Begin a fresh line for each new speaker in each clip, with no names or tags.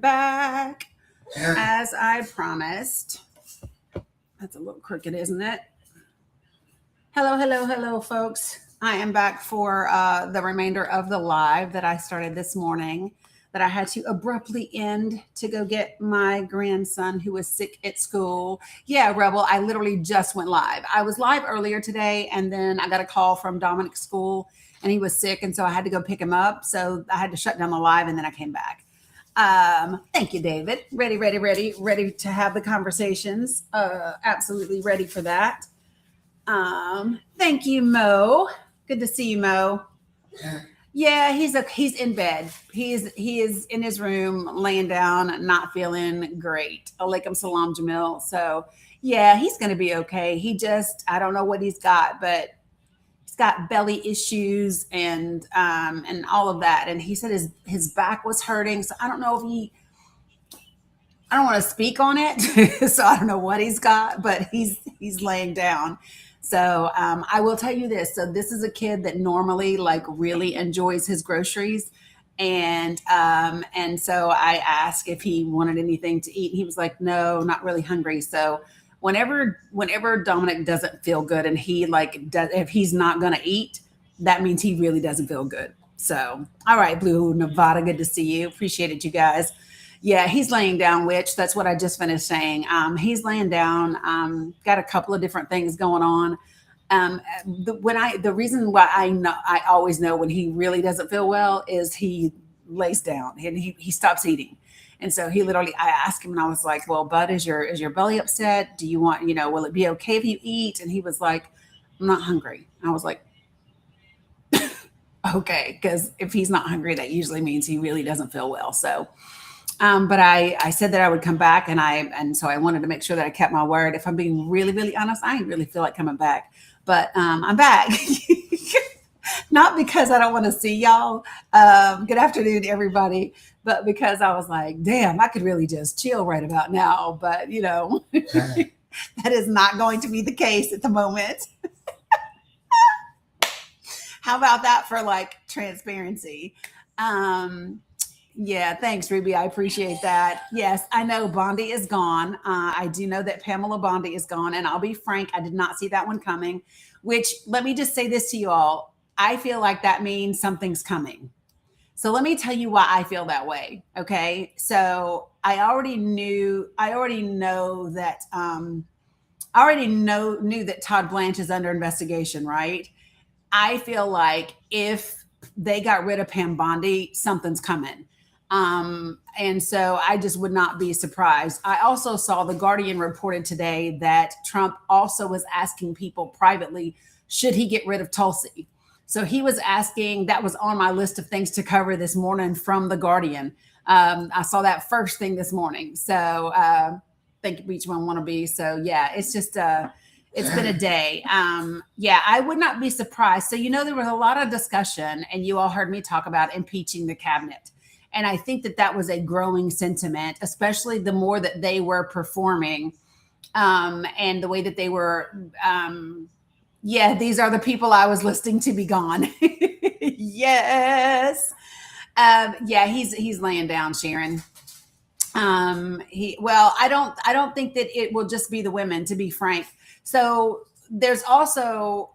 back as I promised. That's a little crooked, isn't it? Hello, hello, hello, folks. I am back for the remainder of the live that I started this morning that I had to abruptly end to go get my grandson who was sick at school. Yeah, Rebel, I literally just went live. I was live earlier today, and then I got a call from Dominic's school, and he was sick, and so I had to go pick him up. So I had to shut down the live, and then I came back. Thank you, David. Ready to have the conversations. Absolutely ready for that. Thank you, Mo. Good to see you, Mo. Yeah, he's in bed. He is in his room, laying down, not feeling great. Alaikum salam, Jamil. So yeah, he's gonna be okay. I don't know what he's got, but he's got belly issues and all of that. And he said his back was hurting. So I don't know if I don't want to speak on it. So I don't know what he's got, but he's laying down. So I will tell you this. So this is a kid that normally really enjoys his groceries. And so I asked if he wanted anything to eat. He was like, no, not really hungry. So whenever Dominic doesn't feel good and if he's not going to eat, that means he really doesn't feel good. So, all right, Blue Nevada, good to see you. Appreciate it, you guys. Yeah, he's laying down, which that's what I just finished saying. He's laying down, got a couple of different things going on. The reason why I always know when he really doesn't feel well is he lays down and he stops eating. And so I asked him and I was like, well, Bud, is your belly upset? Do you want, will it be okay if you eat? And he was like, I'm not hungry. I was like, okay, because if he's not hungry, that usually means he really doesn't feel well. So, but I said that I would come back and so I wanted to make sure that I kept my word. If I'm being really, really honest, I didn't really feel like coming back, but I'm back. Not because I don't want to see y'all. Good afternoon, everybody. But because I was like, damn, I could really just chill right about now. But, that is not going to be the case at the moment. How about that for transparency? Yeah, thanks, Ruby. I appreciate that. Yes, I know Bondi is gone. I do know that Pamela Bondi is gone. And I'll be frank, I did not see that one coming, which let me just say this to you all. I feel like that means something's coming. So let me tell you why I feel that way. Okay. So I already knew that, knew that Todd Blanche is under investigation, right? I feel like if they got rid of Pam Bondi, something's coming. And so I just would not be surprised. I also saw The Guardian reported today that Trump also was asking people privately, should he get rid of Tulsi? So he was asking, that was on my list of things to cover this morning from The Guardian. I saw that first thing this morning. So thank you, Beach One Wannabe. So yeah, it's just, it's been a day. Yeah, I would not be surprised. So, there was a lot of discussion and you all heard me talk about impeaching the cabinet. And I think that was a growing sentiment, especially the more that they were performing and the way that they were. Yeah, these are the people I was listing to be gone. Yes. Yeah, he's laying down, Sharon. I don't think that it will just be the women, to be frank. So there's also,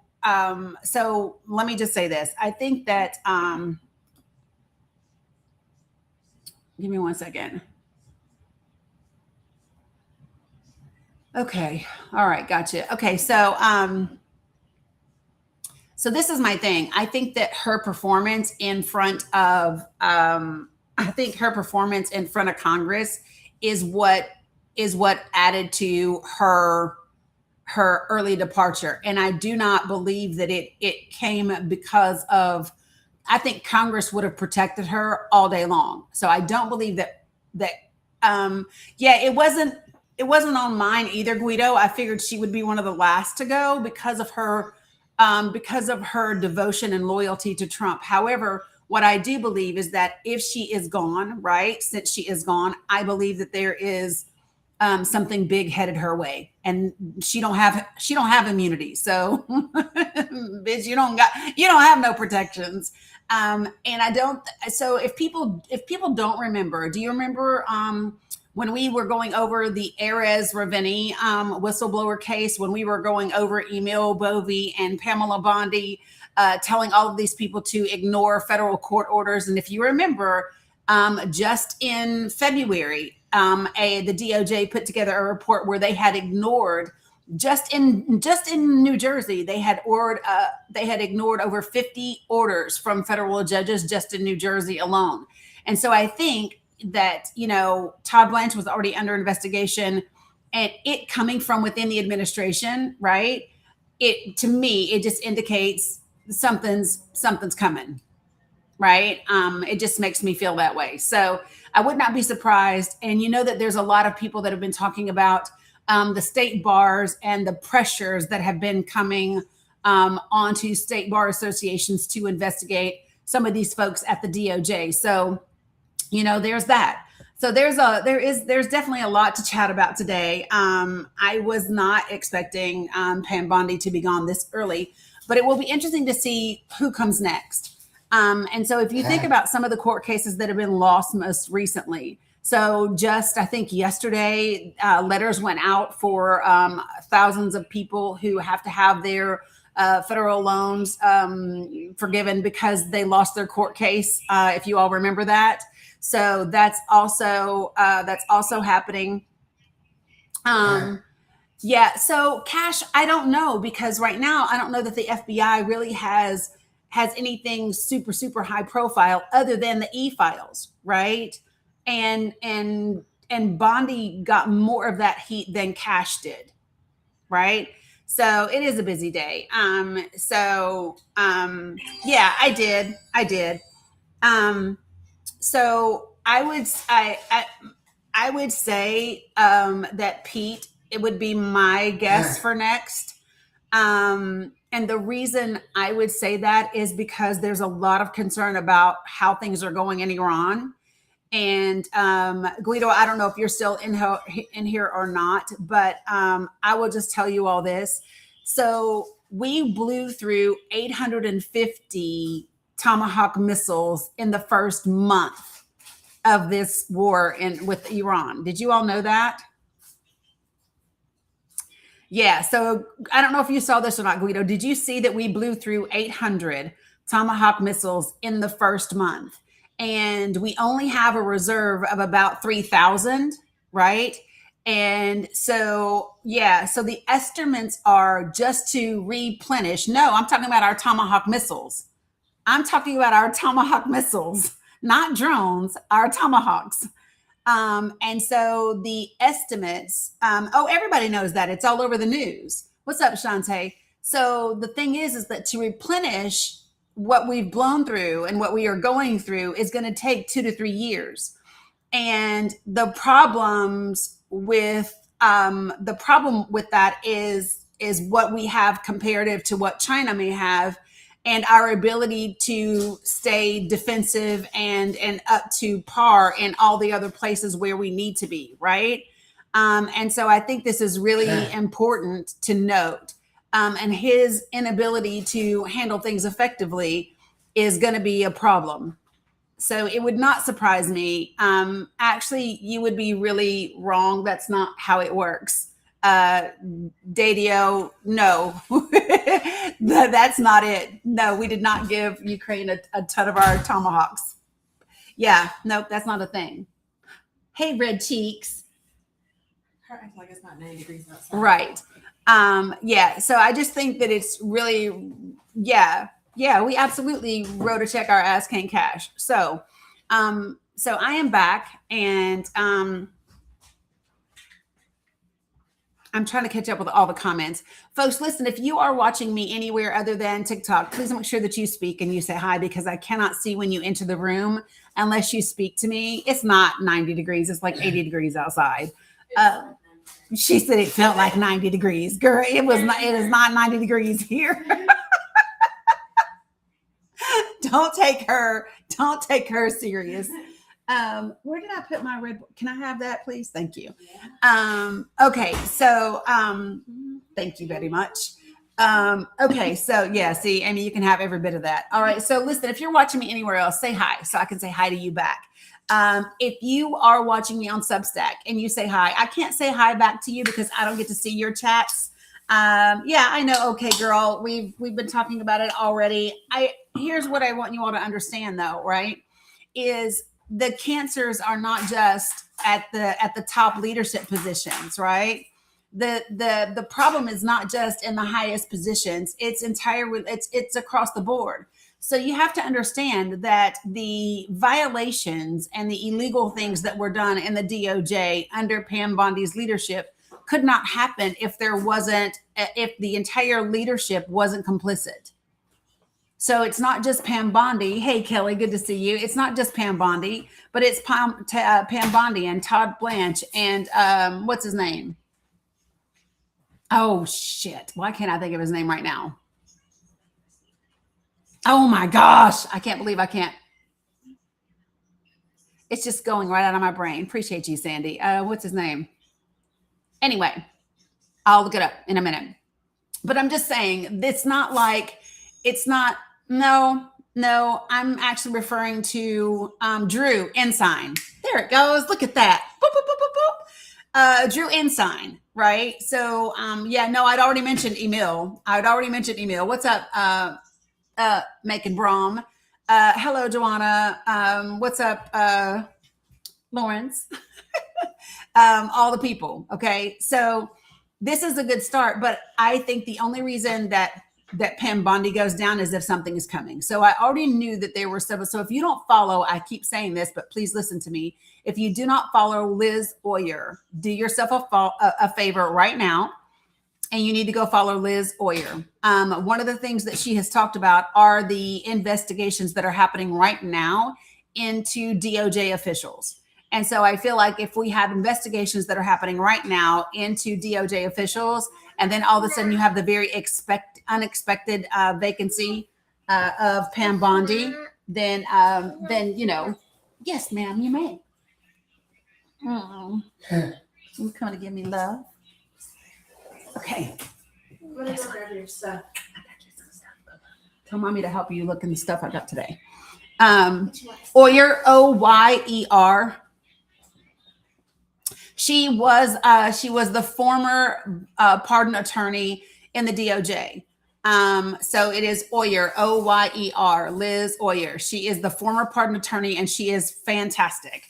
so let me just say this. I think that, give me 1 second. Okay. All right. Gotcha. Okay. So this is my thing. I think that her performance in front of, Congress is what added to her early departure. And I do not believe that it came because of, I think Congress would have protected her all day long. So I don't believe that, it wasn't on mine either, Guido. I figured she would be one of the last to go because of her devotion and loyalty to Trump. However, what I do believe is that if she is gone, right, since she is gone, I believe that there is something big headed her way, and she don't have immunity. So, bitch, you don't have no protections. And I don't. So if people don't remember, do you remember when we were going over the Erez Ravini whistleblower case? When we were going over Emil Bovey and Pamela Bondi, telling all of these people to ignore federal court orders. And if you remember, just in February, the DOJ put together a report where they had ignored. Just in New Jersey, they had ignored over 50 orders from federal judges just in New Jersey alone. And so I think that, Todd Blanche was already under investigation, and it coming from within the administration, right? To me, it just indicates something's coming, right? It just makes me feel that way. So I would not be surprised. And that there's a lot of people that have been talking about the state bars and the pressures that have been coming onto state bar associations to investigate some of these folks at the DOJ. So, there's that. So there's definitely a lot to chat about today. I was not expecting Pam Bondi to be gone this early, but it will be interesting to see who comes next. And so if you think about some of the court cases that have been lost most recently, so just, I think yesterday, letters went out for thousands of people who have to have their federal loans forgiven because they lost their court case. If you all remember that. So that's also happening. Yeah. So Cash, I don't know, because right now I don't know that the FBI really has anything super, super high profile other than the e-files, right? And Bondi got more of that heat than Cash did, right? So it is a busy day. Yeah, I did. So I would say that Pete, it would be my guess for next. And the reason I would say that is because there's a lot of concern about how things are going in Iran. And Guido, I don't know if you're still in here or not, but I will just tell you all this. So we blew through 850 Tomahawk missiles in the first month of this war with Iran. Did you all know that? Yeah. So I don't know if you saw this or not, Guido. Did you see that we blew through 800 Tomahawk missiles in the first month? And we only have a reserve of about 3,000, right? And so, yeah, so the estimates are just to replenish. No, I'm talking about our Tomahawk missiles. I'm talking about our Tomahawk missiles, not drones, our Tomahawks. And so the estimates, everybody knows that. It's all over the news. What's up, Shantae? So the thing is that to replenish what we've blown through and what we are going through is going to take 2 to 3 years. And the problem with that is what we have comparative to what China may have, and our ability to stay defensive and up to par in all the other places where we need to be, right? And so I think this is really important to note. And his inability to handle things effectively is going to be a problem. So it would not surprise me. Actually, you would be really wrong. That's not how it works. Dadio, no, that's not it. No, we did not give Ukraine a ton of our Tomahawks. Yeah, nope, that's not a thing. Hey, red cheeks.
Like it's not 90 degrees outside.
Right. Yeah. So I just think that it's really, yeah, we absolutely wrote a check our ass can't cash. So I am back, and I'm trying to catch up with all the comments. Folks, listen, if you are watching me anywhere other than TikTok, please make sure that you speak and you say hi, because I cannot see when you enter the room unless you speak to me. It's not 90 degrees. It's like 80 degrees outside. She said it felt like 90 degrees. Girl, it is not 90 degrees here. Don't take her serious. Where did I put my red? Can I have that, please? Thank you. Okay. So, thank you very much. Okay, so yeah, see, Amy, you can have every bit of that. All right, so listen, if you're watching me anywhere else, say hi so I can say hi to you back. If you are watching me on Substack and you say hi, I can't say hi back to you because I don't get to see your chats. Yeah, I know. Okay, girl, we've been talking about it already. Here's what I want you all to understand, though, right? Is the cancers are not just at the top leadership positions, right? The problem is not just in the highest positions. It's across the board. So you have to understand that the violations and the illegal things that were done in the DOJ under Pam Bondi's leadership could not happen if the entire leadership wasn't complicit. So it's not just Pam Bondi. Hey, Kelly, good to see you. It's not just Pam Bondi, but it's Pam Bondi and Todd Blanche and what's his name? Oh, shit. Why can't I think of his name right now? Oh, my gosh. I can't believe I can't. It's just going right out of my brain. Appreciate you, Sandy. What's his name? Anyway, I'll look it up in a minute. But I'm just saying, no, I'm actually referring to Drew Ensign. There it goes. Look at that. Boop, boop, boop, boop, boop. Drew Ensign, right? So, I'd already mentioned Emil. What's up, Macon Brom? Hello, Joanna. What's up, Lawrence? All the people. Okay. So this is a good start, but I think the only reason that Pam Bondi goes down is if something is coming. So I already knew that there were several. So if you don't follow, I keep saying this, but please listen to me. If you do not follow Liz Oyer, do yourself a favor right now. And you need to go follow Liz Oyer. One of the things that she has talked about are the investigations that are happening right now into DOJ officials. And so I feel like if we have investigations that are happening right now into DOJ officials, and then all of a sudden you have the very unexpected vacancy of Pam Bondi, then yes, ma'am, you may. You come to give me love. Okay.
Grab your stuff.
Tell mommy to help you look in the stuff I got today. Oyer, Oyer. She was the former pardon attorney in the DOJ. So it is Oyer, Oyer, Liz Oyer. She is the former pardon attorney, and she is fantastic.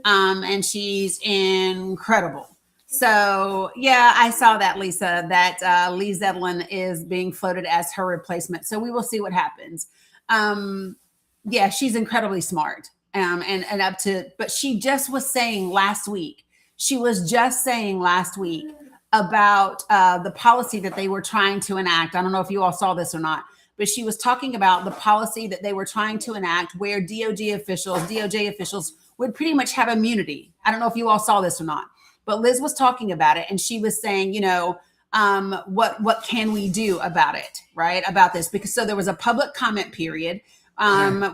And she's incredible. So yeah, I saw that, Lisa, that Lee Zetlin is being floated as her replacement. So we will see what happens. Yeah, she's incredibly smart. But she just was saying last week. She was just saying last week about the policy that they were trying to enact. I don't know if you all saw this or not, but she was talking about the policy that they were trying to enact where DOJ officials would pretty much have immunity. I don't know if you all saw this or not, but Liz was talking about it, and she was saying, what can we do about it, right? About this, because so there was a public comment period,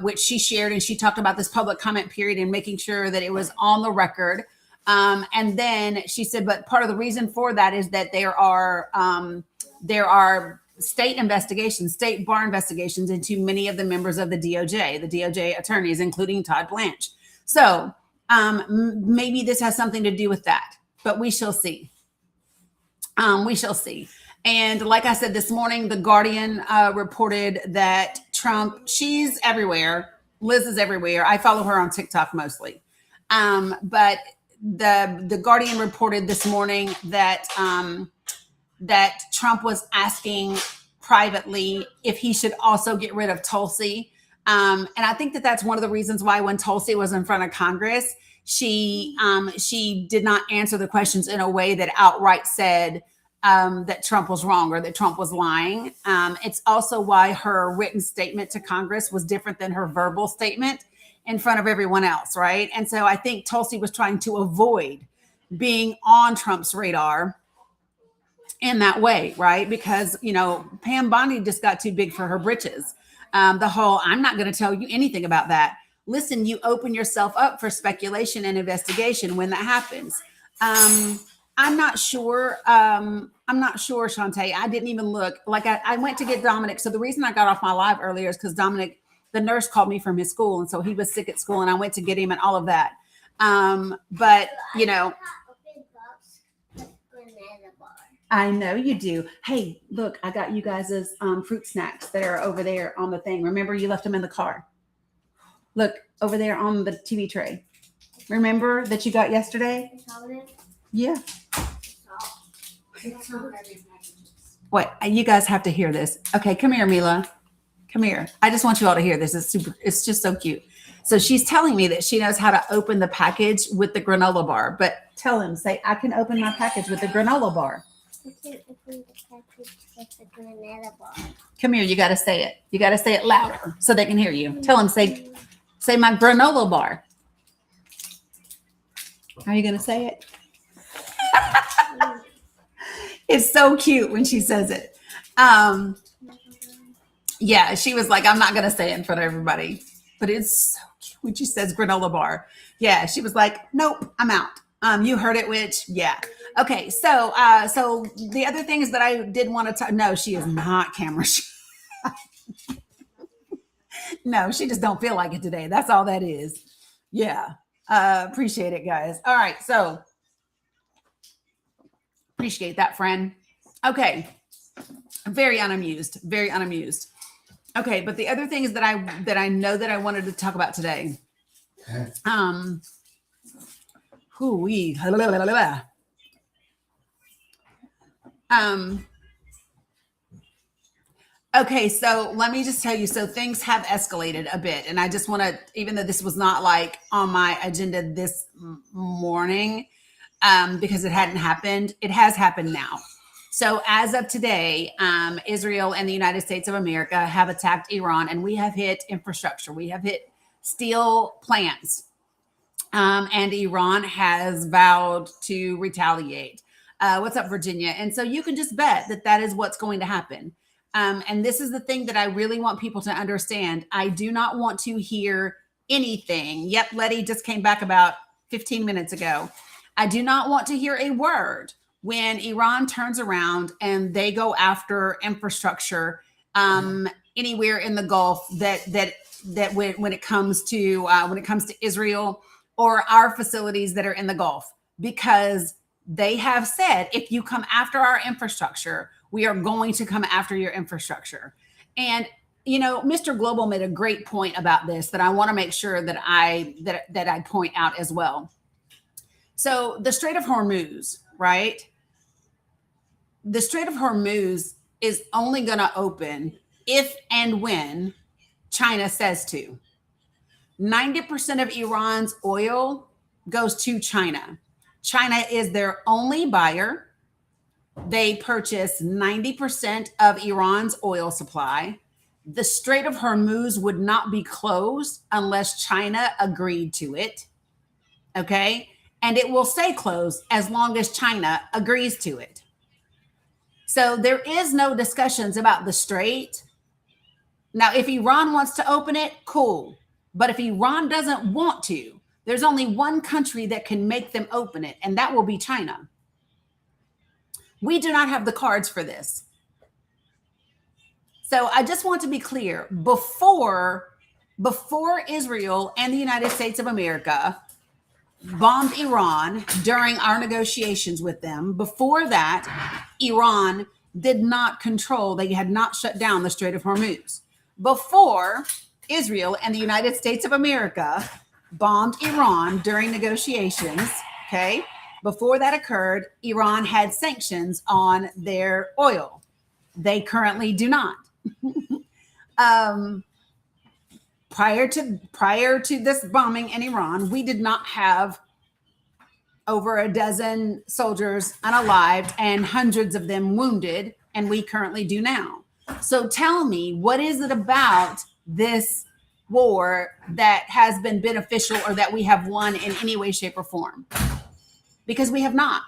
which she shared, and she talked about this public comment period and making sure that it was on the record. And then she said, but part of the reason for that is that there are state bar investigations into many of the members of the DOJ attorneys, including Todd Blanche. So maybe this has something to do with that, but we shall see. We shall see. And like I said this morning, The Guardian reported that Trump, she's everywhere. Liz is everywhere. I follow her on TikTok mostly. But the Guardian reported this morning that that Trump was asking privately if he should also get rid of Tulsi. And I think that that's one of the reasons why when Tulsi was in front of Congress, she did not answer the questions in a way that outright said that Trump was wrong or that Trump was lying. It's also why her written statement to Congress was different than her verbal statement in front of everyone else, right? And so I think Tulsi was trying to avoid being on Trump's radar in that way, right? Because, Pam Bondi just got too big for her britches. The whole, I'm not going to tell you anything about that. Listen, you open yourself up for speculation and investigation when that happens. I'm not sure. I'm not sure, Shantae. I didn't even look. Like I went to get Dominic. So the reason I got off my live earlier is because Dominic, the nurse, called me from his school, and so he was sick at school, and I went to get him and all of that. But you know, I know you do. Hey, look, I got you guys' fruit snacks that are over there on the thing. Remember, you left them in the car. Look over there on the TV tray. Remember that you got yesterday? Yeah. Wait, you guys have to hear this. Okay, come here, Mila. Come here. I just want you all to hear this. It's just so cute. So she's telling me that she knows how to open the package with the granola bar. But tell him, say, I can open my package with the granola bar.
I can open the package with the granola bar.
Come here, you got to say it. You got to say it louder so they can hear you. Tell him, say my granola bar. How are you going to say it? It's so cute when she says it. Yeah, she was like, I'm not going to say it in front of everybody, but it's so cute when she says granola bar. Yeah, she was like, nope, I'm out. You heard it, witch. Yeah. Okay. So the other things that I did want to no, she is not camera shy. No, she just don't feel like it today. That's all that is. Yeah. Appreciate it, guys. All right. So appreciate that, friend. Okay. Very unamused. Very unamused. Okay. But the other things that I know that I wanted to talk about today. Okay, so let me just tell you, so things have escalated a bit, and I just want to, even though this was not like on my agenda this morning, because it hadn't happened, it has happened now. So as of today, Israel and the United States of America have attacked Iran, and we have hit infrastructure. We have hit steel plants, and Iran has vowed to retaliate. What's up, Virginia? And so you can just bet that that is what's going to happen. And this is the thing that I really want people to understand. I do not want to hear anything. Yep, Letty just came back about 15 minutes ago. I do not want to hear a word when Iran turns around and they go after infrastructure anywhere in the Gulf that when it comes to Israel or our facilities that are in the Gulf, because they have said, if you come after our infrastructure, we are going to come after your infrastructure. And, you know, Mr. Global made a great point about this that I want to make sure that I point out as well. So the Strait of Hormuz, right? The Strait of Hormuz is only going to open if and when China says to. 90% of Iran's oil goes to China. China is their only buyer. They purchase 90% of Iran's oil supply. The Strait of Hormuz would not be closed unless China agreed to it. Okay? And it will stay closed as long as China agrees to it. So there is no discussions about the Strait. Now, if Iran wants to open it, cool. But if Iran doesn't want to, there's only one country that can make them open it, and that will be China. We do not have the cards for this. So I just want to be clear, before Israel and the United States of America bombed Iran during our negotiations with them, before that, Iran did not control, they had not shut down the Strait of Hormuz. Before Israel and the United States of America bombed Iran during negotiations, okay? Before that occurred, Iran had sanctions on their oil. They currently do not. Prior to this bombing in Iran, we did not have over a dozen soldiers unalived and hundreds of them wounded, and we currently do now. So tell me, what is it about this war that has been beneficial or that we have won in any way, shape, or form? Because we have not.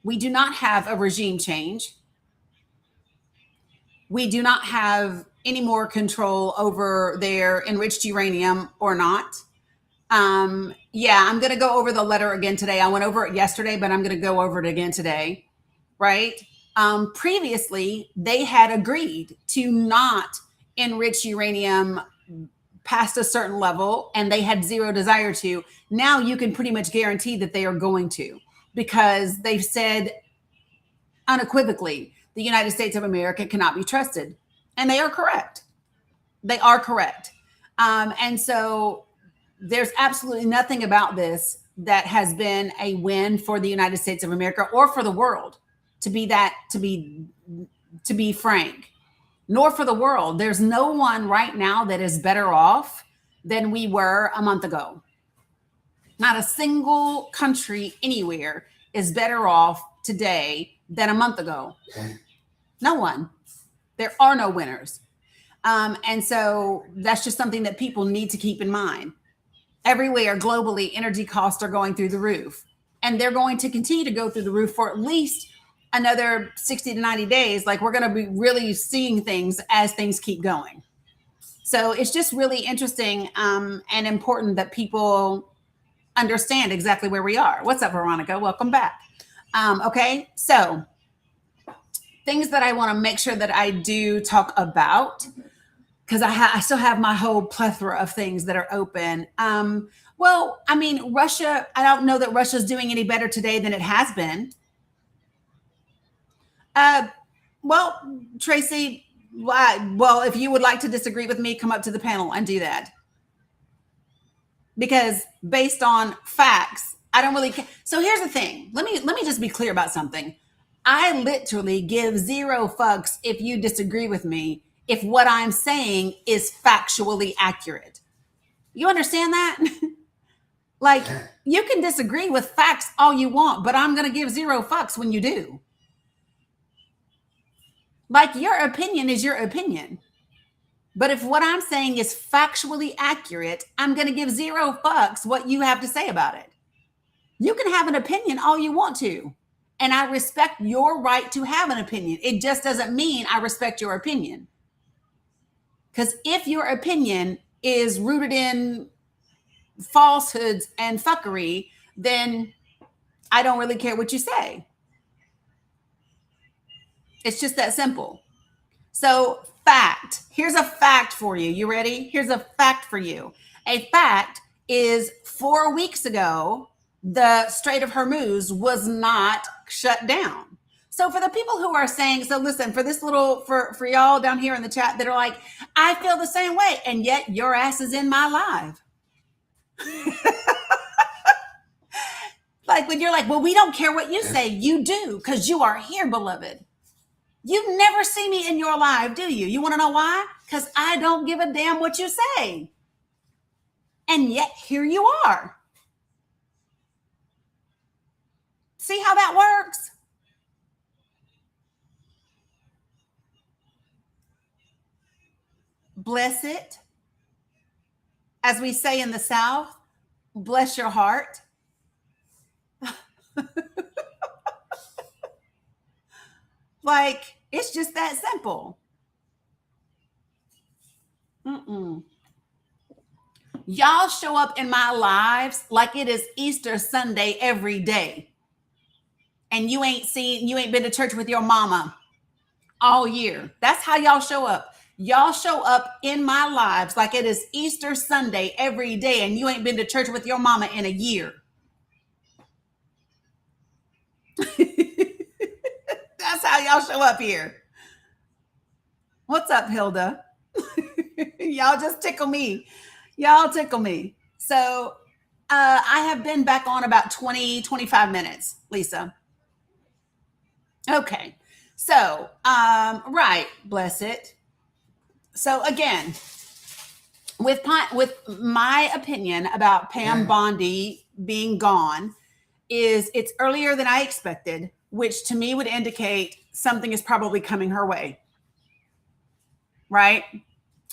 We do not have a regime change. We do not have any more control over their enriched uranium or not. Yeah, I'm going to go over the letter again today. I went over it yesterday, but I'm going to go over it again today, right? Previously, they had agreed to not enrich uranium past a certain level, and they had zero desire to. Now you can pretty much guarantee that they are going to, because they've said unequivocally the United States of America cannot be trusted. And they are correct. They are correct. And so there's absolutely nothing about this that has been a win for the United States of America or for the world, to be frank, nor for the world. There's no one right now that is better off than we were a month ago. Not a single country anywhere is better off today than a month ago. No one. There are no winners. And so that's just something that people need to keep in mind. Everywhere globally, energy costs are going through the roof, and they're going to continue to go through the roof for at least another 60 to 90 days. Like, we're going to be really seeing things as things keep going. So it's just really interesting and important that people understand exactly where we are. What's up, Veronica? Welcome back. Okay, so things that I want to make sure that I do talk about, because I still have my whole plethora of things that are open. Well, I mean, Russia, I don't know that Russia's doing any better today than it has been. Well, Tracy, well, if you would like to disagree with me, come up to the panel and do that. Because based on facts, I don't really care. So here's the thing. Let me just be clear about something. I literally give zero fucks if you disagree with me, if what I'm saying is factually accurate. You understand that? Like, you can disagree with facts all you want, but I'm going to give zero fucks when you do. Like, your opinion is your opinion. But if what I'm saying is factually accurate, I'm going to give zero fucks what you have to say about it. You can have an opinion all you want to, and I respect your right to have an opinion. It just doesn't mean I respect your opinion. Because if your opinion is rooted in falsehoods and fuckery, then I don't really care what you say. It's just that simple. So, fact. Here's a fact for you. You ready? Here's a fact for you. A fact is 4 weeks ago, the Strait of Hormuz was not shut down. So for the people who are saying, so listen, for this little, for y'all down here in the chat that are like, I feel the same way, and yet your ass is in my live. Like, when you're like, well, we don't care what you say. You do, because you are here, beloved. You never see me in your live, do you? You want to know why? Because I don't give a damn what you say. And yet here you are. See how that works? Bless it. As we say in the South, bless your heart. Like, it's just that simple. Y'all show up in my lives like it is Easter Sunday every day. And you ain't been to church with your mama all year. That's how y'all show up. Y'all show up in my lives like it is Easter Sunday every day, and you ain't been to church with your mama in a year. That's how y'all show up here. What's up, Hilda? Y'all just tickle me. Y'all tickle me. So I have been back on about 20, 25 minutes, Lisa. Okay. So, right. Bless it. So again, with my opinion about Pam Bondi being gone is it's earlier than I expected, which to me would indicate something is probably coming her way. Right?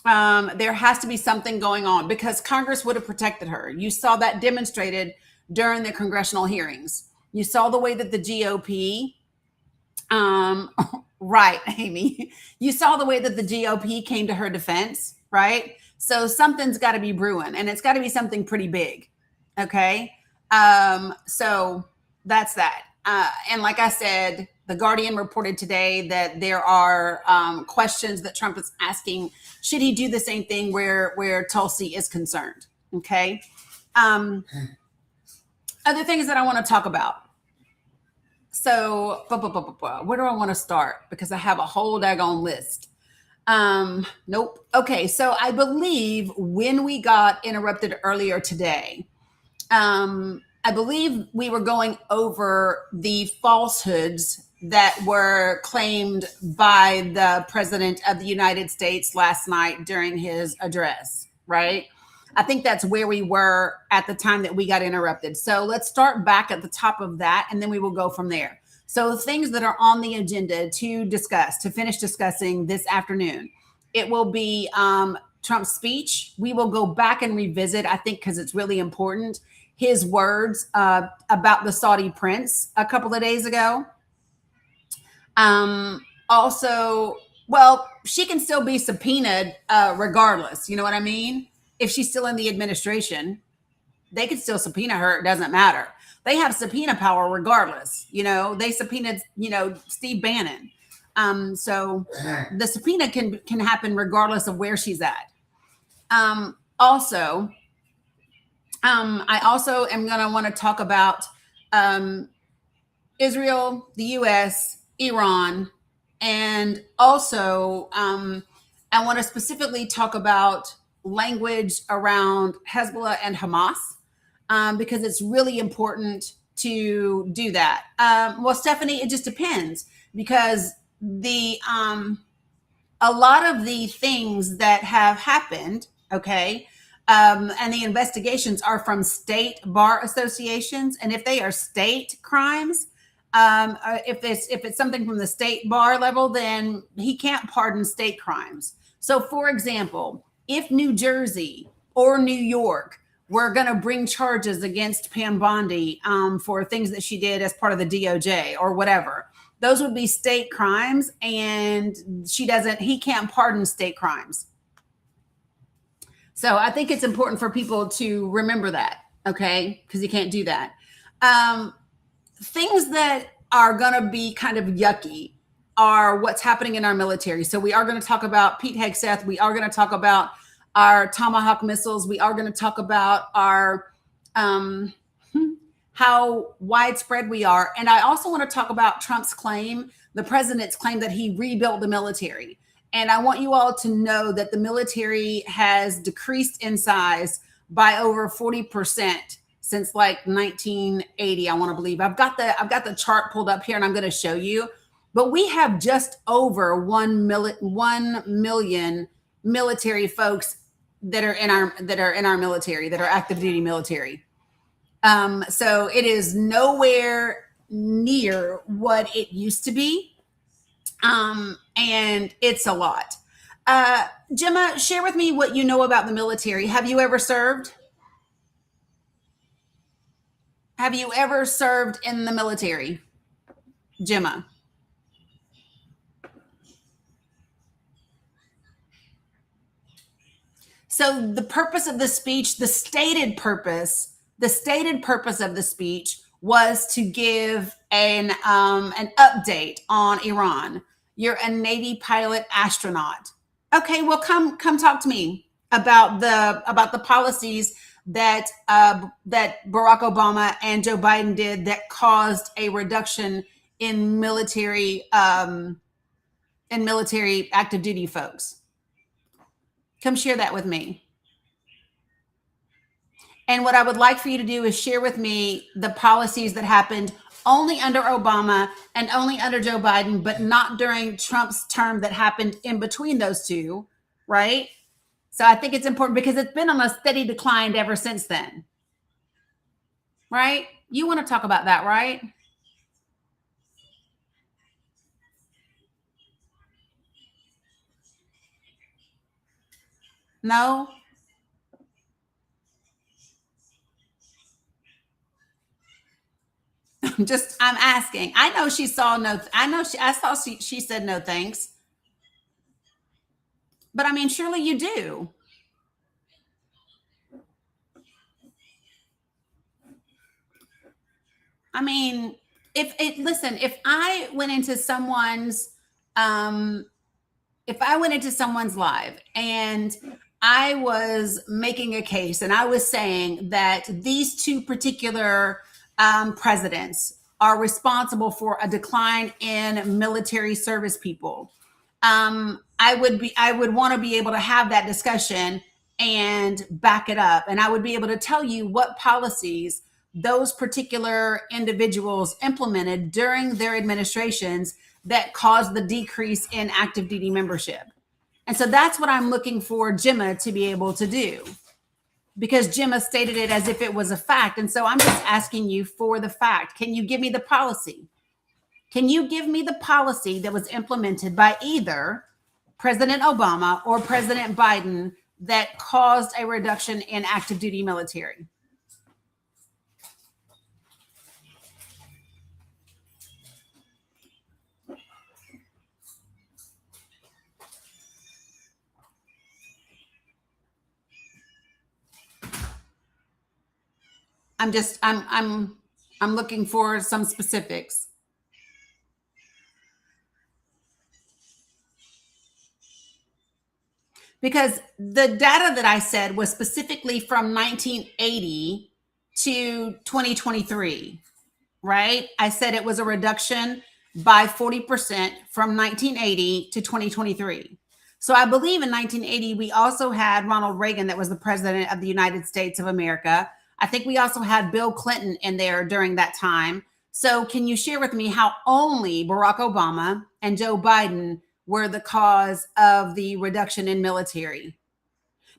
There has to be something going on, because Congress would have protected her. You saw that demonstrated during the congressional hearings. You saw the way that the GOP, right, Amy, you saw the way that the GOP came to her defense, right? So something's got to be brewing, and it's got to be something pretty big. Okay. So that's that. And like I said, the Guardian reported today that there are questions that Trump is asking. Should he do the same thing where Tulsi is concerned? Okay. Other things that I want to talk about. So, where do I want to start? Because I have a whole daggone list. Nope. Okay. So I believe when we got interrupted earlier today, I believe we were going over the falsehoods that were claimed by the President of the United States last night during his address, right? I think that's where we were at the time that we got interrupted. So let's start back at the top of that, and then we will go from there. So things that are on the agenda to discuss, to finish discussing this afternoon, it will be Trump's speech. We will go back and revisit, I think, because it's really important, his words about the Saudi prince a couple of days ago. Also, well, she can still be subpoenaed regardless. You know what I mean? If she's still in the administration, they could still subpoena her. It doesn't matter. They have subpoena power regardless. You know, they subpoenaed, Steve Bannon. So the subpoena can happen regardless of where she's at. I also am going to want to talk about Israel, the U.S., Iran, and also I want to specifically talk about language around Hezbollah and Hamas because it's really important to do that. Well, Stephanie, it just depends because a lot of the things that have happened, okay, and the investigations are from state bar associations, and if they are state crimes, if it's something from the state bar level, then he can't pardon state crimes. So, for example, if New Jersey or New York were going to bring charges against Pam Bondi for things that she did as part of the DOJ or whatever, those would be state crimes, and he can't pardon state crimes. So I think it's important for people to remember that, okay? Because you can't do that. Things that are going to be kind of yucky are what's happening in our military. So we are going to talk about Pete Hegseth. We are going to talk about our Tomahawk missiles. We are going to talk about our how widespread we are. And I also want to talk about Trump's claim, the president's claim that he rebuilt the military. And I want you all to know that the military has decreased in size by over 40% since like 1980, I want to believe. I've got the chart pulled up here and I'm going to show you. But we have just over 1 million military folks that are in our military, that are active duty military. So it is nowhere near what it used to be. And it's a lot. Gemma, share with me what you know about the military. Have you ever served? Have you ever served in the military, Gemma? So the purpose of the speech, the stated purpose of the speech was to give an update on Iran. You're a Navy pilot astronaut. Okay, well, come talk to me about the policies that Barack Obama and Joe Biden did that caused a reduction in military active duty folks. Come share that with me. And what I would like for you to do is share with me the policies that happened only under Obama and only under Joe Biden, but not during Trump's term that happened in between those two, right? So I think it's important because it's been on a steady decline ever since then, right? You want to talk about that, right? No? I'm asking. I know she saw no, I saw she said no thanks. But I mean, surely you do. I mean, if I went into someone's live and I was making a case and I was saying that these two particular presidents are responsible for a decline in military service people, I would want to be able to have that discussion and back it up, and I would be able to tell you what policies those particular individuals implemented during their administrations that caused the decrease in active duty membership. And so that's what I'm looking for Gemma to be able to do, because Gemma stated it as if it was a fact. And so I'm just asking you for the fact. Can you give me the policy? Can you give me the policy that was implemented by either President Obama or President Biden that caused a reduction in active duty military? I'm looking for some specifics. Because the data that I said was specifically from 1980 to 2023, right? I said it was a reduction by 40% from 1980 to 2023. So I believe in 1980, we also had Ronald Reagan that was the president of the United States of America. I think we also had Bill Clinton in there during that time. So can you share with me how only Barack Obama and Joe Biden were the cause of the reduction in military?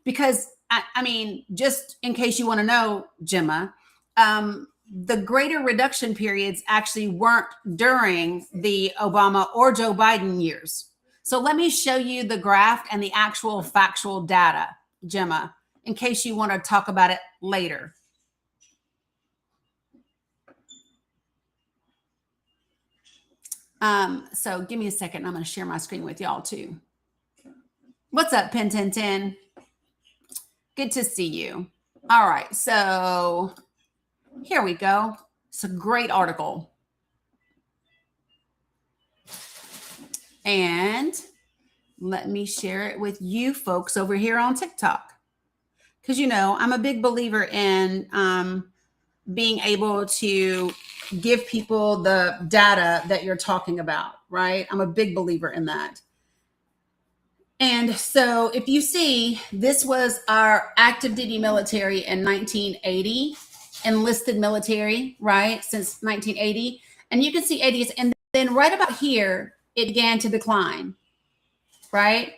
Because, I mean, just in case you want to know, Gemma, the greater reduction periods actually weren't during the Obama or Joe Biden years. So let me show you the graph and the actual factual data, Gemma, in case you want to talk about it later. So give me a second. I'm going to share my screen with y'all too. What's up, Pen 1010? Good to see you. All right. So here we go. It's a great article. And let me share it with you folks over here on TikTok. Because, you know, I'm a big believer in being able to give people the data that you're talking about, right? I'm a big believer in that. And so if you see, this was our active duty military in 1980, enlisted military, right? Since 1980. And you can see 80s. And then right about here, it began to decline, right?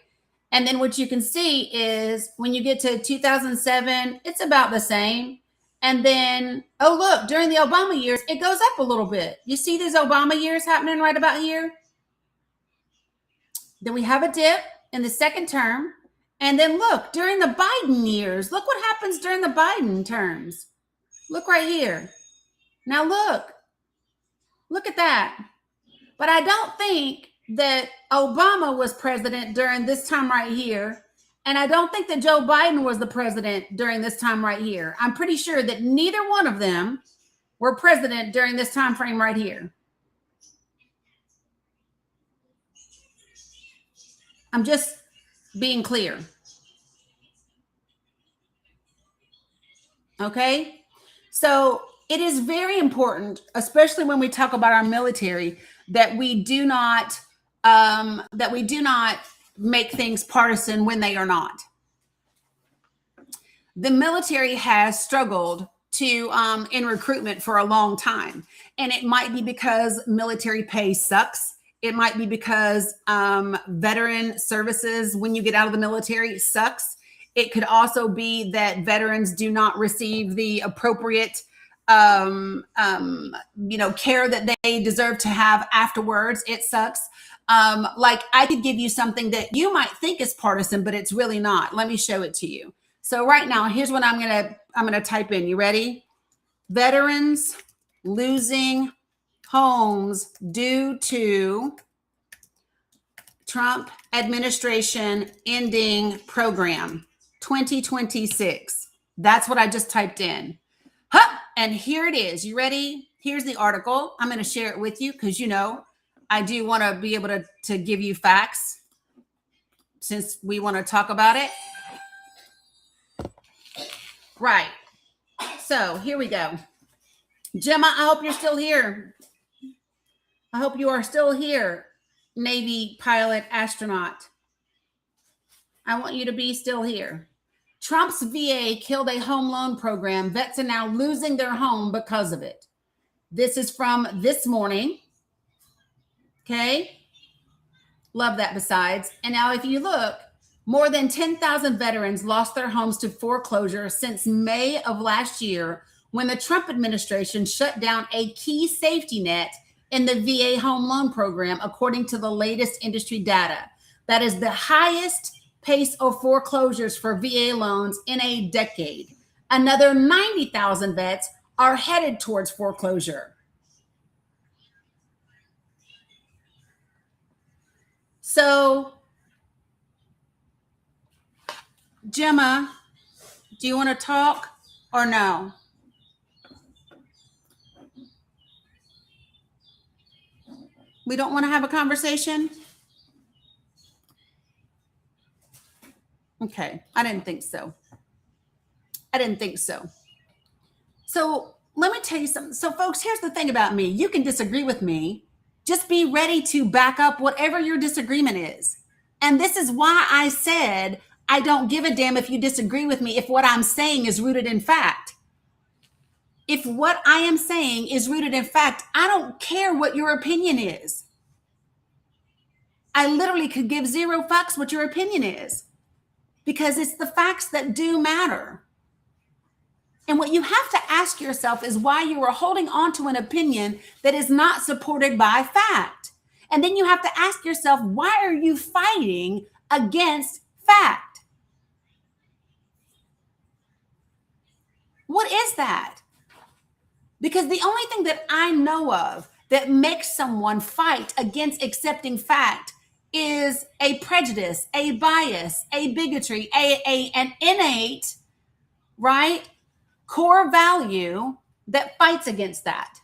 And then what you can see is when you get to 2007, it's about the same. And then, oh, look, during the Obama years, it goes up a little bit. You see these Obama years happening right about here? Then we have a dip in the second term. And then look, during the Biden years, look what happens during the Biden terms. Look right here. Now look at that. But I don't think that Obama was president during this time right here. And I don't think that Joe Biden was the president during this time right here. I'm pretty sure that neither one of them were president during this time frame right here. I'm just being clear. Okay? So it is very important, especially when we talk about our military, that we do not make things partisan when they are not. The military has struggled to in recruitment for a long time, and it might be because military pay sucks. It might be because veteran services, when you get out of the military, sucks. It could also be that veterans do not receive the appropriate care that they deserve to have afterwards. It sucks. Like I could give you something that you might think is partisan, but it's really not. Let me show it to you. So right now, here's what I'm gonna type in. You ready? Veterans losing homes due to Trump administration ending program 2026. That's what I just typed in. Huh, and here it is. You ready? Here's the article. I'm going to share it with you because, I do want to be able to give you facts since we want to talk about it. Right. So here we go. Gemma, I hope you're still here. I hope you are still here, Navy pilot astronaut. I want you to be still here. Trump's VA killed a home loan program. Vets are now losing their home because of it. This is from this morning. Okay. Love that besides. And now if you look, more than 10,000 veterans lost their homes to foreclosure since May of last year when the Trump administration shut down a key safety net in the VA home loan program, according to the latest industry data. That is the highest pace of foreclosures for VA loans in a decade. Another 90,000 vets are headed towards foreclosure. So, Gemma, do you want to talk or no? We don't want to have a conversation? Okay, I didn't think so. So let me tell you something. So folks, here's the thing about me. You can disagree with me. Just be ready to back up whatever your disagreement is. And this is why I said, I don't give a damn if you disagree with me if what I'm saying is rooted in fact. If what I am saying is rooted in fact, I don't care what your opinion is. I literally could give zero fucks what your opinion is because it's the facts that do matter. And what you have to ask yourself is why you are holding on to an opinion that is not supported by fact. And then you have to ask yourself, why are you fighting against fact? What is that? Because the only thing that I know of that makes someone fight against accepting fact is a prejudice, a bias, a bigotry, an innate, right, core value that fights against that.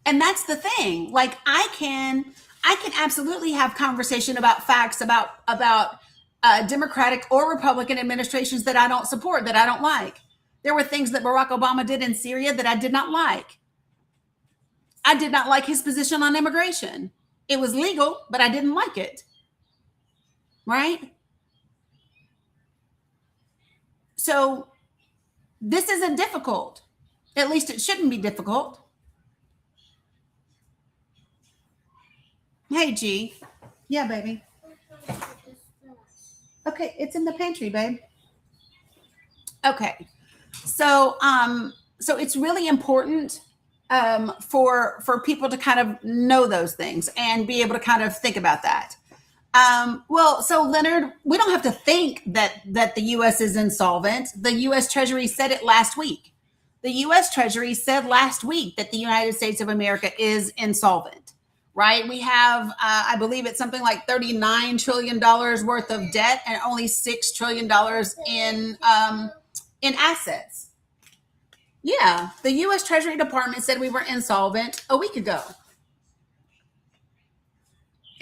And that's the thing. Like I can absolutely have conversation about facts about Democratic or Republican administrations that I don't support, that I don't like. There were things that Barack Obama did in Syria that I did not like. I did not like his position on immigration. It was legal, but I didn't like it. Right? So this isn't difficult. At least it shouldn't be difficult. Hey, G. Yeah, baby. Okay, it's in the pantry, babe. Okay. So it's really important for people to kind of know those things and be able to kind of think about that. So Leonard, we don't have to think that the U.S. is insolvent. The U.S. Treasury said it last week. The U.S. Treasury said last week that the United States of America is insolvent, right? We have, I believe it's something like $39 trillion worth of debt and only $6 trillion in assets. Yeah, the U.S. Treasury Department said we were insolvent a week ago.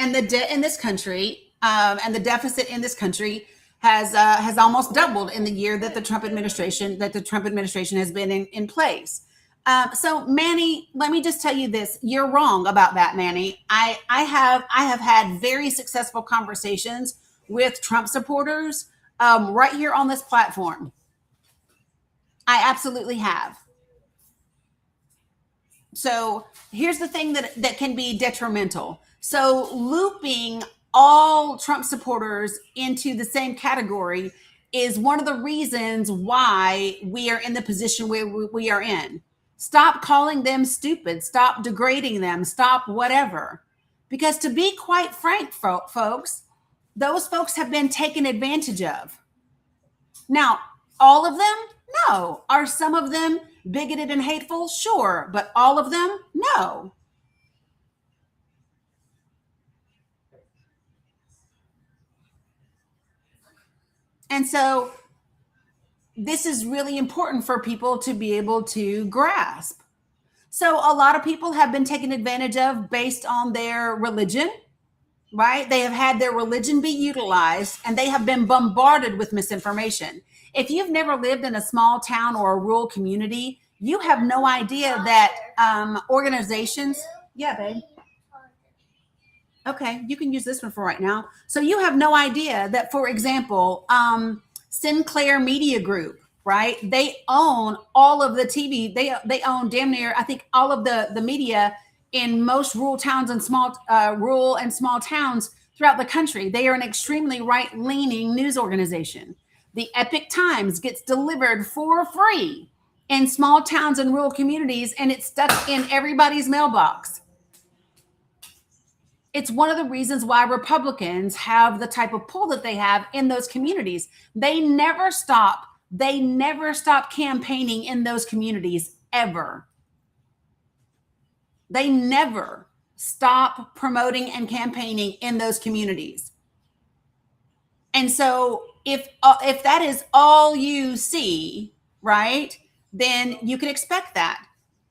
And the debt in this country and the deficit in this country has almost doubled in the year that the Trump administration has been in place. So Manny, let me just tell you this: you're wrong about that, Manny. I have had very successful conversations with Trump supporters right here on this platform. I absolutely have. So here's the thing that can be detrimental. So looping all Trump supporters into the same category is one of the reasons why we are in the position where we are in. Stop calling them stupid. Stop degrading them. Stop whatever. Because to be quite frank, folks, those folks have been taken advantage of. Now, all of them? No. Are some of them bigoted and hateful? Sure. But all of them? No. And so this is really important for people to be able to grasp. So a lot of people have been taken advantage of based on their religion, right? They have had their religion be utilized and they have been bombarded with misinformation. If you've never lived in a small town or a rural community, you have no idea that organizations, yeah, babe. Okay, you can use this one for right now. So you have no idea that, for example, Sinclair Media Group, right? They own all of the TV. They own damn near, I think, all of the media in most rural towns and small towns throughout the country. They are an extremely right-leaning news organization. The Epic Times gets delivered for free in small towns and rural communities, and it's stuck in everybody's mailbox. It's one of the reasons why Republicans have the type of pull that they have in those communities. They never stop campaigning in those communities ever. They never stop promoting and campaigning in those communities. And so if that is all you see, right, then you can expect that.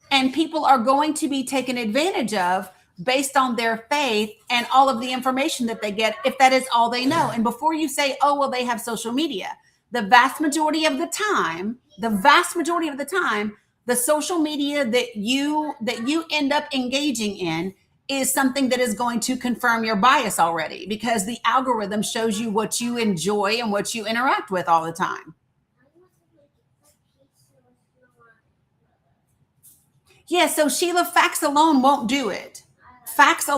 And people are going to be taken advantage of based on their faith and all of the information that they get, if that is all they know. And before you say, oh, well, they have social media, the vast majority of the time, the social media that you end up engaging in is something that is going to confirm your bias already, because the algorithm shows you what you enjoy and what you interact with all the time. Yeah, so Sheila, facts alone won't do it. Facts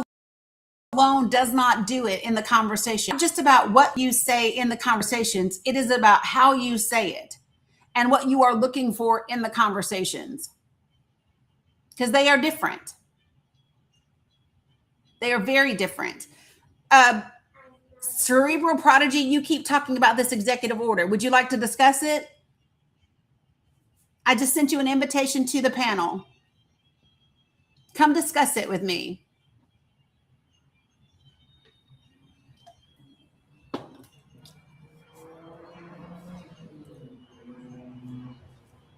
alone does not do it in the conversation. Not just about what you say in the conversations, it is about how you say it and what you are looking for in the conversations, because they are different. They are very different. Cerebral Prodigy, you keep talking about this executive order. Would you like to discuss it? I just sent you an invitation to the panel. Come discuss it with me.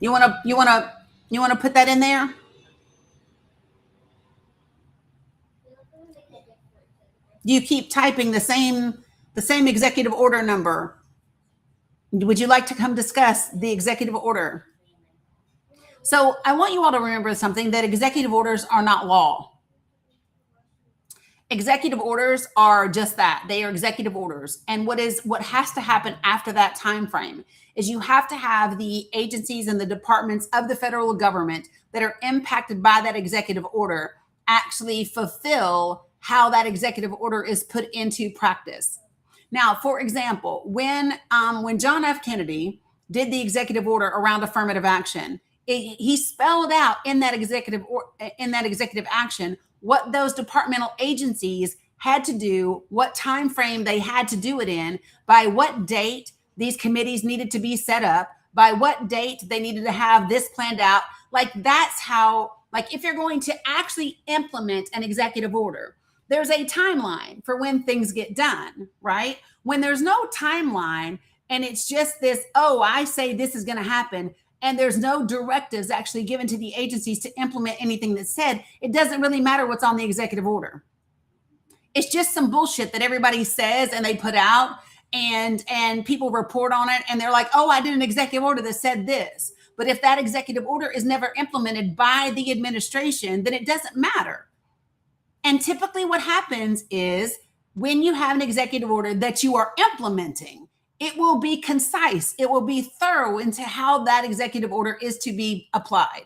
You want to put that in there? You keep typing the same executive order number. Would you like to come discuss the executive order? So I want you all to remember something, that executive orders are not law. Executive orders are just that. They are executive orders. And what has to happen after that time frame is you have to have the agencies and the departments of the federal government that are impacted by that executive order actually fulfill how that executive order is put into practice. Now, for example, when John F. Kennedy did the executive order around affirmative action, he spelled out in that executive action what those departmental agencies had to do, what time frame they had to do it in, by what date these committees needed to be set up, by what date they needed to have this planned out. Like, that's how, like, if you're going to actually implement an executive order, there's a timeline for when things get done, right? When there's no timeline and it's just this, oh, I say this is going to happen, and there's no directives actually given to the agencies to implement anything that's said, it doesn't really matter what's on the executive order. It's just some bullshit that everybody says and they put out, and people report on it, and they're like, oh, I did an executive order that said this. But if that executive order is never implemented by the administration, then it doesn't matter. And typically what happens is, when you have an executive order that you are implementing, it will be concise. It will be thorough into how that executive order is to be applied.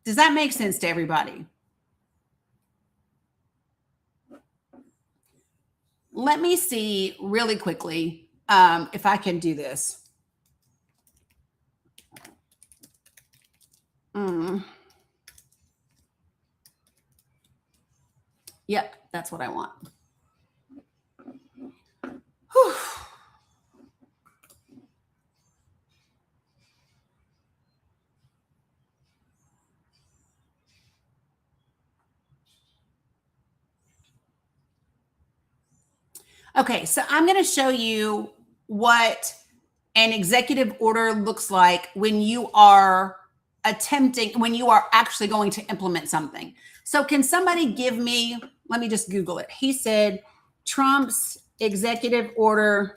Does that make sense to everybody? Let me see really quickly if I can do this. Yep, that's what I want. Whew. Okay, so I'm going to show you what an executive order looks like when you are when you are actually going to implement something. So can somebody give me, let me just Google it. He said Trump's executive order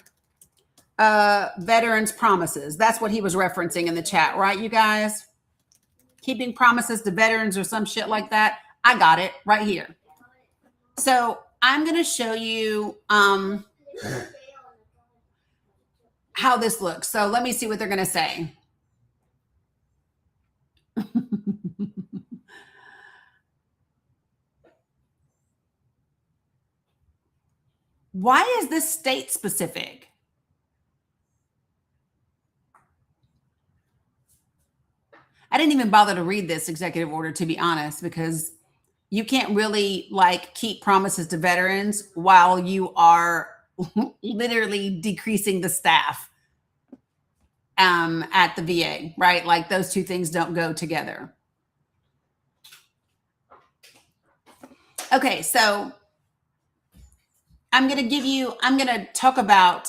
veterans promises. That's what he was referencing in the chat, right, you guys? Keeping promises to veterans or some shit like that. I got it right here. So I'm going to show you how this looks. So let me see what they're going to say. Why is this state specific? I didn't even bother to read this executive order, to be honest, because you can't really like keep promises to veterans while you are literally decreasing the staff at the VA, right? Like those two things don't go together. Okay, so I'm going to talk about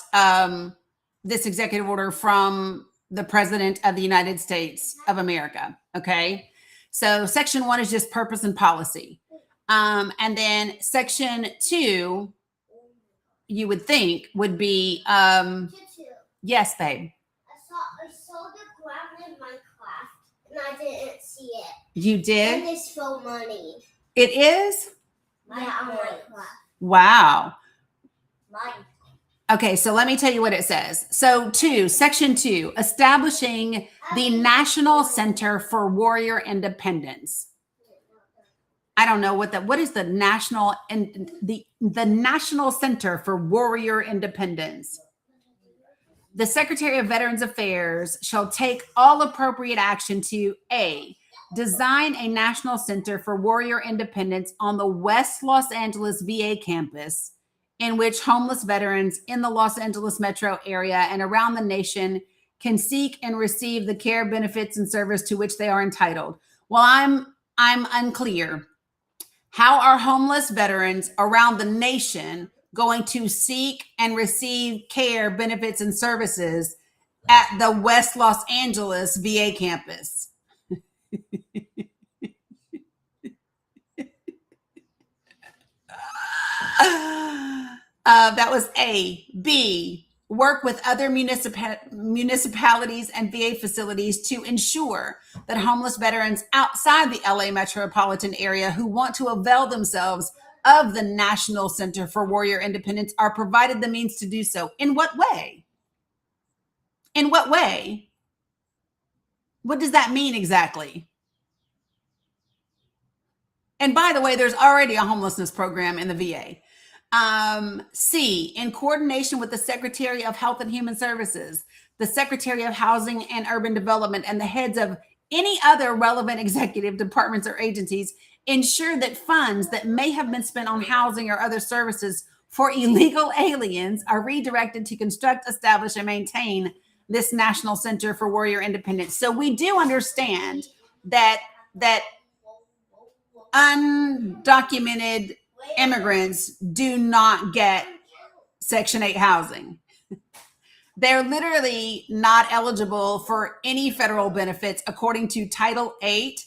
this executive order from the President of the United States of America. Okay. So section 1 is just purpose and policy. And then section 2, you would think would be, yes, babe.
I saw the graph in my class and I didn't see it.
You did?
And it's for money.
It is?
Yeah, on my class.
Wow.
Mine.
Okay, so let me tell you what it says. So section 2, establishing the National Center for Warrior Independence. I don't know what is the national and the National Center for Warrior Independence. The Secretary of Veterans Affairs shall take all appropriate action to A, design a National Center for Warrior Independence on the West Los Angeles VA campus, in which homeless veterans in the Los Angeles metro area and around the nation can seek and receive the care, benefits, and service to which they are entitled. Well, I'm unclear. How are homeless veterans around the nation going to seek and receive care, benefits, and services at the West Los Angeles VA campus? That was A. B, work with other municipalities and VA facilities to ensure that homeless veterans outside the LA metropolitan area who want to avail themselves of the National Center for Warrior Independence are provided the means to do so. In what way? In what way? What does that mean exactly? And by the way, there's already a homelessness program in the VA. C, in coordination with the Secretary of Health and Human Services, the Secretary of Housing and Urban Development, and the heads of any other relevant executive departments or agencies, ensure that funds that may have been spent on housing or other services for illegal aliens are redirected to construct, establish, and maintain this National Center for Warrior Independence. So we do understand that undocumented immigrants do not get Section 8 housing. They're literally not eligible for any federal benefits according to Title 8,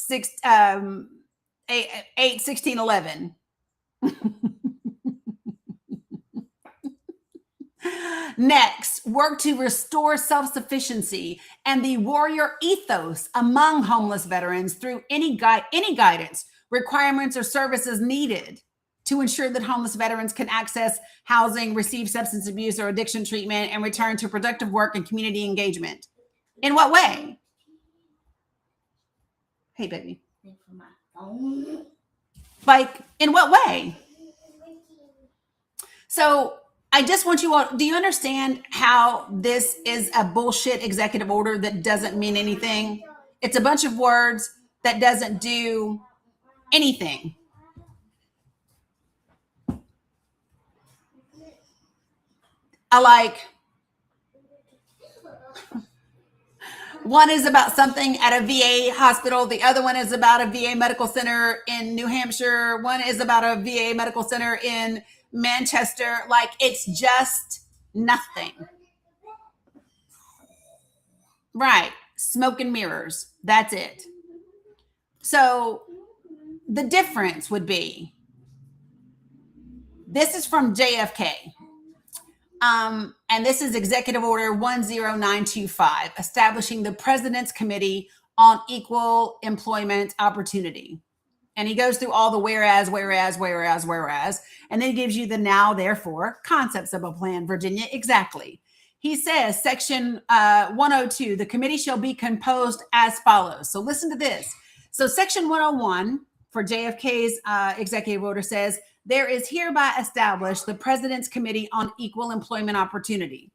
1611. Next, work to restore self-sufficiency and the warrior ethos among homeless veterans through any guidance, requirements, or services needed to ensure that homeless veterans can access housing, receive substance abuse or addiction treatment, and return to productive work and community engagement. In what way? Hey, baby. Like, in what way? So I just want you all, do you understand how this is a bullshit executive order that doesn't mean anything? It's a bunch of words that doesn't do anything. One is about something at a VA hospital. The other one is about a VA medical center in New Hampshire. One is about a VA medical center in Manchester. Like, it's just nothing. Right. Smoke and mirrors. That's it. So the difference would be, this is from JFK. And this is Executive Order 10925, establishing the President's Committee on Equal Employment Opportunity. And he goes through all the whereas, and then he gives you the now, therefore, concepts of a plan. Virginia, exactly. He says, Section 102, the committee shall be composed as follows. So listen to this. So Section 101 for JFK's executive order says, there is hereby established the President's Committee on Equal Employment Opportunity.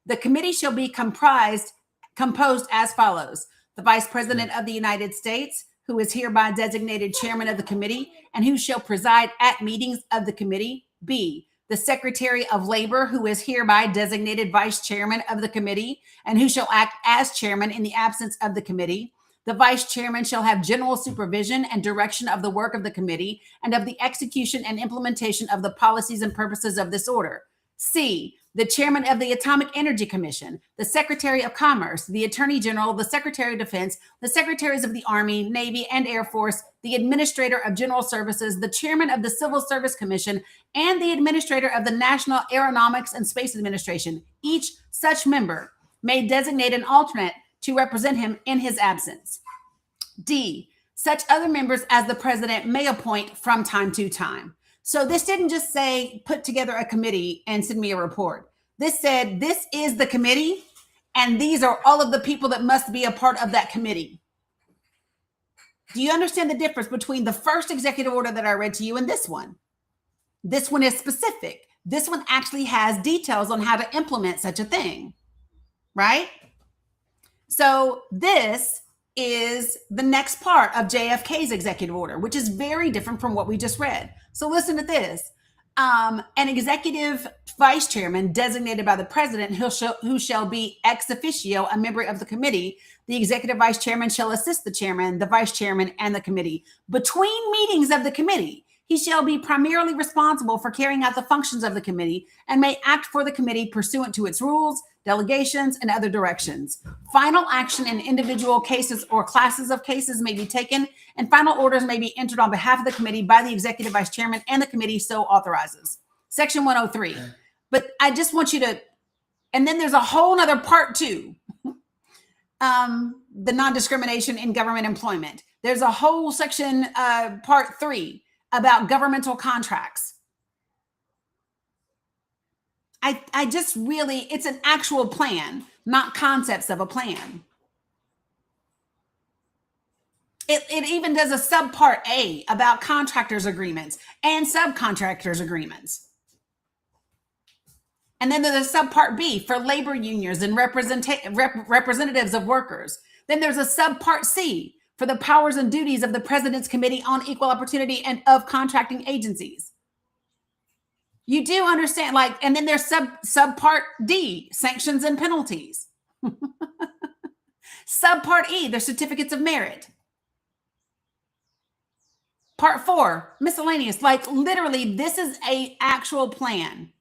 The committee shall be composed as follows. The Vice President of the United States, who is hereby designated chairman of the committee and who shall preside at meetings of the committee. B, the Secretary of Labor, who is hereby designated vice chairman of the committee and who shall act as chairman in the absence of the committee. The vice chairman shall have general supervision and direction of the work of the committee and of the execution and implementation of the policies and purposes of this order. C, the chairman of the Atomic Energy Commission, the Secretary of Commerce, the Attorney General, the Secretary of Defense, the Secretaries of the Army, Navy, and Air Force, the Administrator of General Services, the Chairman of the Civil Service Commission, and the Administrator of the National Aeronautics and Space Administration. Each such member may designate an alternate to represent him in his absence. D, such other members as the president may appoint from time to time. So this didn't just say, put together a committee and send me a report. This said, this is the committee, and these are all of the people that must be a part of that committee. Do you understand the difference between the first executive order that I read to you and this one? This one is specific. This one actually has details on how to implement such a thing, right? So this is the next part of JFK's executive order, which is very different from what we just read. So listen to this. An executive vice chairman designated by the president who shall be ex officio a member of the committee. The executive vice chairman shall assist the chairman, the vice chairman, and the committee. Between meetings of the committee, he shall be primarily responsible for carrying out the functions of the committee and may act for the committee pursuant to its rules, delegations, and other directions. Final action in individual cases or classes of cases may be taken, and final orders may be entered on behalf of the committee by the executive vice chairman, and the committee so authorizes. Section 103. But I just want you to, and then there's a whole nother part two. The non-discrimination in government employment. There's a whole section, part 3, about governmental contracts. I just really, it's an actual plan, not concepts of a plan. It even does a subpart A about contractors agreements and subcontractors agreements. And then there's a subpart B for labor unions and representatives of workers. Then there's a subpart C for the powers and duties of the President's Committee on Equal Opportunity and of contracting agencies. You do understand, like, and then there's subpart D, sanctions and penalties. Subpart E, there's certificates of merit. Part 4, miscellaneous. Like, literally, this is a actual plan.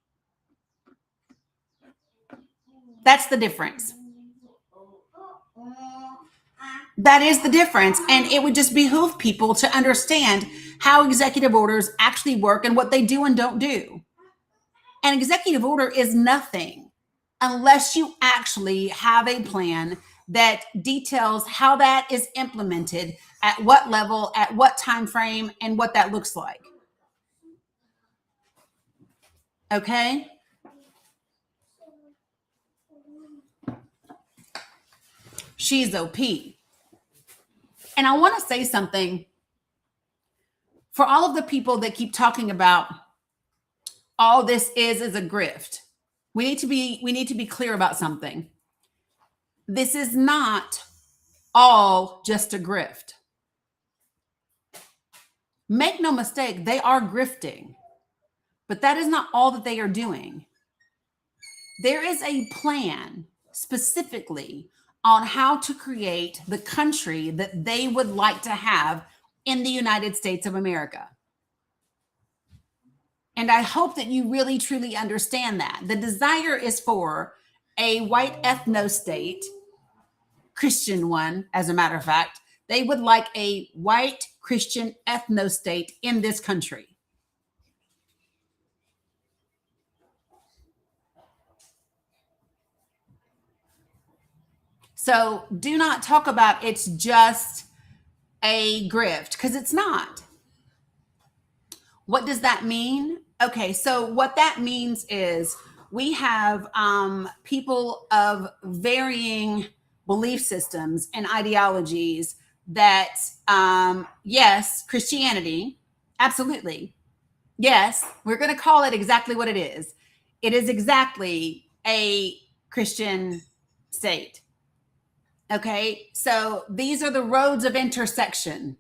That's the difference. That is the difference. And it would just behoove people to understand how executive orders actually work and what they do and don't do. An executive order is nothing unless you actually have a plan that details how that is implemented, at what level, at what time frame, and what that looks like. Okay? She's OP. And I want to say something for all of the people that keep talking about all this is a grift. We need to be clear about something. This is not all just a grift. Make no mistake, they are grifting, but that is not all that they are doing. There is a plan specifically on how to create the country that they would like to have in the United States of America. And I hope that you really, truly understand that. The desire is for a white ethno state, Christian one, as a matter of fact. They would like a white Christian ethno state in this country. So do not talk about it's just a grift, because it's not. What does that mean? Okay, so what that means is we have people of varying belief systems and ideologies that, yes, Christianity, absolutely. Yes, we're going to call it exactly what it is. It is exactly a Christian state. Okay, so these are the roads of intersection.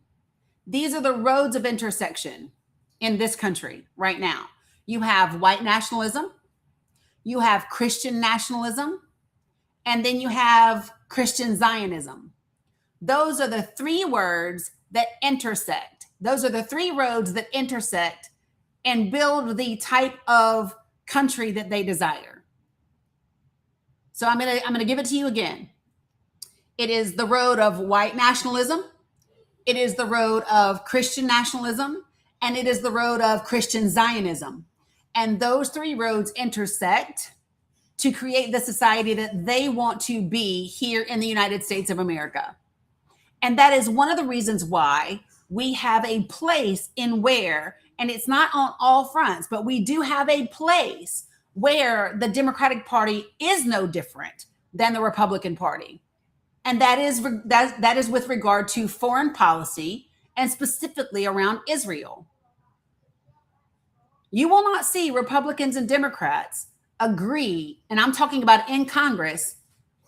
These are the roads of intersection in this country right now. You have white nationalism, you have Christian nationalism, and then you have Christian Zionism. Those are the three words that intersect. Those are the three roads that intersect and build the type of country that they desire. So I'm gonna give it to you again. It is the road of white nationalism, it is the road of Christian nationalism, and it is the road of Christian Zionism. And those three roads intersect to create the society that they want to be here in the United States of America. And that is one of the reasons why we have a place in where, and it's not on all fronts, but we do have a place where the Democratic Party is no different than the Republican Party. And that is with regard to foreign policy and specifically around Israel. You will not see Republicans and Democrats agree, and I'm talking about in Congress,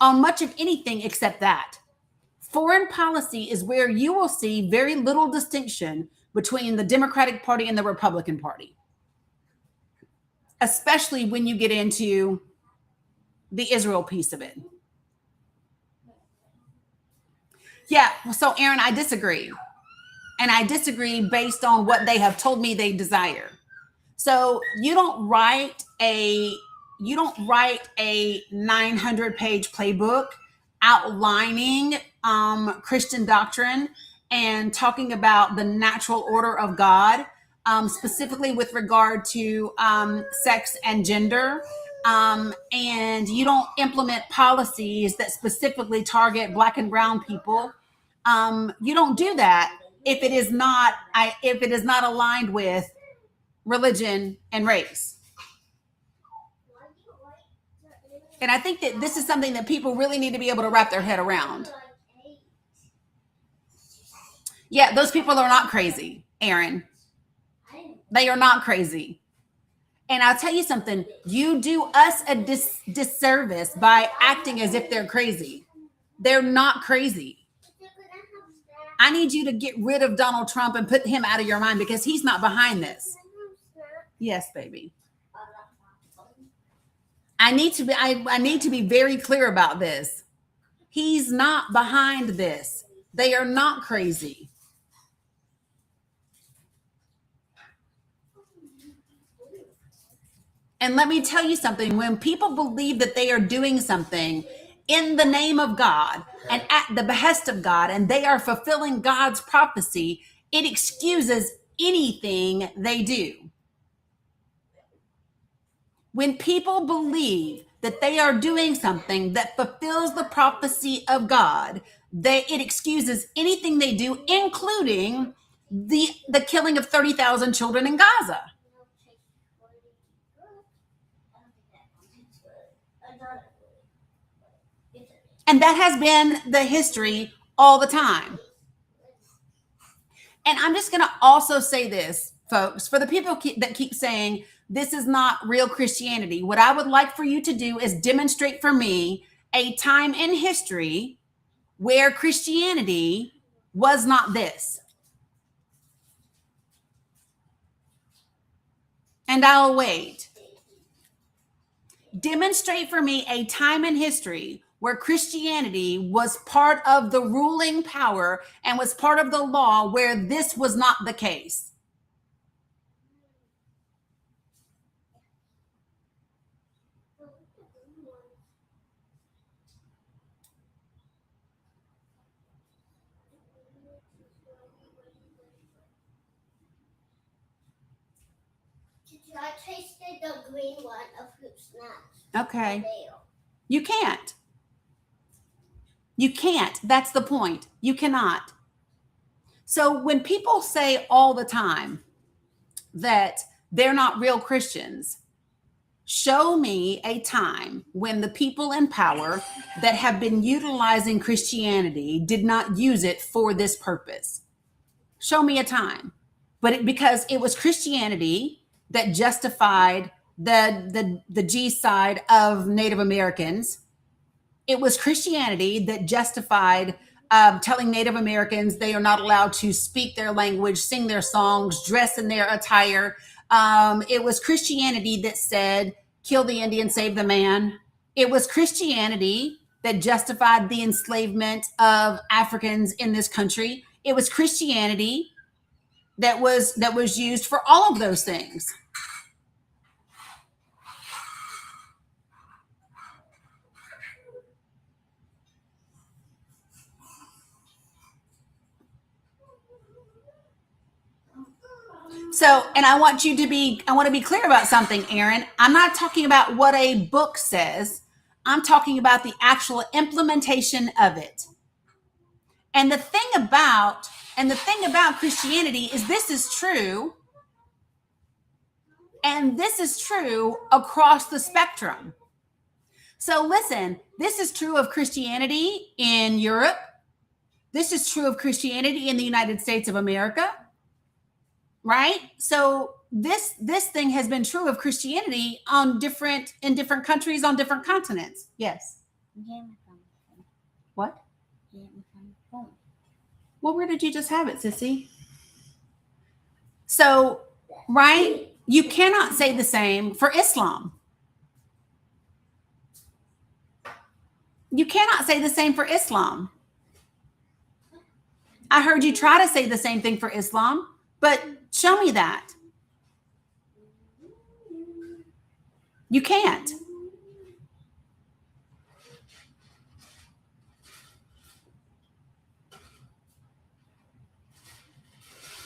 on much of anything except that. Foreign policy is where you will see very little distinction between the Democratic Party and the Republican Party, especially when you get into the Israel piece of it. Yeah, so Aaron, I disagree. And I disagree based on what they have told me they desire. So you don't write a 900-page playbook outlining Christian doctrine and talking about the natural order of God, specifically with regard to sex and gender. And you don't implement policies that specifically target Black and brown people. You don't do that if it is not aligned with religion and race. And I think that this is something that people really need to be able to wrap their head around. Yeah, those people are not crazy, Aaron. They are not crazy. And I'll tell you something, you do us a disservice by acting as if they're crazy. They're not crazy. I need you to get rid of Donald Trump and put him out of your mind because he's not behind this. Yes, baby. I need to be very clear about this. He's not behind this. They are not crazy. And let me tell you something, when people believe that they are doing something in the name of God and at the behest of God, and they are fulfilling God's prophecy, it excuses anything they do. When people believe that they are doing something that fulfills the prophecy of God, it excuses anything they do, including the killing of 30,000 children in Gaza. And that has been the history all the time. And I'm just going to also say this, folks, for the people that keep saying this is not real Christianity, what I would like for you to do is demonstrate for me a time in history where Christianity was not this. And I'll wait. Demonstrate for me a time in history where Christianity was part of the ruling power and was part of the law where this was not the case.
get the green one of fruit snacks.
Okay. You can't. You can't. That's the point. You cannot. So when people say all the time that they're not real Christians, show me a time when the people in power that have been utilizing Christianity did not use it for this purpose. Show me a time. But because it was Christianity that justified the G-side of Native Americans. It was Christianity that justified telling Native Americans they are not allowed to speak their language, sing their songs, dress in their attire. It was Christianity that said, kill the Indian, save the man. It was Christianity that justified the enslavement of Africans in this country. It was Christianity that was used for all of those things. So, and I want to be clear about something, Aaron. I'm not talking about what a book says. I'm talking about the actual implementation of it. And the thing about Christianity is this is true. And this is true across the spectrum. So listen, this is true of Christianity in Europe. This is true of Christianity in the United States of America. Right? So this thing has been true of Christianity in different countries on different continents. Yes. What? Well, where did you just have it, sissy? So, right? You cannot say the same for Islam. You cannot say the same for Islam. I heard you try to say the same thing for Islam, but show me that. You can't.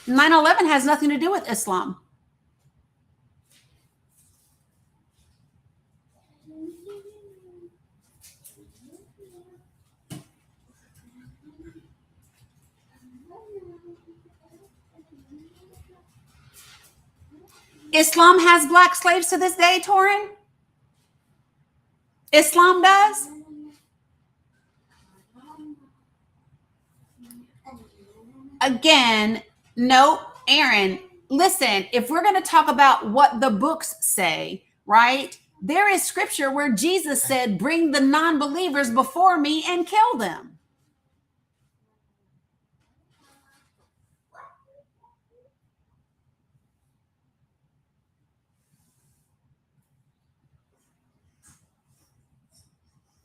"9/11 has nothing to do with Islam. Islam has black slaves to this day, Torin? Islam does? Again, no, Aaron, listen, if we're going to talk about what the books say, right? There is scripture where Jesus said, bring the non-believers before me and kill them.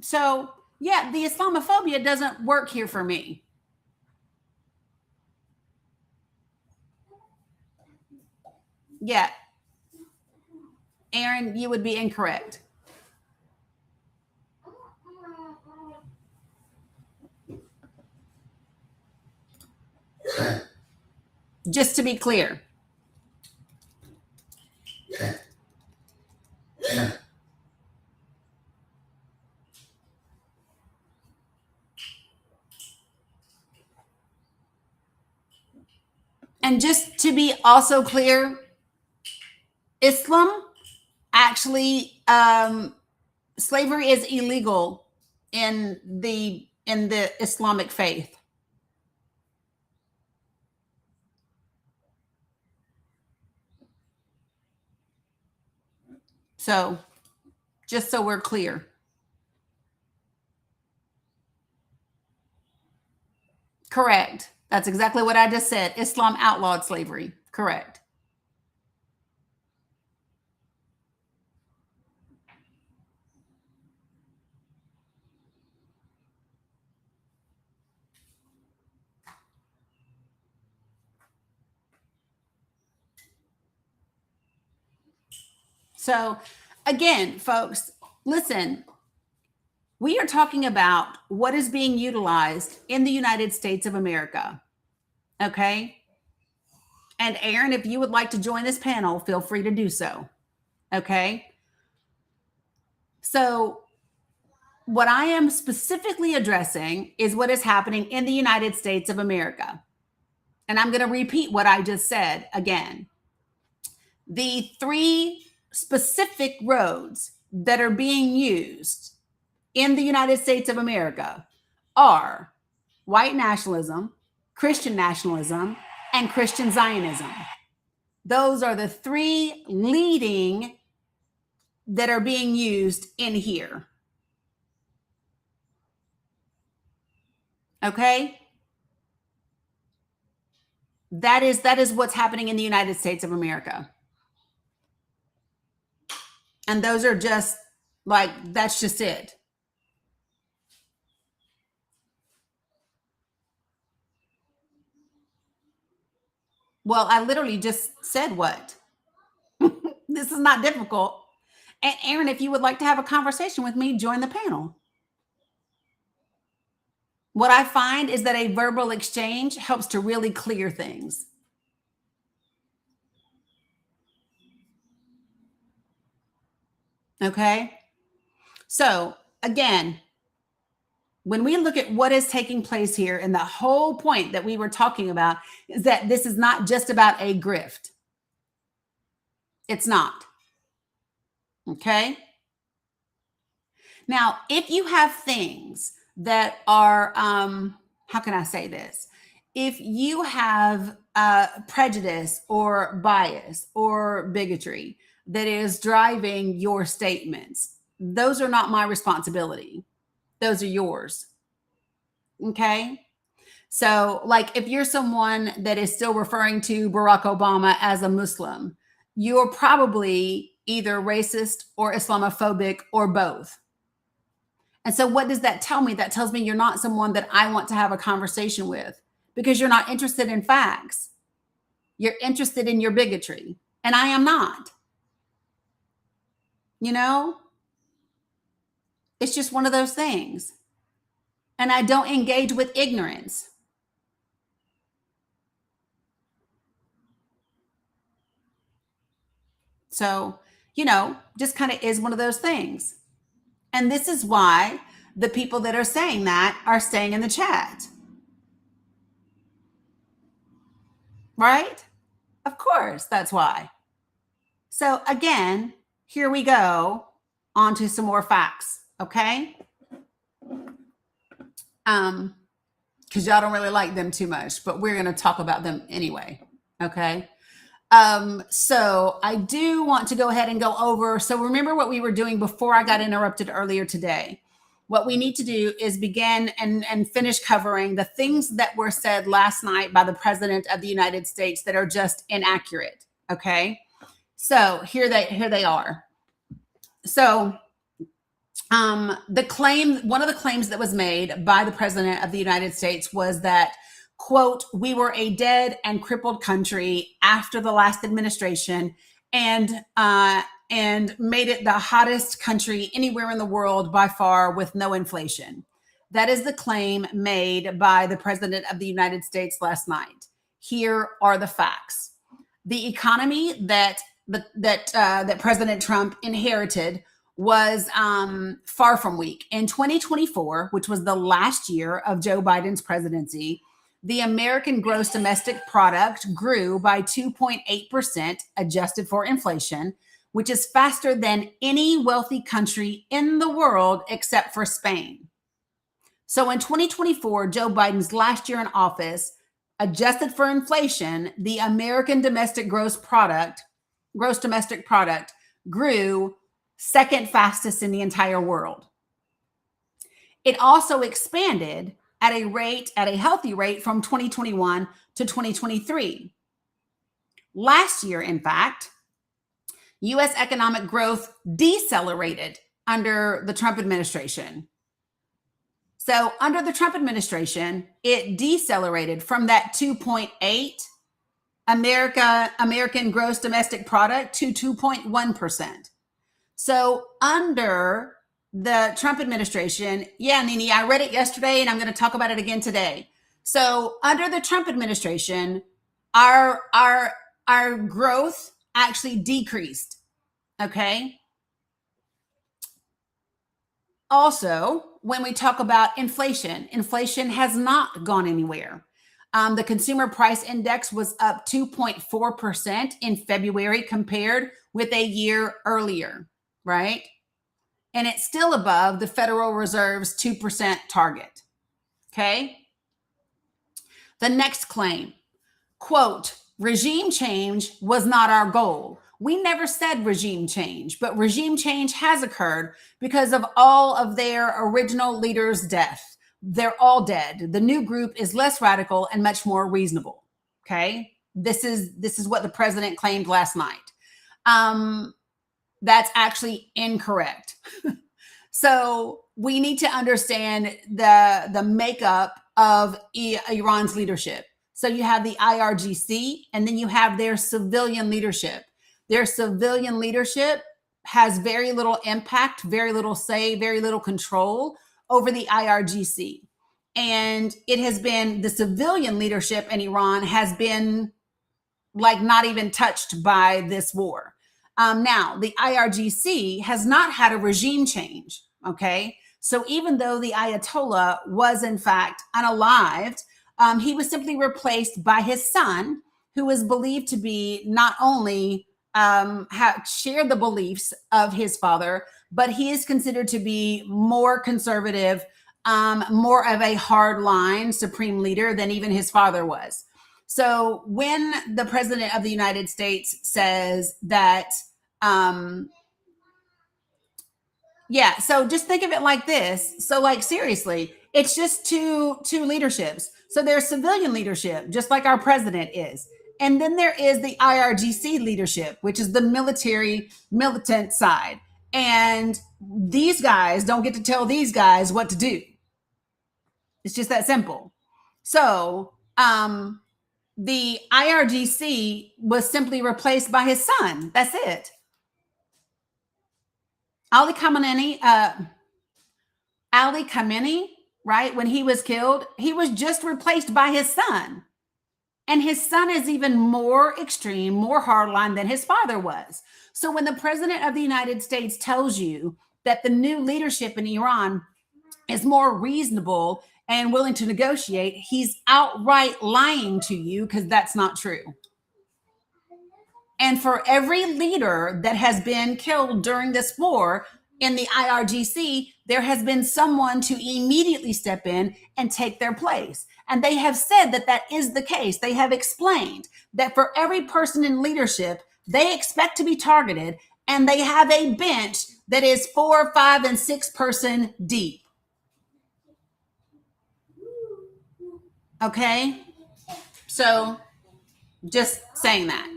So, yeah, the Islamophobia doesn't work here for me. Yeah. Aaron, you would be incorrect. Just to be clear. And just to be also clear, Islam actually, slavery is illegal in the Islamic faith. So, just so we're clear. Correct. That's exactly what I just said. Islam outlawed slavery. Correct. So, again, folks, listen, we are talking about what is being utilized in the United States of America. Okay? And Aaron, if you would like to join this panel, feel free to do so. Okay. So what I am specifically addressing is what is happening in the United States of America. And I'm going to repeat what I just said again. The three specific roads that are being used in the United States of America are white nationalism, Christian nationalism, and Christian Zionism. Those are the three leading that are being used in here. Okay? That is what's happening in the United States of America. And those are just like, that's just it. Well, I literally just said what? This is not difficult. And Aaron, if you would like to have a conversation with me, join the panel. What I find is that a verbal exchange helps to really clear things. Okay? So, again, when we look at what is taking place here, and the whole point that we were talking about is that this is not just about a grift. It's not. Okay? Now, if you have things that are, how can I say this? If you have prejudice or bias or bigotry that is driving your statements, those are not my responsibility. Those are yours. Okay? So, like, if you're someone that is still referring to Barack Obama as a Muslim, you're probably either racist or Islamophobic or both. And so what does that tell me? That tells me you're not someone that I want to have a conversation with because you're not interested in facts. You're interested in your bigotry. And I am not. You know? It's just one of those things. And I don't engage with ignorance. So, just kind of is one of those things. And this is why the people that are saying that are staying in the chat. Right? Of course, that's why. So again, here we go on to some more facts, okay? Because y'all don't really like them too much, but we're going to talk about them anyway, okay? So I do want to go ahead and go over. So remember what we were doing before I got interrupted earlier today. What we need to do is begin and finish covering the things that were said last night by the President of the United States that are just inaccurate. Okay. So here they are. So one of the claims that was made by the President of the United States was that, quote, we were a dead and crippled country after the last administration and made it the hottest country anywhere in the world by far with no inflation. That is the claim made by the President of the United States last night. Here are the facts. The economy that President Trump inherited was far from weak. In 2024, which was the last year of Joe Biden's presidency, the American gross domestic product grew by 2.8% adjusted for inflation, which is faster than any wealthy country in the world except for Spain. So in 2024, Joe Biden's last year in office, adjusted for inflation, the American gross domestic product grew second fastest in the entire world. It also expanded at a healthy rate from 2021 to 2023. Last year, in fact, U.S. economic growth decelerated under the Trump administration. So under the Trump administration, it decelerated from that 2.8 American gross domestic product to 2.1%. So under the Trump administration, Nini, I read it yesterday and I'm going to talk about it again today. So under the Trump administration, our growth actually decreased. Okay. Also, when we talk about inflation, inflation has not gone anywhere. The consumer price index was up 2.4% in February compared with a year earlier, right? And it's still above the Federal Reserve's 2% target. Okay. The next claim, quote, regime change was not our goal. We never said regime change, but regime change has occurred because of all of their original leaders' death. They're all dead. The new group is less radical and much more reasonable. Okay. This is what the president claimed last night. That's actually incorrect. So we need to understand the makeup of Iran's leadership. So you have the IRGC, and then you have their civilian leadership. Their civilian leadership has very little impact, very little say, very little control over the IRGC. And it has been, the civilian leadership in Iran has been like not even touched by this war. Now, the IRGC has not had a regime change, okay? So even though the Ayatollah was in fact unalived, he was simply replaced by his son, who is believed to be not only shared the beliefs of his father, but he is considered to be more conservative, more of a hardline supreme leader than even his father was. So when the president of the United States says that, so just think of it like this. So like, seriously, it's just two leaderships. So there's civilian leadership, just like our president is. And then there is the IRGC leadership, which is the militant side. And these guys don't get to tell these guys what to do. It's just that simple. So, the IRGC was simply replaced by his son. That's it. Ali Khamenei, right? When he was killed, he was just replaced by his son. And his son is even more extreme, more hardline than his father was. So when the president of the United States tells you that the new leadership in Iran is more reasonable and willing to negotiate, he's outright lying to you, because that's not true. And for every leader that has been killed during this war in the IRGC, there has been someone to immediately step in and take their place. And they have said that that is the case. They have explained that for every person in leadership, they expect to be targeted, and they have a bench that is 4, 5, and 6 person deep. Okay, so just saying that.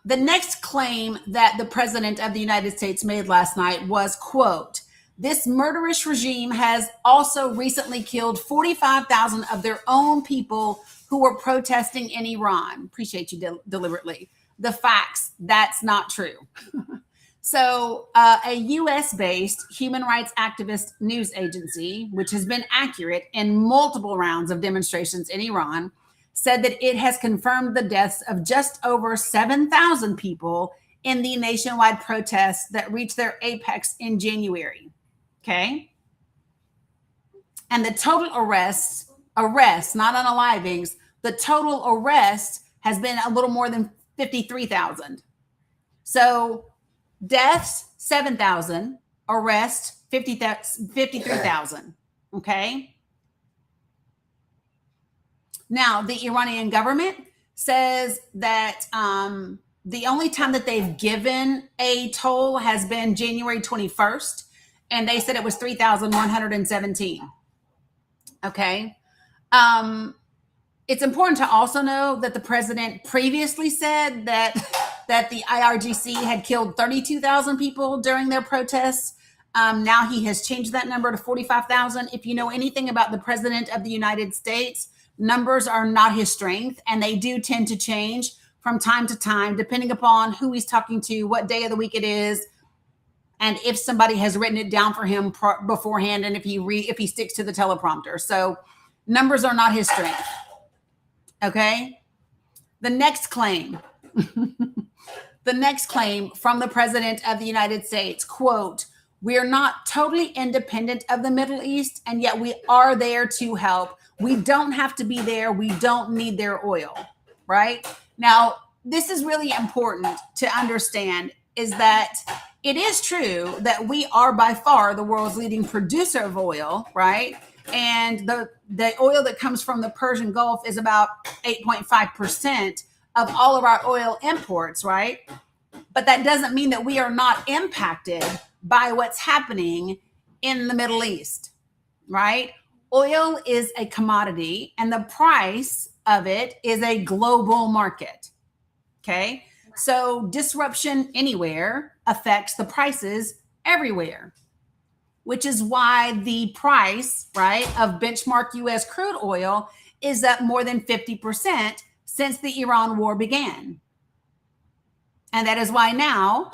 The next claim that the president of the United States made last night was, quote, this murderous regime has also recently killed 45,000 of their own people who were protesting in Iran. Appreciate you deliberately. The facts, that's not true. So a US-based human rights activist news agency, which has been accurate in multiple rounds of demonstrations in Iran, said that it has confirmed the deaths of just over 7,000 people in the nationwide protests that reached their apex in January. Okay. And the total arrests, not unalivings, the total arrest has been a little more than 53,000. So deaths, 7,000, arrests, 53,000. Okay. Now, the Iranian government says that the only time that they've given a toll has been January 21st, and they said it was 3,117. Okay. It's important to also know that the president previously said that the IRGC had killed 32,000 people during their protests. Now he has changed that number to 45,000. If you know anything about the president of the United States, numbers are not his strength, and they do tend to change from time to time, depending upon who he's talking to, what day of the week it is, and if somebody has written it down for him beforehand, and if he sticks to the teleprompter. So numbers are not his strength. Okay. The next claim. The next claim from the President of the United States, quote, "We are not totally independent of the Middle East, and yet we are there to help. We don't have to be there. We don't need their oil," right? Now, this is really important to understand, is that it is true that we are by far the world's leading producer of oil, right? And the oil that comes from the Persian Gulf is about 8.5% of all of our oil imports, right? But that doesn't mean that we are not impacted by what's happening in the Middle East, right? Oil is a commodity and the price of it is a global market. Okay. So disruption anywhere affects the prices everywhere, which is why the price, right, of benchmark US crude oil is up more than 50% since the Iran war began. And that is why now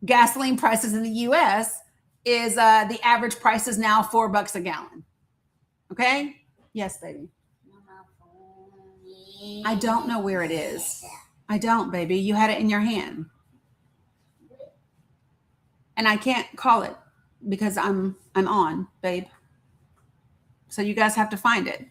gasoline prices in the US is the average price is now $4 a gallon. Okay? Yes, baby. I don't know where it is. I don't, baby. You had it in your hand. And I can't call it because I'm on, babe. So you guys have to find it.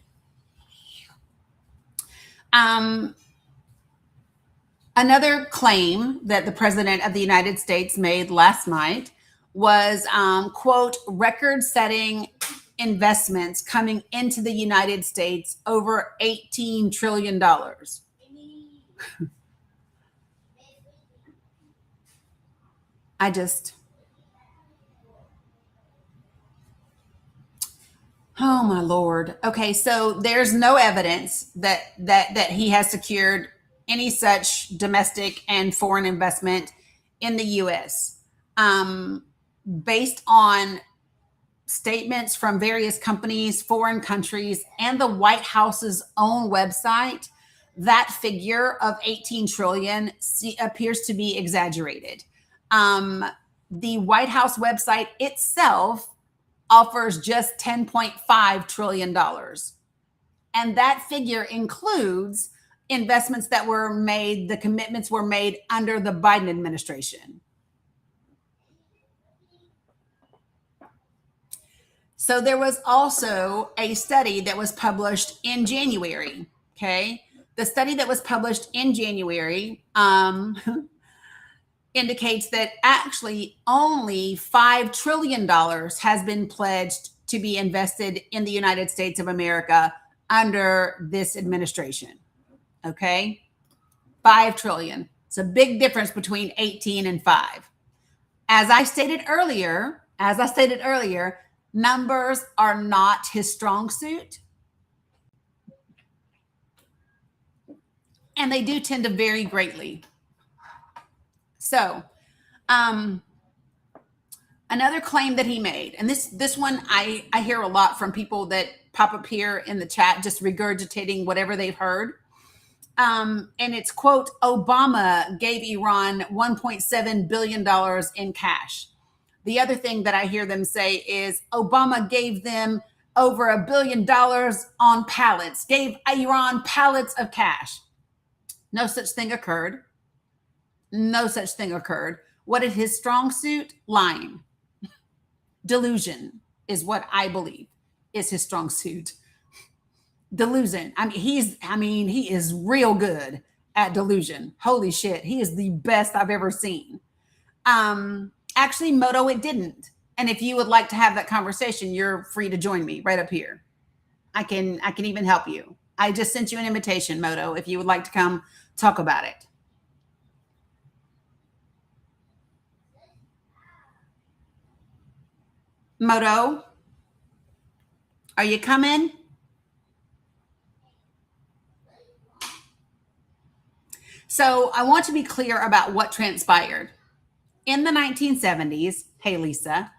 Another claim that the President of the United States made last night was, quote, record-setting investments coming into the United States over $18 trillion. Oh my Lord. Okay, so there's no evidence that he has secured any such domestic and foreign investment in the U.S. Based on statements from various companies, foreign countries, and the White House's own website, that figure of 18 trillion appears to be exaggerated. The White House website itself offers just $10.5 trillion. And that figure includes investments that were made, the commitments were made under the Biden administration. So there was also a study that was published in January. Okay. The study that was published in January indicates that actually only $5 trillion has been pledged to be invested in the United States of America under this administration. Okay. 5 trillion. It's a big difference between 18 and 5. As I stated earlier, numbers are not his strong suit. And they do tend to vary greatly. So, another claim that he made, and this one I hear a lot from people that pop up here in the chat, just regurgitating whatever they've heard. And it's, quote, Obama gave Iran $1.7 billion in cash. The other thing that I hear them say is Obama gave them over $1 billion on pallets, gave Iran pallets of cash. No such thing occurred. No such thing occurred. What is his strong suit? Lying. Delusion is what I believe is his strong suit. Delusion. He is real good at delusion. Holy shit. He is the best I've ever seen. Actually, Moto, it didn't. And if you would like to have that conversation, you're free to join me right up here. I can even help you. I just sent you an invitation, Moto, if you would like to come talk about it. Moto, are you coming? So I want to be clear about what transpired. In the 1970s, hey, Lisa,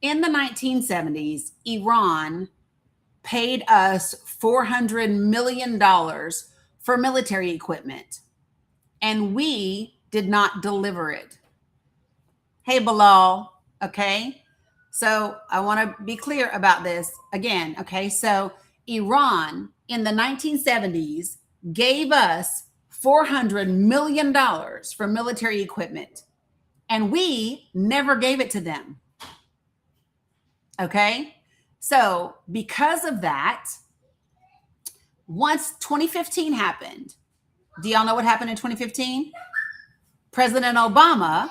in the 1970s, Iran paid us $400 million for military equipment, and we did not deliver it. Hey, Bilal, okay? So I want to be clear about this again, okay? So Iran in the 1970s gave us $400 million for military equipment, and we never gave it to them. Okay? So because of that, once 2015 happened, do y'all know what happened in 2015? President Obama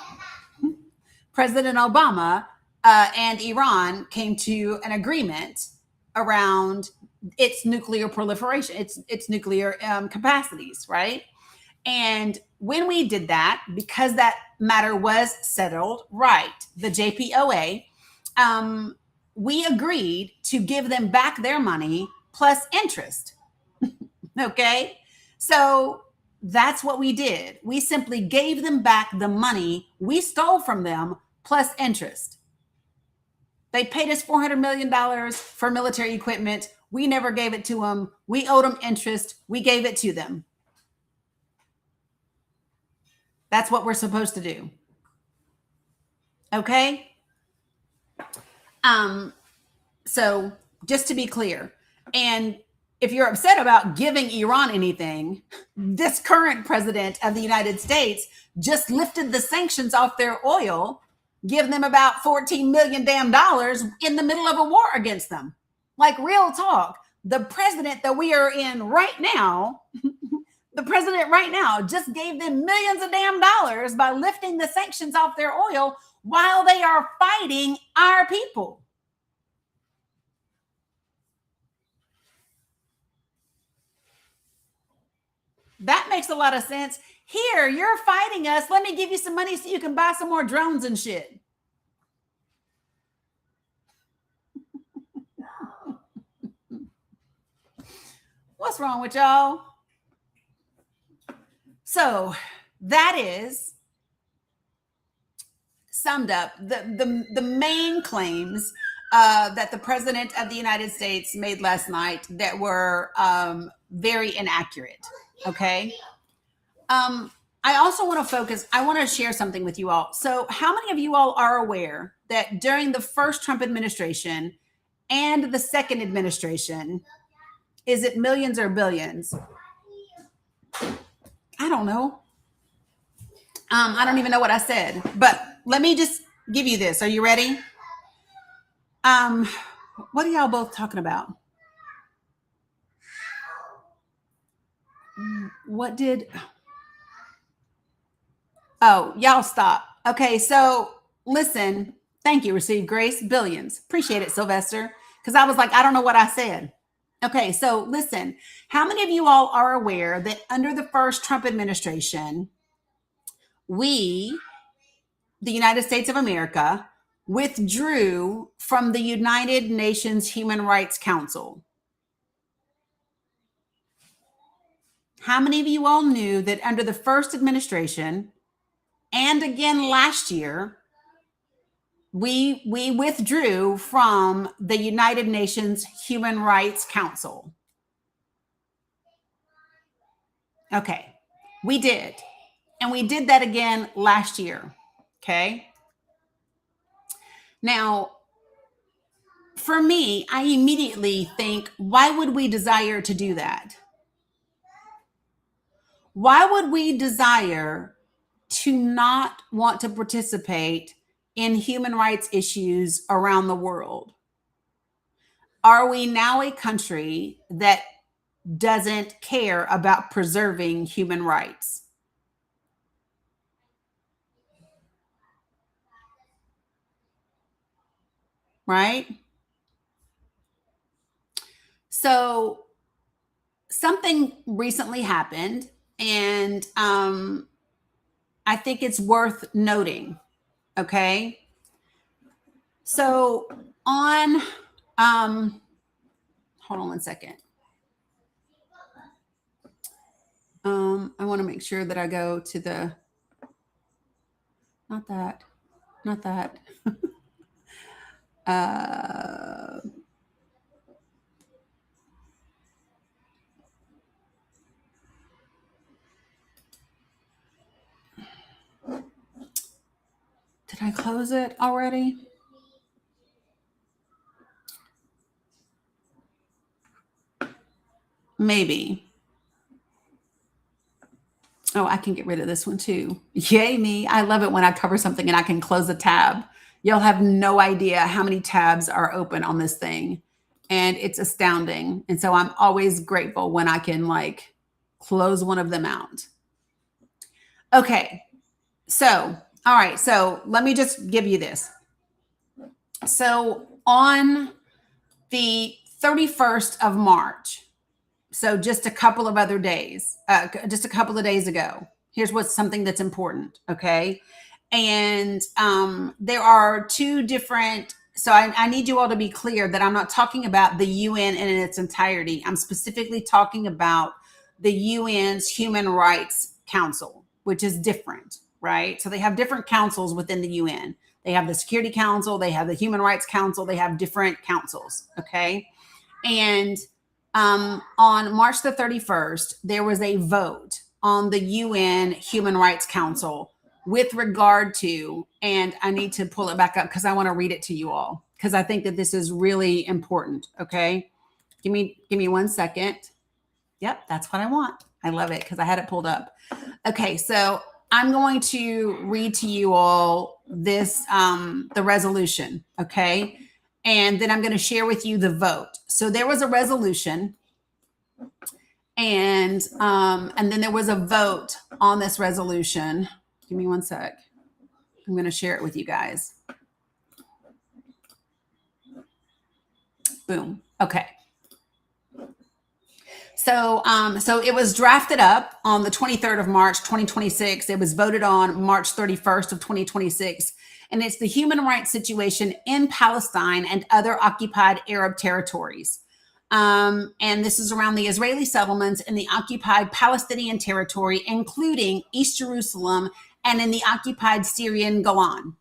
and Iran came to an agreement around its nuclear proliferation, its nuclear capacities, right? And when we did that, because that matter was settled, right, the JPOA, we agreed to give them back their money plus interest. Okay? So that's what we did. We simply gave them back the money we stole from them plus interest. They paid us $400 million for military equipment. We never gave it to them. We owed them interest. We gave it to them. That's what we're supposed to do. Okay? So just to be clear, and if you're upset about giving Iran anything, this current president of the United States just lifted the sanctions off their oil, give them about $14 million damn dollars in the middle of a war against them. Like, real talk. The president that we are in right now, the president right now just gave them millions of damn dollars by lifting the sanctions off their oil while they are fighting our people. That makes a lot of sense. Here, you're fighting us. Let me give you some money so you can buy some more drones and shit. What's wrong with y'all? So that is summed up the main claims that the president of the United States made last night that were very inaccurate. Okay. I also want to focus, I want to share something with you all. So how many of you all are aware that during the first Trump administration and the second administration, is it millions or billions? I don't know. I don't even know what I said, but let me just give you this. Are you ready? What are y'all both talking about? Oh, y'all stop. Okay, so listen. Thank you, Receive Grace. Billions. Appreciate it, Sylvester. Because I was like, I don't know what I said. Okay, so listen. How many of you all are aware that under the first Trump administration, we, the United States of America, withdrew from the United Nations Human Rights Council? How many of you all knew that under the first administration and again last year, we withdrew from the United Nations Human Rights Council? Okay, we did. And we did that again last year. Okay. Now, for me, I immediately think, why would we desire to do that? Why would we desire to not want to participate in human rights issues around the world? Are we now a country that doesn't care about preserving human rights? Right? So something recently happened, and I think it's worth noting. Okay. So on, hold on one second. I want to make sure that I go to the, not that. Did I close it already? Maybe. Oh, I can get rid of this one too. Yay me. I love it when I cover something and I can close a tab. You'll have no idea how many tabs are open on this thing. And it's astounding. And so I'm always grateful when I can like close one of them out. Okay. So, all right. So let me just give you this. So on the 31st of March, so just a couple of other days, just a couple of days ago, here's what's something that's important. Okay. And there are two different, so I need you all to be clear that I'm not talking about the UN in its entirety. I'm specifically talking about the UN's Human Rights Council, which is different, right? So they have different councils within the UN. They have the Security Council, they have the Human Rights Council, they have different councils, okay? And on March the 31st, there was a vote on the UN Human Rights Council with regard to, and I need to pull it back up because I want to read it to you all because I think that this is really important, okay? Give me 1 second. Yep, that's what I want. I love it because I had it pulled up. Okay, so I'm going to read to you all this, the resolution, okay? And then I'm going to share with you the vote. So there was a resolution and then there was a vote on this resolution. Give me 1 sec. I'm going to share it with you guys. Boom. Okay. So it was drafted up on the 23rd of March, 2026. It was voted on March 31st of 2026. And it's the human rights situation in Palestine and other occupied Arab territories. And this is around the Israeli settlements in the occupied Palestinian territory, including East Jerusalem and in the occupied Syrian Golan.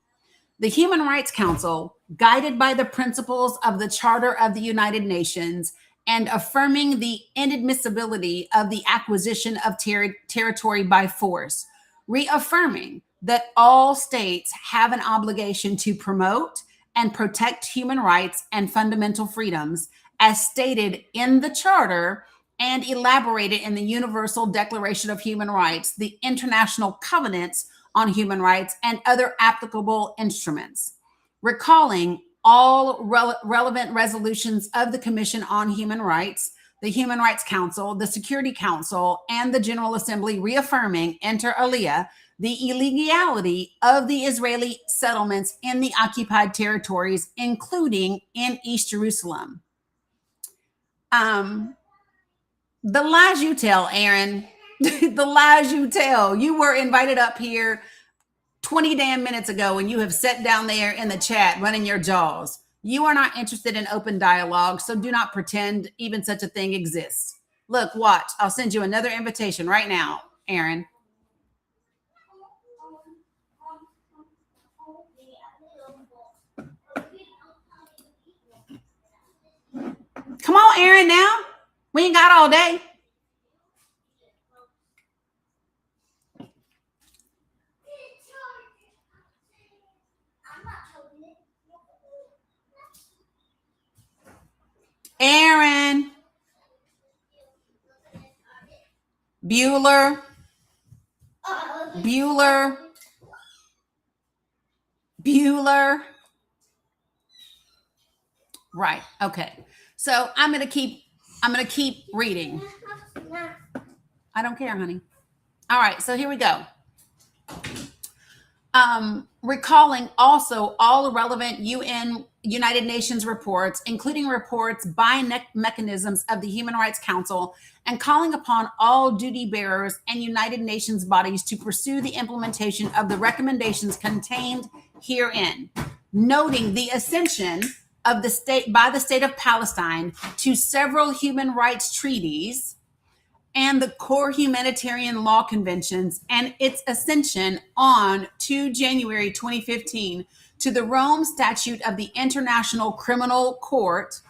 The Human Rights Council, guided by the principles of the Charter of the United Nations and affirming the inadmissibility of the acquisition of territory by force, reaffirming that all states have an obligation to promote and protect human rights and fundamental freedoms as stated in the Charter and elaborated in the Universal Declaration of Human Rights, the International Covenants on Human Rights, and other applicable instruments. Recalling all relevant resolutions of the Commission on Human Rights, the Human Rights Council, the Security Council, and the General Assembly, reaffirming, inter alia, the illegality of the Israeli settlements in the occupied territories, including in East Jerusalem. The lies you tell, Aaron, the lies you tell. You were invited up here 20 damn minutes ago and you have sat down there in the chat running your jaws. You are not interested in open dialogue, so do not pretend even such a thing exists. Look, watch. I'll send you another invitation right now, Aaron. Come on, Aaron, now. We ain't got all day. Aaron. Bueller. Right. Okay. So I'm going to keep reading. I don't care, honey. All right. So here we go. Recalling also all relevant United Nations reports, including reports by mechanisms of the Human Rights Council, and calling upon all duty bearers and United Nations bodies to pursue the implementation of the recommendations contained herein, noting the ascension of the state by the state of Palestine to several human rights treaties and the core humanitarian law conventions, and its ascension on 2 January 2015 to the Rome Statute of the International Criminal Court,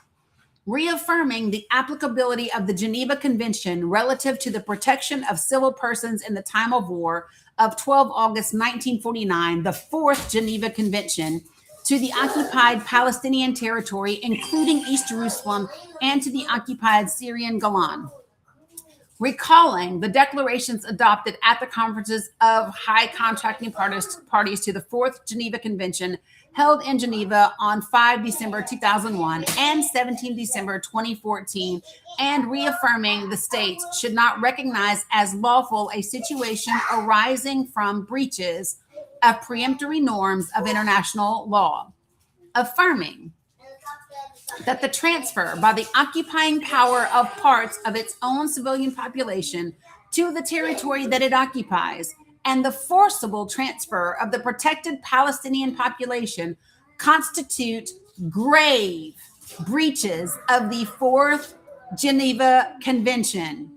reaffirming the applicability of the Geneva Convention relative to the protection of civil persons in the time of war of 12 August 1949, the Fourth Geneva Convention, to the occupied Palestinian territory, including East Jerusalem, and to the occupied Syrian Golan. recalling the declarations adopted at the conferences of high contracting parties to the Fourth Geneva Convention held in Geneva on 5 December 2001 and 17 December 2014, and reaffirming the states should not recognize as lawful a situation arising from breaches of preemptory norms of international law, affirming that the transfer by the occupying power of parts of its own civilian population to the territory that it occupies and the forcible transfer of the protected Palestinian population constitute grave breaches of the Fourth Geneva Convention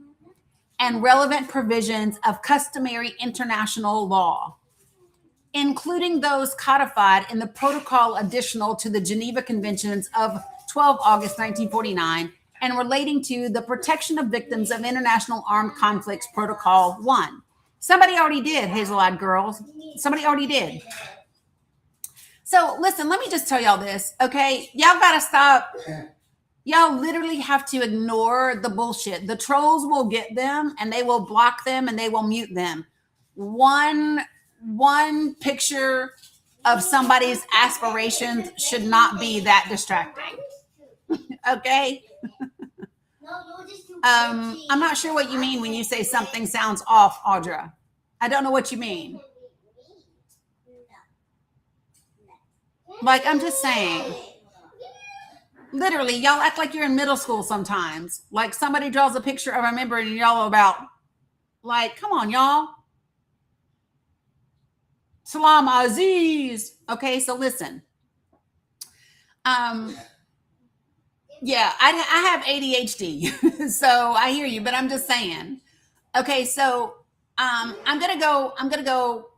and relevant provisions of customary international law, including those codified in the protocol additional to the Geneva Conventions of 12 August 1949 and relating to the protection of victims of international armed conflicts protocol 1. Somebody already did, hazel-eyed girls. Somebody already did. So listen, let me just tell y'all this, okay? Y'all gotta stop. Y'all literally have to ignore the bullshit. The trolls will get them and they will block them and they will mute them. One picture of somebody's aspirations should not be that distracting. Okay? I'm not sure what you mean when you say something sounds off, Audra. I don't know what you mean. Like, I'm just saying. Literally, y'all act like you're in middle school sometimes. Like somebody draws a picture of a member and y'all about, like, come on, y'all. Salam Aziz. Okay, so listen. Yeah, I have ADHD, so I hear you, but I'm just saying. Okay, so I'm gonna go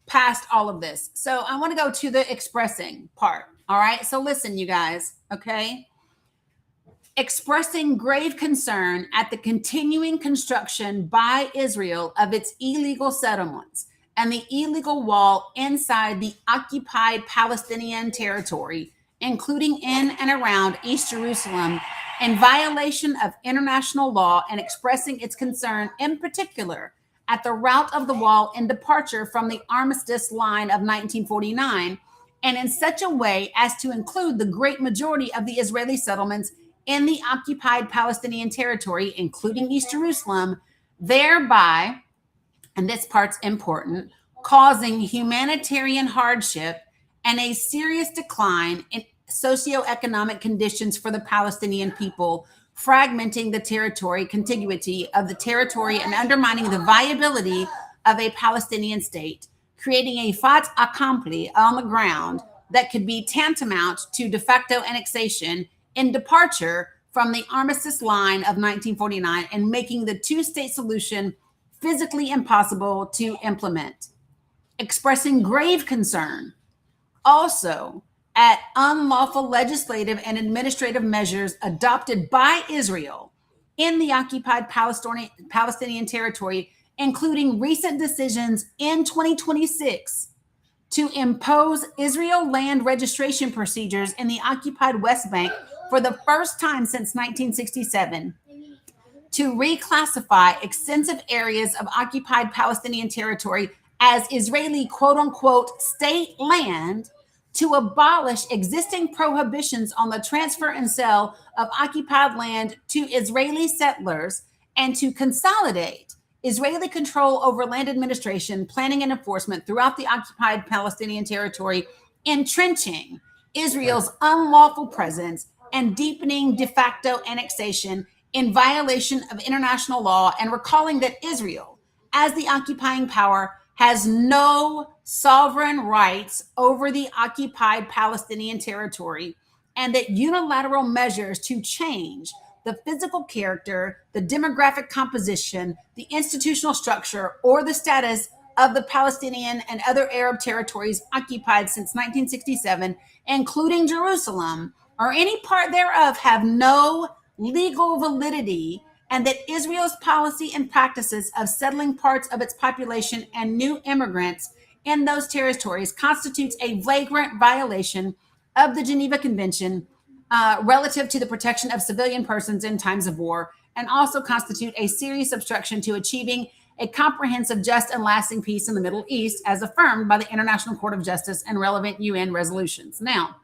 past all of this. So I want to go to the expressing part. All right. So listen, you guys. Okay. Expressing grave concern at the continuing construction by Israel of its illegal settlements and the illegal wall inside the occupied Palestinian territory, including in and around East Jerusalem, in violation of international law, and expressing its concern in particular at the route of the wall and departure from the armistice line of 1949, and in such a way as to include the great majority of the Israeli settlements in the occupied Palestinian territory, including East Jerusalem, thereby, and this part's important, causing humanitarian hardship and a serious decline in socioeconomic conditions for the Palestinian people, fragmenting the territory contiguity of the territory and undermining the viability of a Palestinian state, creating a fait accompli on the ground that could be tantamount to de facto annexation in departure from the armistice line of 1949 and making the two-state solution physically impossible to implement. Expressing grave concern also at unlawful legislative and administrative measures adopted by Israel in the occupied Palestinian territory, including recent decisions in 2026 to impose Israel land registration procedures in the occupied West Bank for the first time since 1967, to reclassify extensive areas of occupied Palestinian territory as Israeli quote-unquote state land, to abolish existing prohibitions on the transfer and sale of occupied land to Israeli settlers, and to consolidate Israeli control over land administration, planning, and enforcement throughout the occupied Palestinian territory, entrenching Israel's unlawful presence and deepening de facto annexation in violation of international law, and recalling that Israel, as the occupying power, has no sovereign rights over the occupied Palestinian territory, and that unilateral measures to change the physical character, the demographic composition, the institutional structure, or the status of the Palestinian and other Arab territories occupied since 1967, including Jerusalem, or any part thereof, have no legal validity, and that Israel's policy and practices of settling parts of its population and new immigrants in those territories constitutes a flagrant violation of the Geneva Convention relative to the protection of civilian persons in times of war, and also constitute a serious obstruction to achieving a comprehensive, just, and lasting peace in the Middle East, as affirmed by the International Court of Justice and relevant UN resolutions. Now,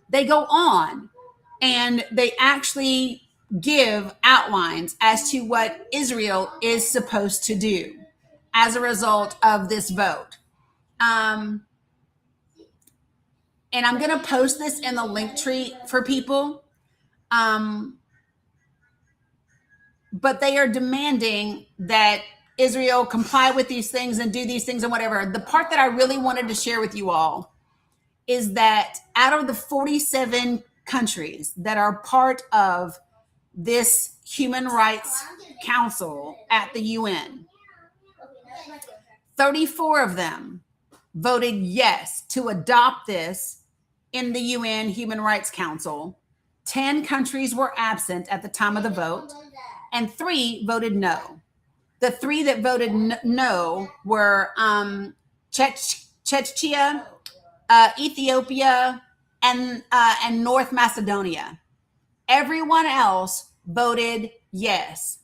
they go on and they actually give outlines as to what Israel is supposed to do as a result of this vote. And I'm going to post this in the link tree for people. But they are demanding that Israel comply with these things and do these things and whatever. The part that I really wanted to share with you all is that out of the 47 countries that are part of this Human Rights Council at the UN, 34 of them voted yes to adopt this in the UN Human Rights Council. 10 countries were absent at the time of the vote, and 3 voted no. The 3 that voted no were Czechia, Ethiopia, and North Macedonia. Everyone else voted yes.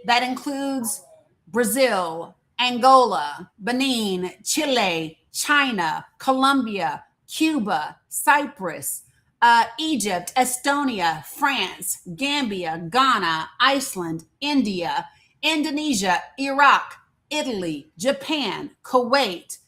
That includes Brazil, Angola, Benin, Chile, China, Colombia, Cuba, Cyprus, Egypt, Estonia, France, Gambia, Ghana, Iceland, India, Indonesia, Iraq, Italy, Japan, Kuwait,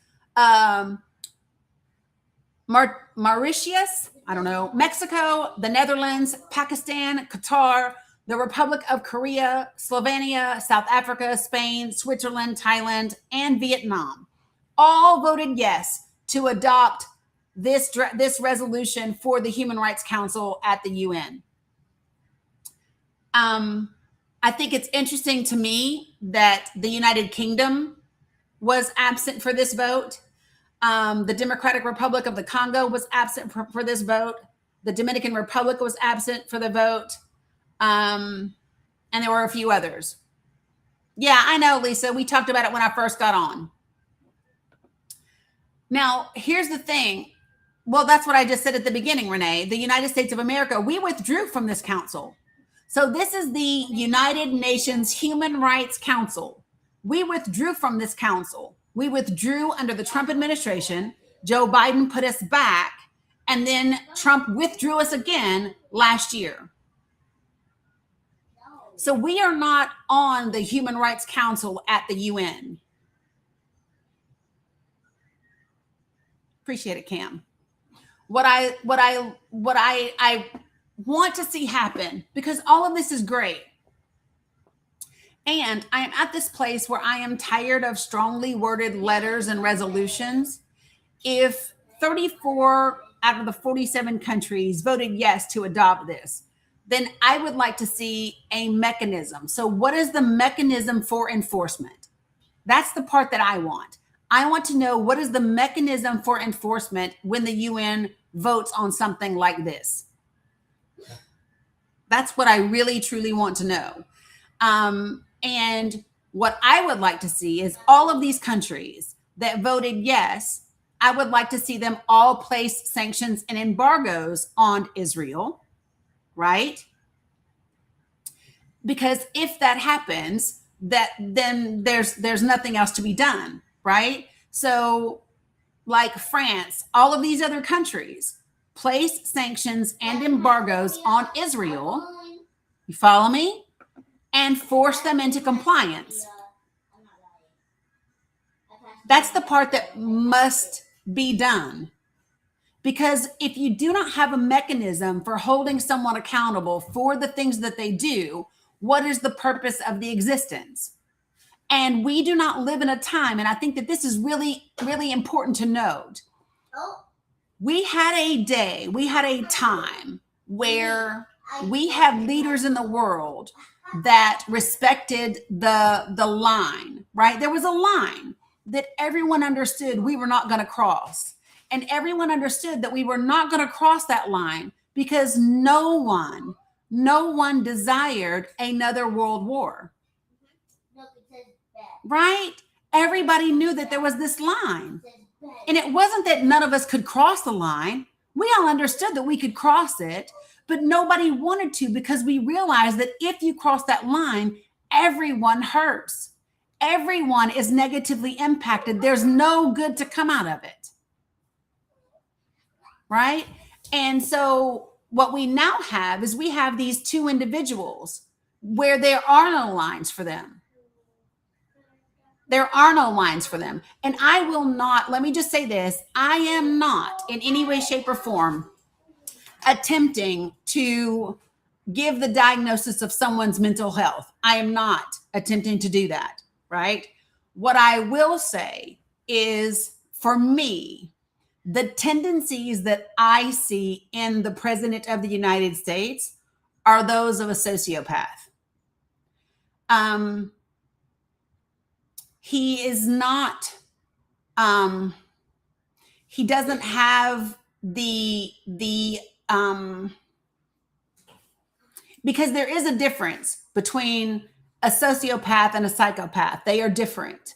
Mauritius, I don't know, Mexico, the Netherlands, Pakistan, Qatar, the Republic of Korea, Slovenia, South Africa, Spain, Switzerland, Thailand, and Vietnam all voted yes to adopt this resolution for the Human Rights Council at the UN. I think it's interesting to me that the United Kingdom was absent for this vote. The Democratic Republic of the Congo was absent for this vote. The Dominican Republic was absent for the vote. And there were a few others. Yeah, I know, Lisa. We talked about it when I first got on. Now, here's the thing. Well, that's what I just said at the beginning, Renee. The United States of America, we withdrew from this council. So this is the United Nations Human Rights Council. We withdrew from this council. We withdrew under the Trump administration. Joe Biden put us back, and then Trump withdrew us again last year. So we are not on the Human Rights Council at the UN. Appreciate it, Cam. What I want to see happen, because all of this is great. And I am at this place where I am tired of strongly worded letters and resolutions. If 34 out of the 47 countries voted yes to adopt this, then I would like to see a mechanism. So what is the mechanism for enforcement? That's the part that I want. I want to know, what is the mechanism for enforcement when the UN votes on something like this? That's what I really, truly want to know. And what I would like to see is all of these countries that voted yes, I would like to see them all place sanctions and embargoes on Israel, right? Because if that happens, then there's nothing else to be done, right? So like France, all of these other countries place sanctions and embargoes on Israel. You follow me? And force them into compliance. That's the part that must be done. Because if you do not have a mechanism for holding someone accountable for the things that they do, what is the purpose of the existence? And we do not live in a time, and I think that this is really, really important to note. We had a day, we had a time where we have leaders in the world that respected the line, right? There was a line that everyone understood we were not going to cross. And everyone understood that we were not going to cross that line because no one desired another world war. Right? Everybody knew that there was this line. And it wasn't that none of us could cross the line. We all understood that we could cross it, but nobody wanted to because we realized that if you cross that line, everyone hurts. Everyone is negatively impacted. There's no good to come out of it. Right? And so what we now have is we have these two individuals where there are no lines for them. There are no lines for them. And I will not, let me just say this, I am not in any way, shape, or form attempting to give the diagnosis of someone's mental health. I am not attempting to do that, right? What I will say is, for me, the tendencies that I see in the president of the United States are those of a sociopath. He is not, he doesn't have because there is a difference between a sociopath and a psychopath. They are different.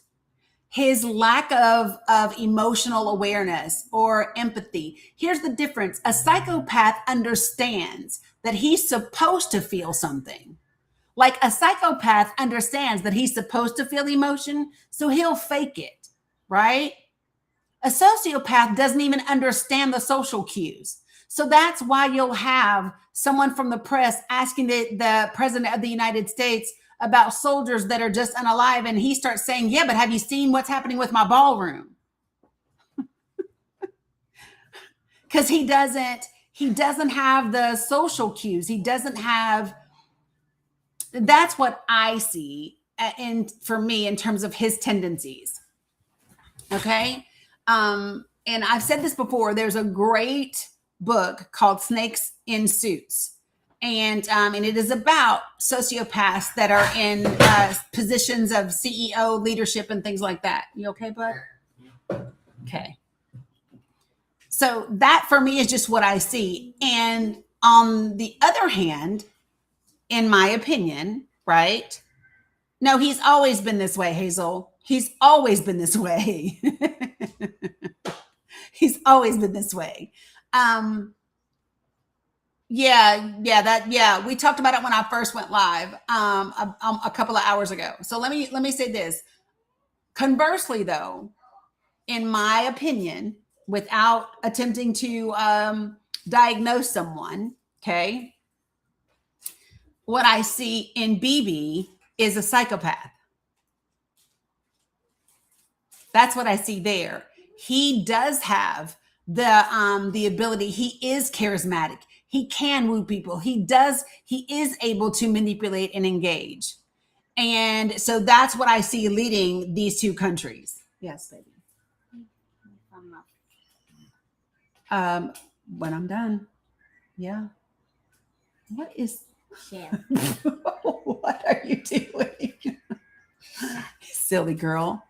His lack of emotional awareness or empathy. Here's the difference. A psychopath understands that he's supposed to feel something. Like a psychopath understands that he's supposed to feel emotion, so he'll fake it, right? A sociopath doesn't even understand the social cues. So that's why you'll have someone from the press asking the president of the United States about soldiers that are just unalive, and he starts saying, yeah, but have you seen what's happening with my ballroom? Because he doesn't have the social cues. He doesn't have, that's what I see for me in terms of his tendencies. Okay. And I've said this before, there's a great book called Snakes in Suits. And it is about sociopaths that are in positions of CEO leadership and things like that. You okay, bud? Okay. So that for me is just what I see. And on the other hand, in my opinion, right? No, he's always been this way, Hazel. He's always been this way. He's always been this way. Yeah. We talked about it when I first went live a couple of hours ago. So let me say this. Conversely, though, in my opinion, without attempting to diagnose someone, okay, what I see in BB is a psychopath. That's what I see there. He does have the ability. He is charismatic. He can woo people. He is able to manipulate and engage. And so that's what I see leading these two countries. Yes, baby. When I'm done. Yeah. What is what are you doing? Silly girl.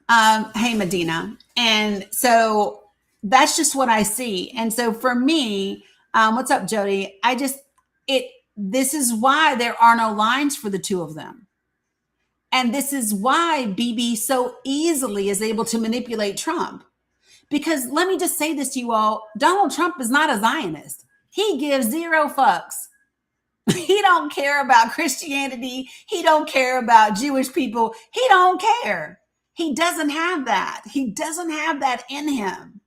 Hey, Medina. And so that's just what I see. And so for me, what's up, Jody? This is why there are no lines for the two of them. And this is why BB so easily is able to manipulate Trump. Because let me just say this to you all, Donald Trump is not a Zionist. He gives zero fucks. He don't care about Christianity. He don't care about Jewish people. He don't care. He doesn't have that. He doesn't have that in him.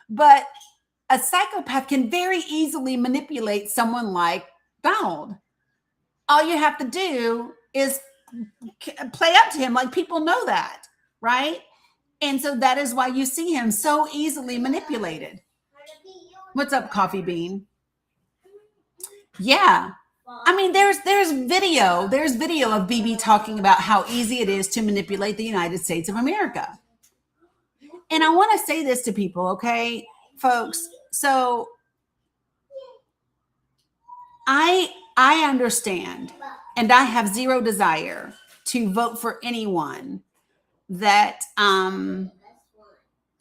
But a psychopath can very easily manipulate someone like Donald. All you have to do is play up to him, like people know that, right? And so that is why you see him so easily manipulated. What's up, Coffee Bean? Yeah. I mean, there's video of BB talking about how easy it is to manipulate the United States of America. And I want to say this to people, okay, folks. So I understand, and I have zero desire to vote for anyone that I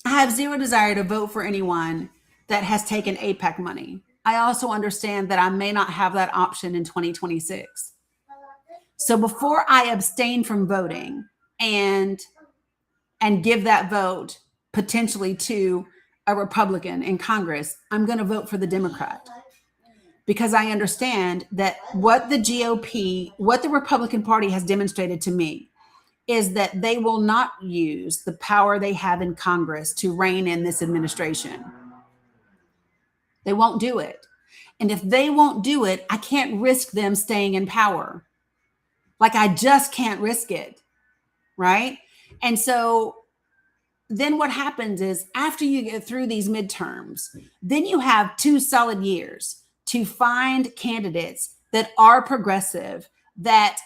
have zero desire to vote for anyone that has taken APAC money. I also understand that I may not have that option in 2026. So before I abstain from voting and give that vote potentially to a Republican in Congress, I'm going to vote for the Democrat, because I understand that what the GOP, what the Republican Party has demonstrated to me is that they will not use the power they have in Congress to rein in this administration. They won't do it. And if they won't do it, I can't risk them staying in power. Like, I just can't risk it. Right? And so then what happens is, after you get through these midterms, then you have 2 solid years to find candidates that are progressive, that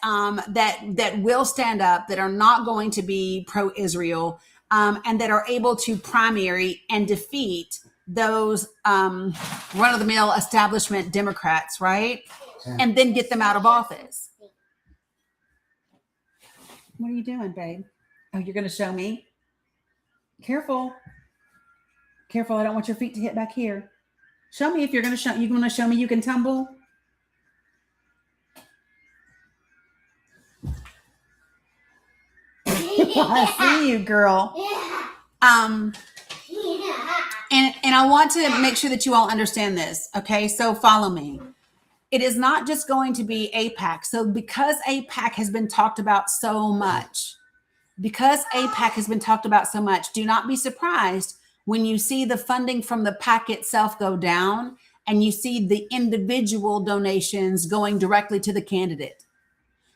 will stand up, that are not going to be pro-Israel, and that are able to primary and defeat those run-of-the-mill establishment Democrats, right? And then get them out of office. What are you doing, babe? Oh, you're going to show me? Careful. Careful. I don't want your feet to hit back here. Show me if you're going to show. You want to show me you can tumble? I see you, girl. And I want to make sure that you all understand this. Okay, so follow me. It is not just going to be AIPAC. So because AIPAC has been talked about so much, do not be surprised when you see the funding from the PAC itself go down and you see the individual donations going directly to the candidate.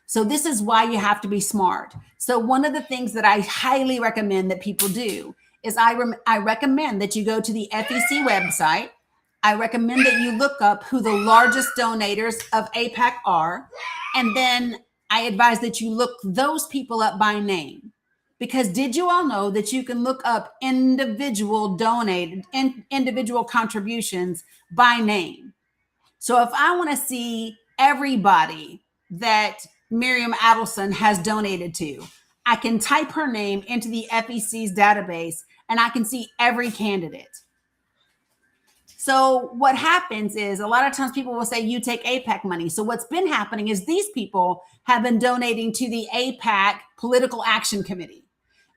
So this is why you have to be smart. So one of the things that I highly recommend that people do is I recommend that you go to the FEC website. I recommend that you look up who the largest donators of AIPAC are. And then I advise that you look those people up by name. Because did you all know that you can look up individual contributions by name? So if I want to see everybody that Miriam Adelson has donated to, I can type her name into the FEC's database and I can see every candidate. So what happens is, a lot of times people will say, you take AIPAC money. So what's been happening is these people have been donating to the AIPAC Political Action Committee.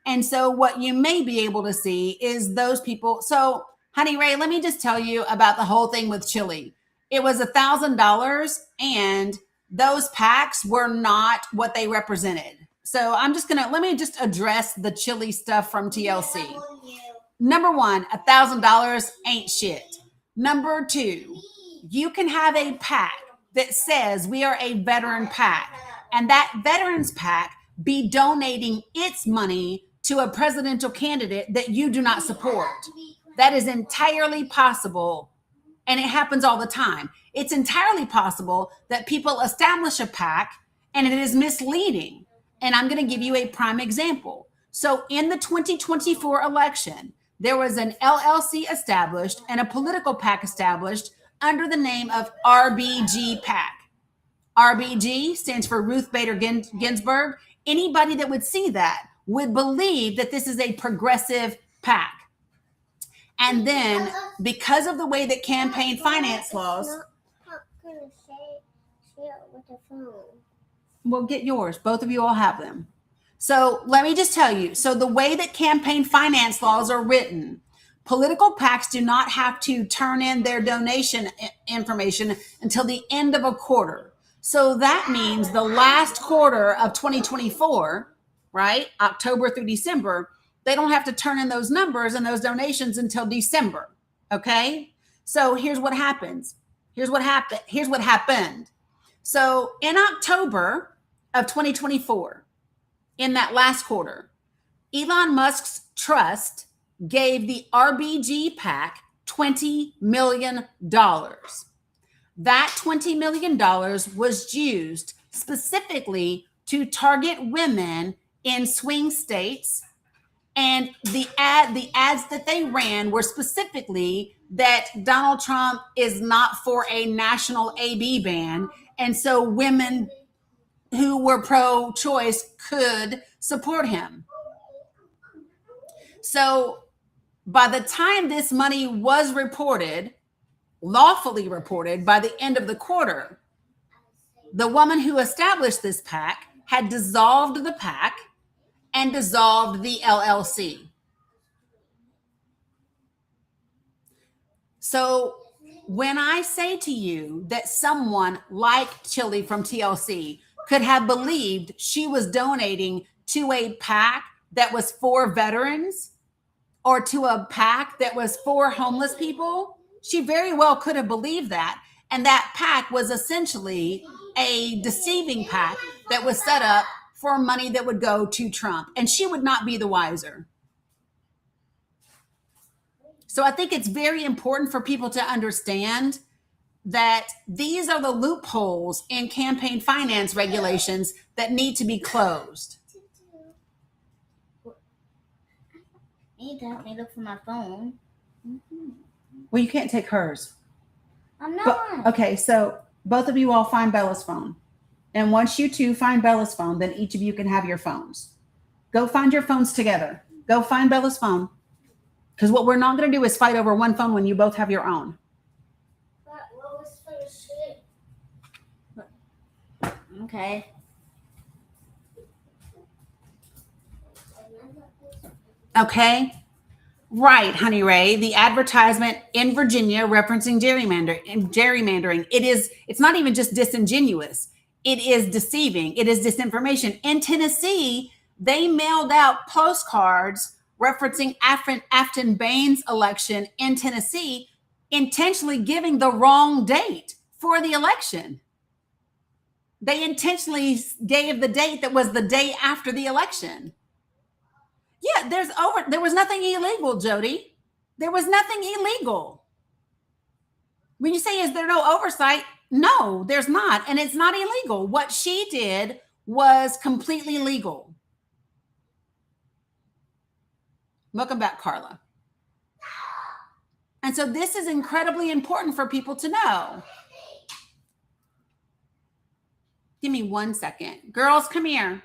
And so what you may be able to see is those people. So, honey Ray, let me just tell you about the whole thing with Chile. It was $1,000 and those PACs were not what they represented. So let me just address the Chile stuff from TLC. Number one, $1,000 ain't shit. Number two, you can have a PAC that says we are a veteran PAC, and that veterans PAC be donating its money to a presidential candidate that you do not support. That is entirely possible, and it happens all the time. It's entirely possible that people establish a PAC and it is misleading. And I'm going to give you a prime example. So in the 2024 election, there was an LLC established and a political PAC established under the name of RBG PAC. RBG stands for Ruth Bader Ginsburg. Anybody that would see that would believe that this is a progressive PAC. And then, because of the way that campaign finance laws... Well, get yours. Both of you all have them. So let me just tell you. So the way that campaign finance laws are written, political PACs do not have to turn in their donation information until the end of a quarter. So that means the last quarter of 2024, right? October through December, they don't have to turn in those numbers and those donations until December. Okay. So here's what happens. Here's what happened. So in October of 2024, in that last quarter, Elon Musk's trust gave the RBG PAC $20 million. That $20 million was used specifically to target women in swing states. And the ads that they ran were specifically that Donald Trump is not for a national AB ban. And so women who were pro-choice could support him. So by the time this money was reported, lawfully reported, by the end of the quarter, the woman who established this PAC had dissolved the PAC and dissolved the LLC. So when I say to you that someone like Chili from TLC could have believed she was donating to a PAC that was for veterans or to a PAC that was for homeless people, she very well could have believed that. And that PAC was essentially a deceiving PAC that was set up for money that would go to Trump. And she would not be the wiser. So I think it's very important for people to understand that these are the loopholes in campaign finance regulations that need to be closed.
You need to help me look for my phone.
Well, you can't take hers.
I'm not.
Okay, so both of you all find Bella's phone. And once you two find Bella's phone, then each of you can have your phones. Go find your phones together. Go find Bella's phone. Because what we're not going to do is fight over one phone when you both have your own.
But what was for shit?
Okay.
Okay? Right, Honey Ray. The advertisement in Virginia referencing gerrymandering. It's not even just disingenuous. It is deceiving. It is disinformation. In Tennessee, they mailed out postcards referencing Afton Bain's election in Tennessee, intentionally giving the wrong date for the election. They intentionally gave the date that was the day after the election. Yeah, there was nothing illegal, Jody. There was nothing illegal. When you say, is there no oversight? No, there's not. And it's not illegal. What she did was completely legal. Welcome back, Carla. And so this is incredibly important for people to know. Give me 1 second. Girls, come here.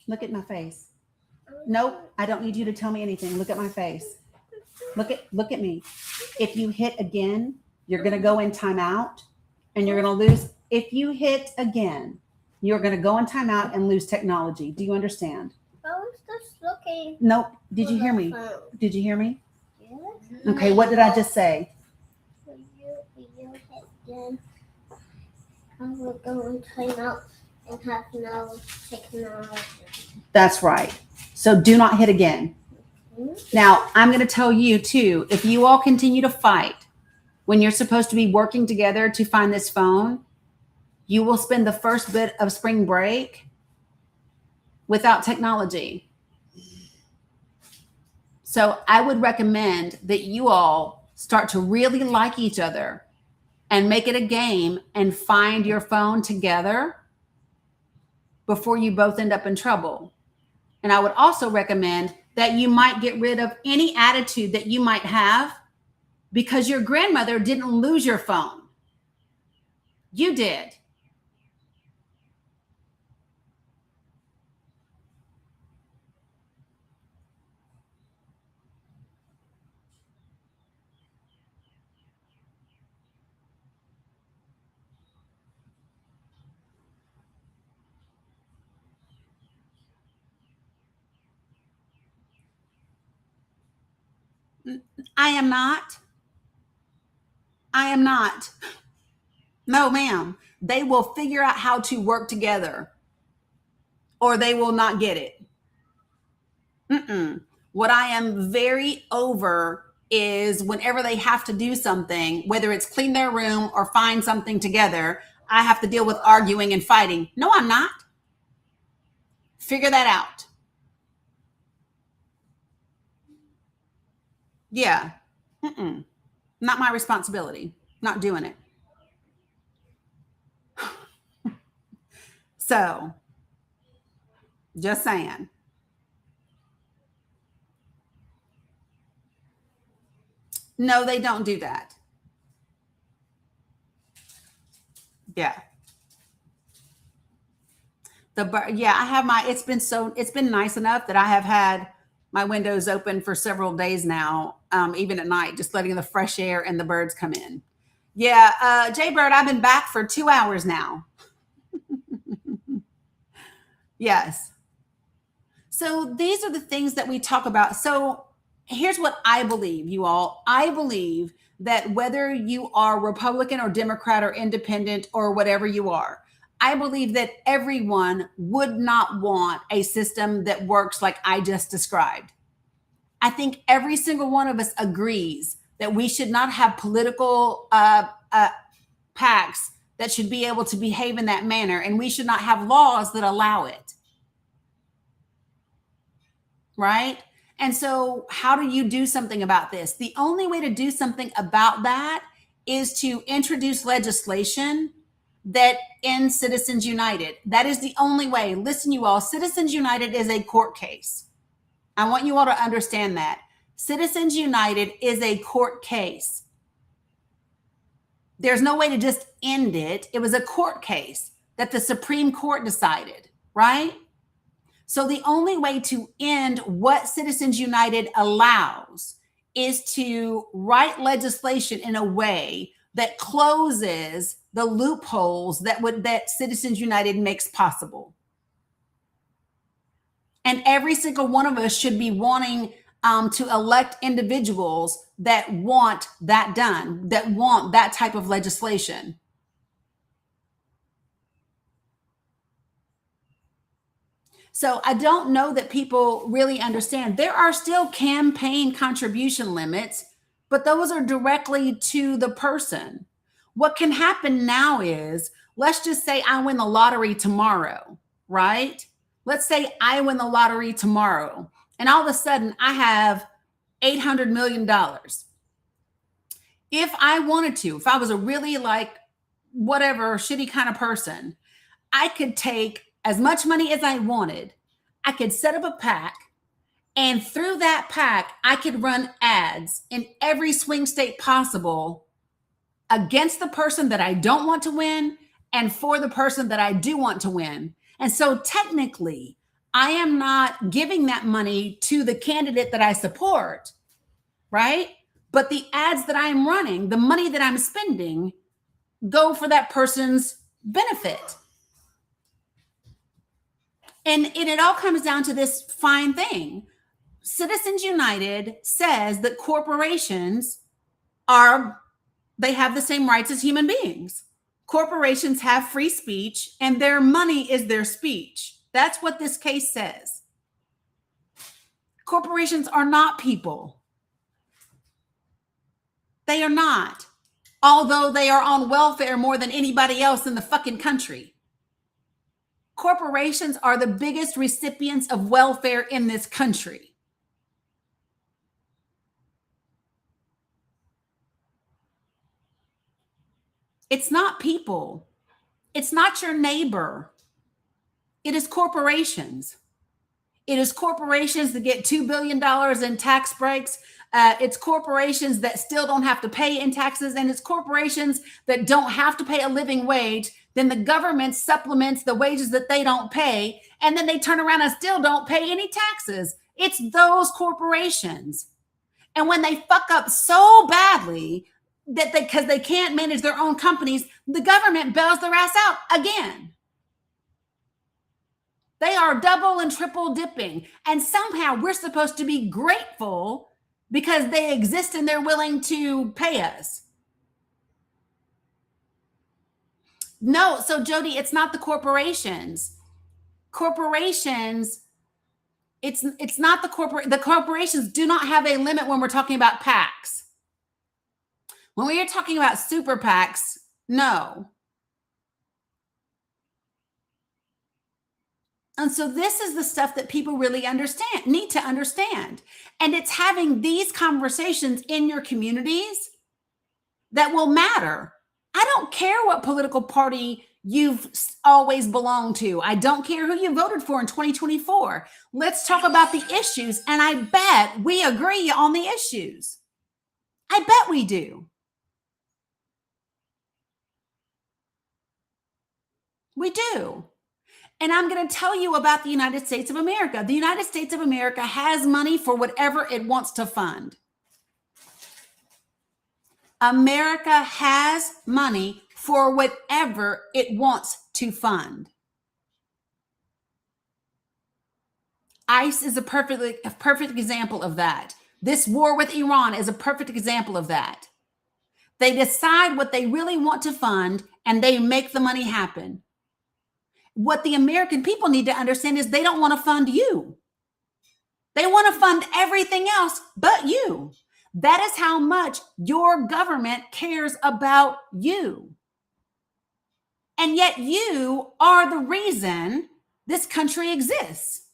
Look at my face. Nope, I don't need you to tell me anything. Look at my face. Look at me. If you hit again, you're going to go in timeout and you're going to lose. If you hit again, you're going to go in timeout and lose technology. Do you understand?
I was just looking.
Nope. Did you hear me?
Phone.
Did you hear me?
Yeah.
Okay, what did I just say?
You hit again. I will go in timeout and have no technology.
That's right. So do not hit again. Now, I'm going to tell you too, if you all continue to fight when you're supposed to be working together to find this phone, you will spend the first bit of spring break without technology. So I would recommend that you all start to really like each other and make it a game and find your phone together before you both end up in trouble. And I would also recommend that you might get rid of any attitude that you might have because your grandmother didn't lose your phone. You did. I am not. I am not. No, ma'am. They will figure out how to work together or they will not get it. What I am very over is whenever they have to do something, whether it's clean their room or find something together, I have to deal with arguing and fighting. No, I'm not. Figure that out. Yeah. Not my responsibility. Not doing it. So, just saying. No, they don't do that. Yeah. I have it's been nice enough that I have had my windows open for several days now, even at night, just letting the fresh air and the birds come in. Yeah, Jay Bird, I've been back for 2 hours now. Yes. So these are the things that we talk about. So here's what I believe, you all. I believe that whether you are Republican or Democrat or independent or whatever you are, I believe that everyone would not want a system that works like I just described. I think every single one of us agrees that we should not have political PACs that should be able to behave in that manner, and we should not have laws that allow it. Right? And so, how do you do something about this? The only way to do something about that is to introduce legislation that ends Citizens United. That is the only way. Listen, you all, Citizens United is a court case. I want you all to understand that. Citizens United is a court case. There's no way to just end it. It was a court case that the Supreme Court decided, right? So the only way to end what Citizens United allows is to write legislation in a way that closes the loopholes that Citizens United makes possible. And every single one of us should be wanting to elect individuals that want that done, that want that type of legislation. So I don't know that people really understand. There are still campaign contribution limits, but those are directly to the person. What can happen now is, let's just say I win the lottery tomorrow, right? Let's say I win the lottery tomorrow, and all of a sudden I have $800 million. If I wanted to, if I was a really like whatever shitty kind of person, I could take as much money as I wanted. I could set up a PAC, and through that PAC, I could run ads in every swing state possible against the person that I don't want to win and for the person that I do want to win. And so technically, I am not giving that money to the candidate that I support, right? But the ads that I'm running, the money that I'm spending, go for that person's benefit. And it all comes down to this fine thing. Citizens United says that corporations they have the same rights as human beings. Corporations have free speech, and their money is their speech. That's what this case says. Corporations are not people. They are not. Although they are on welfare more than anybody else in the fucking country. Corporations are the biggest recipients of welfare in this country. It's not people. It's not your neighbor. It is corporations. It is corporations that get $2 billion in tax breaks. It's corporations that still don't have to pay in taxes. And it's corporations that don't have to pay a living wage. Then the government supplements the wages that they don't pay. And then they turn around and still don't pay any taxes. It's those corporations. And when they fuck up so badly that because they can't manage their own companies, the government bails their ass out again. They are double and triple dipping. And somehow we're supposed to be grateful because they exist and they're willing to pay us. No, so Jody, it's not the corporations. Corporations, it's not the corporations do not have a limit when we're talking about PACs. When we are talking about super PACs, no. And so this is the stuff that people really need to understand. And it's having these conversations in your communities that will matter. I don't care what political party you've always belonged to. I don't care who you voted for in 2024. Let's talk about the issues. And I bet we agree on the issues. I bet we do. We do. And I'm going to tell you about the United States of America. The United States of America has money for whatever it wants to fund. America has money for whatever it wants to fund. ICE is a perfect example of that. This war with Iran is a perfect example of that. They decide what they really want to fund and they make the money happen. What the American people need to understand is they don't want to fund you. They want to fund everything else but you. That is how much your government cares about you. And yet you are the reason this country exists.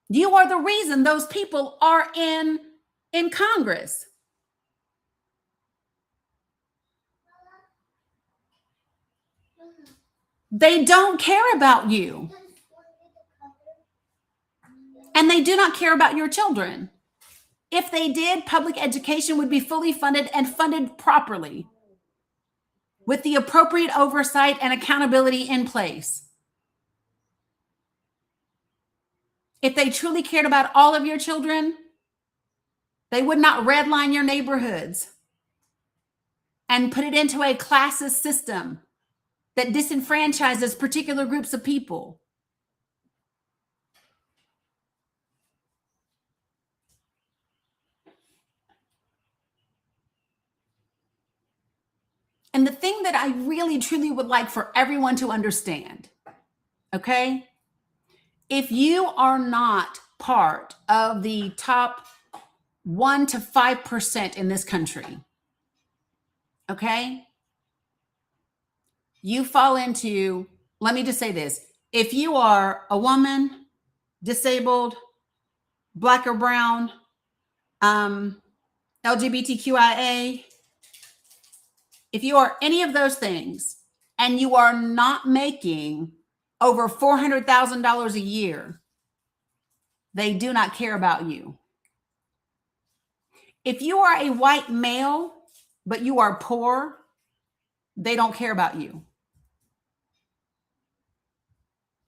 You are the reason those people are in Congress. They don't care about you. And they do not care about your children. If they did, public education would be fully funded and funded properly with the appropriate oversight and accountability in place. If they truly cared about all of your children, they would not redline your neighborhoods and put it into a classist system that disenfranchises particular groups of people. And the thing that I really, truly would like for everyone to understand, okay? If you are not part of the top 1 to 5% in this country, okay? You fall into, let me just say this. If you are a woman, disabled, Black or brown, LGBTQIA, if you are any of those things and you are not making over $400,000 a year, they do not care about you. If you are a white male, but you are poor, they don't care about you.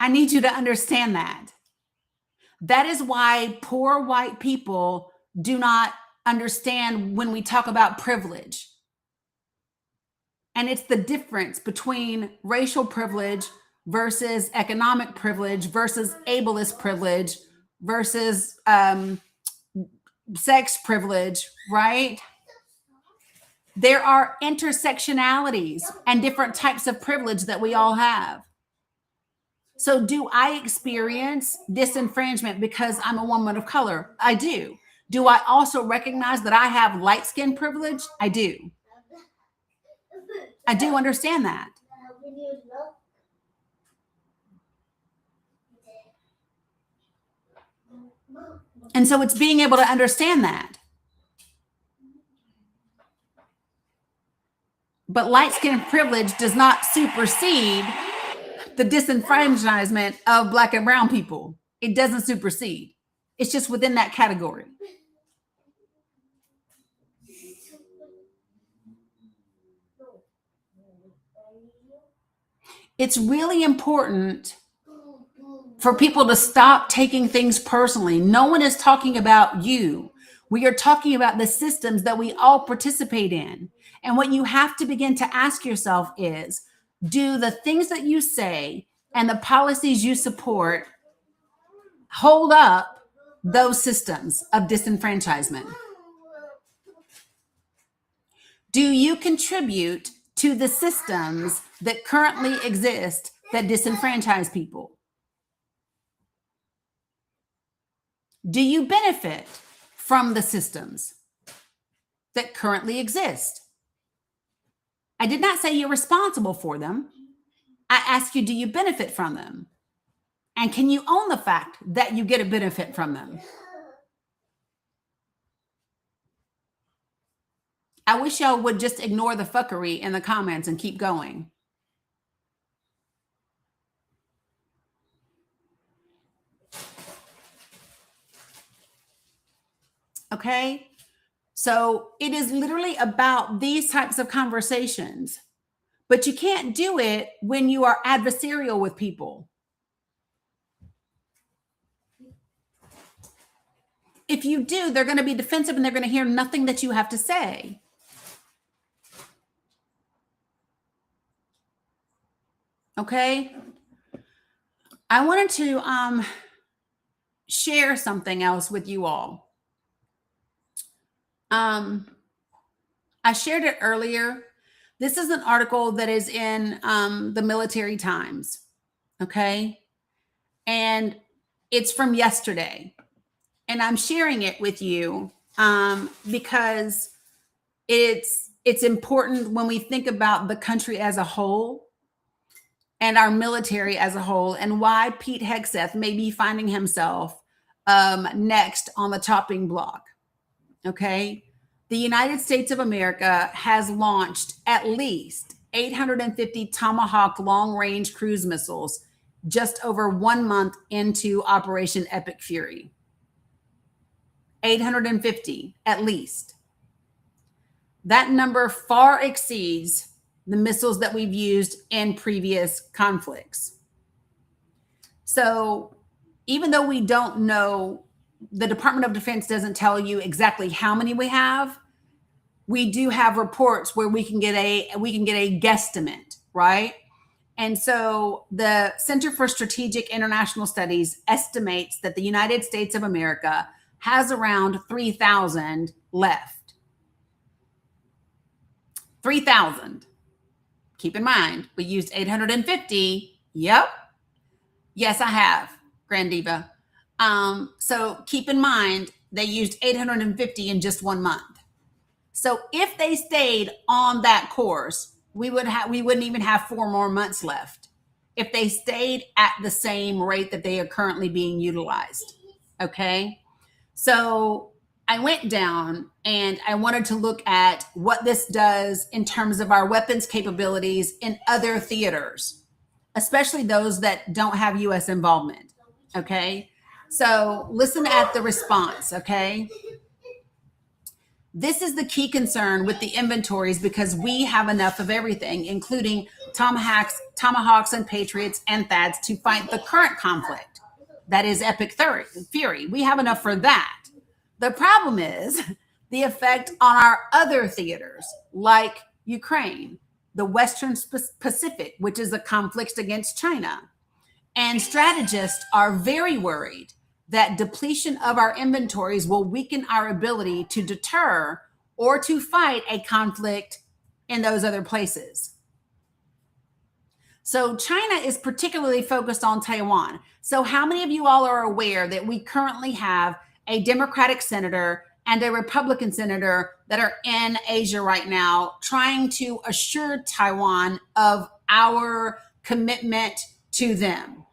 I need you to understand that. That is why poor white people do not understand when we talk about privilege. And it's the difference between racial privilege versus economic privilege versus ableist privilege versus sex privilege, right? There are intersectionalities and different types of privilege that we all have. So do I experience disenfranchisement because I'm a woman of color? I do. Do I also recognize that I have light skin privilege? I do. I do understand that. And so it's being able to understand that. But light skin privilege does not supersede the disenfranchisement of Black and brown people. It doesn't supersede. It's just within that category. It's really important for people to stop taking things personally. No one is talking about you. We are talking about the systems that we all participate in. And what you have to begin to ask yourself is, do the things that you say and the policies you support hold up those systems of disenfranchisement? Do you contribute to the systems that currently exist that disenfranchise people? Do you benefit from the systems that currently exist? I did not say you're responsible for them. I ask you, do you benefit from them? And can you own the fact that you get a benefit from them? I wish y'all would just ignore the fuckery in the comments and keep going. Okay? So it is literally about these types of conversations, but you can't do it when you are adversarial with people. If you do, they're going to be defensive and they're going to hear nothing that you have to say. Okay? I wanted to share something else with you all. I shared it earlier. This is an article that is in the Military Times, okay? And it's from yesterday. And I'm sharing it with you because it's important when we think about the country as a whole and our military as a whole, and why Pete Hegseth may be finding himself next on the chopping block. Okay. The United States of America has launched at least 850 Tomahawk long range cruise missiles just over 1 month into Operation Epic Fury. 850 at least. That number far exceeds the missiles that we've used in previous conflicts. So even though we don't know, the Department of Defense doesn't tell you exactly how many we have, we do have reports where we can get a guesstimate, right? And so the Center for Strategic International Studies estimates that the United States of America has around 3,000 left. 3,000. Keep in mind, we used 850. Yep. Yes, I have, Grand Diva. So keep in mind, they used 850 in just 1 month. So if they stayed on that course, we wouldn't even have 4 more months left. If they stayed at the same rate that they are currently being utilized. Okay. So I went down and I wanted to look at what this does in terms of our weapons capabilities in other theaters, especially those that don't have U.S. involvement. Okay. So listen at the response. Okay. This is the key concern with the inventories because we have enough of everything, including Tomahawks and Patriots and THAADs to fight the current conflict. That is Epic Fury. We have enough for that. The problem is the effect on our other theaters, like Ukraine, the Western Pacific, which is a conflict against China. And strategists are very worried that depletion of our inventories will weaken our ability to deter or to fight a conflict in those other places. So China is particularly focused on Taiwan. So how many of you all are aware that we currently have a Democratic senator and a Republican senator that are in Asia right now trying to assure Taiwan of our commitment to them?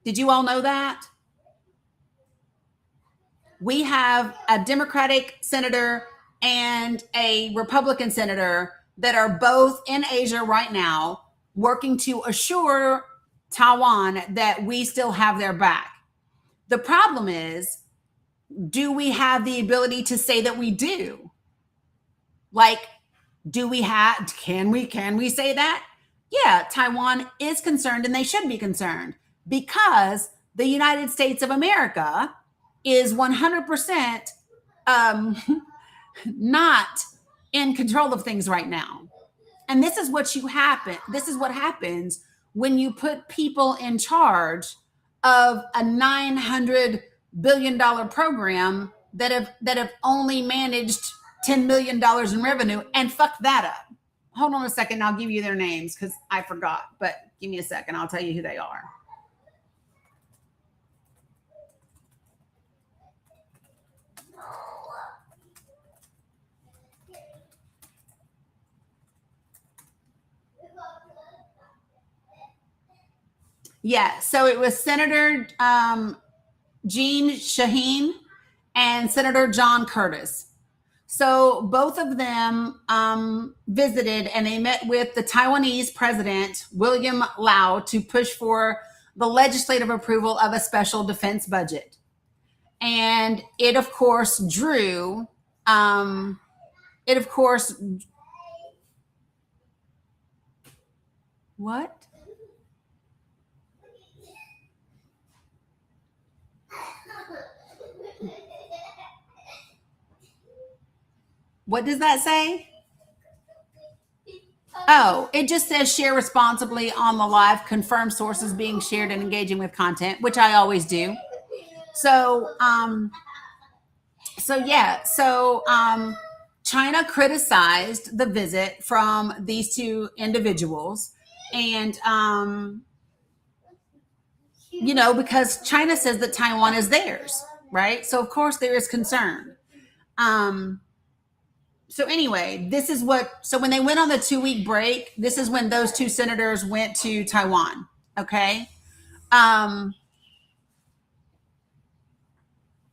Did you all know that? We have a Democratic senator and a Republican senator that are both in Asia right now working to assure Taiwan that we still have their back. The problem is, do we have the ability to say that we do? Like, can we say that? Yeah, Taiwan is concerned and they should be concerned because the United States of America is 100% not in control of things right now. And this is what happens when you put people in charge of a $900 billion program that have only managed $10 million in revenue and fuck that up. Hold on a second. I'll give you their names because I forgot, but give me a second. I'll tell you who they are. Yeah, so it was Senator Jean Shaheen and Senator John Curtis. So both of them visited and they met with the Taiwanese president, William Lau, to push for the legislative approval of a special defense budget. And it, of course, drew, what? What does that say? Oh, it just says share responsibly on the live, confirm sources being shared and engaging with content, which I always do. So, China criticized the visit from these two individuals, and because China says that Taiwan is theirs, right? So of course there is concern. So anyway, so when they went on the 2-week break, this is when those two senators went to Taiwan. Okay.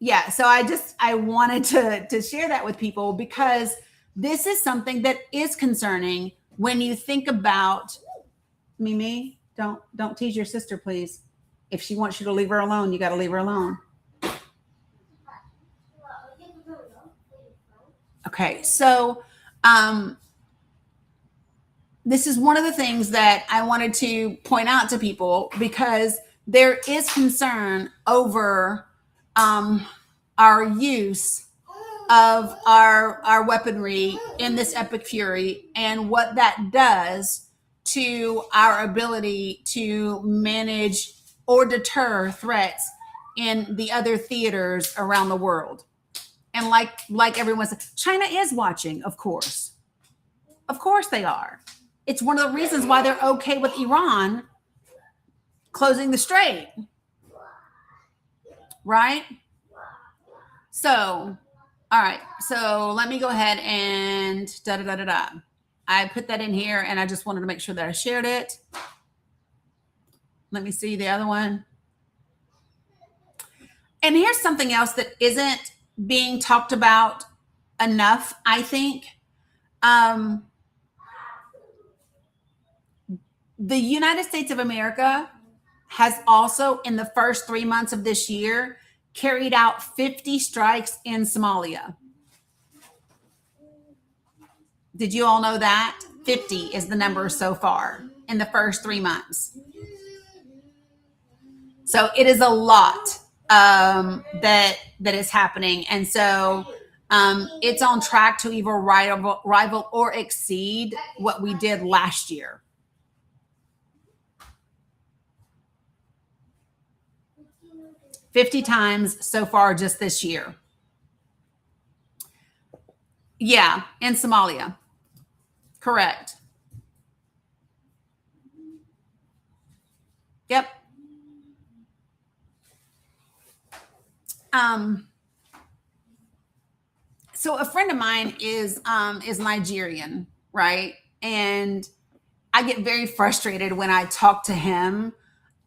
Yeah. So I wanted to share that with people because this is something that is concerning when you think about Mimi. Don't tease your sister, please. If she wants you to leave her alone, you got to leave her alone. Okay. So, this is one of the things that I wanted to point out to people because there is concern over our use of our weaponry in this epic fury and what that does to our ability to manage or deter threats in the other theaters around the world. And like everyone said, China is watching, of course. Of course they are. It's one of the reasons why they're okay with Iran closing the strait. Right? So, all right. So let me go ahead and I put that in here and I just wanted to make sure that I shared it. Let me see the other one. And here's something else that isn't being talked about enough, I think. The United States of America has also, in the first 3 months of this year, carried out 50 strikes in Somalia. Did you all know that? 50 is the number so far in the first 3 months. So it is a lot that is happening. And so it's on track to either rival or exceed what we did last year. $50 times so far just this year. Yeah, in Somalia. Correct. Yep. So a friend of mine is Nigerian, right? And I get very frustrated when I talk to him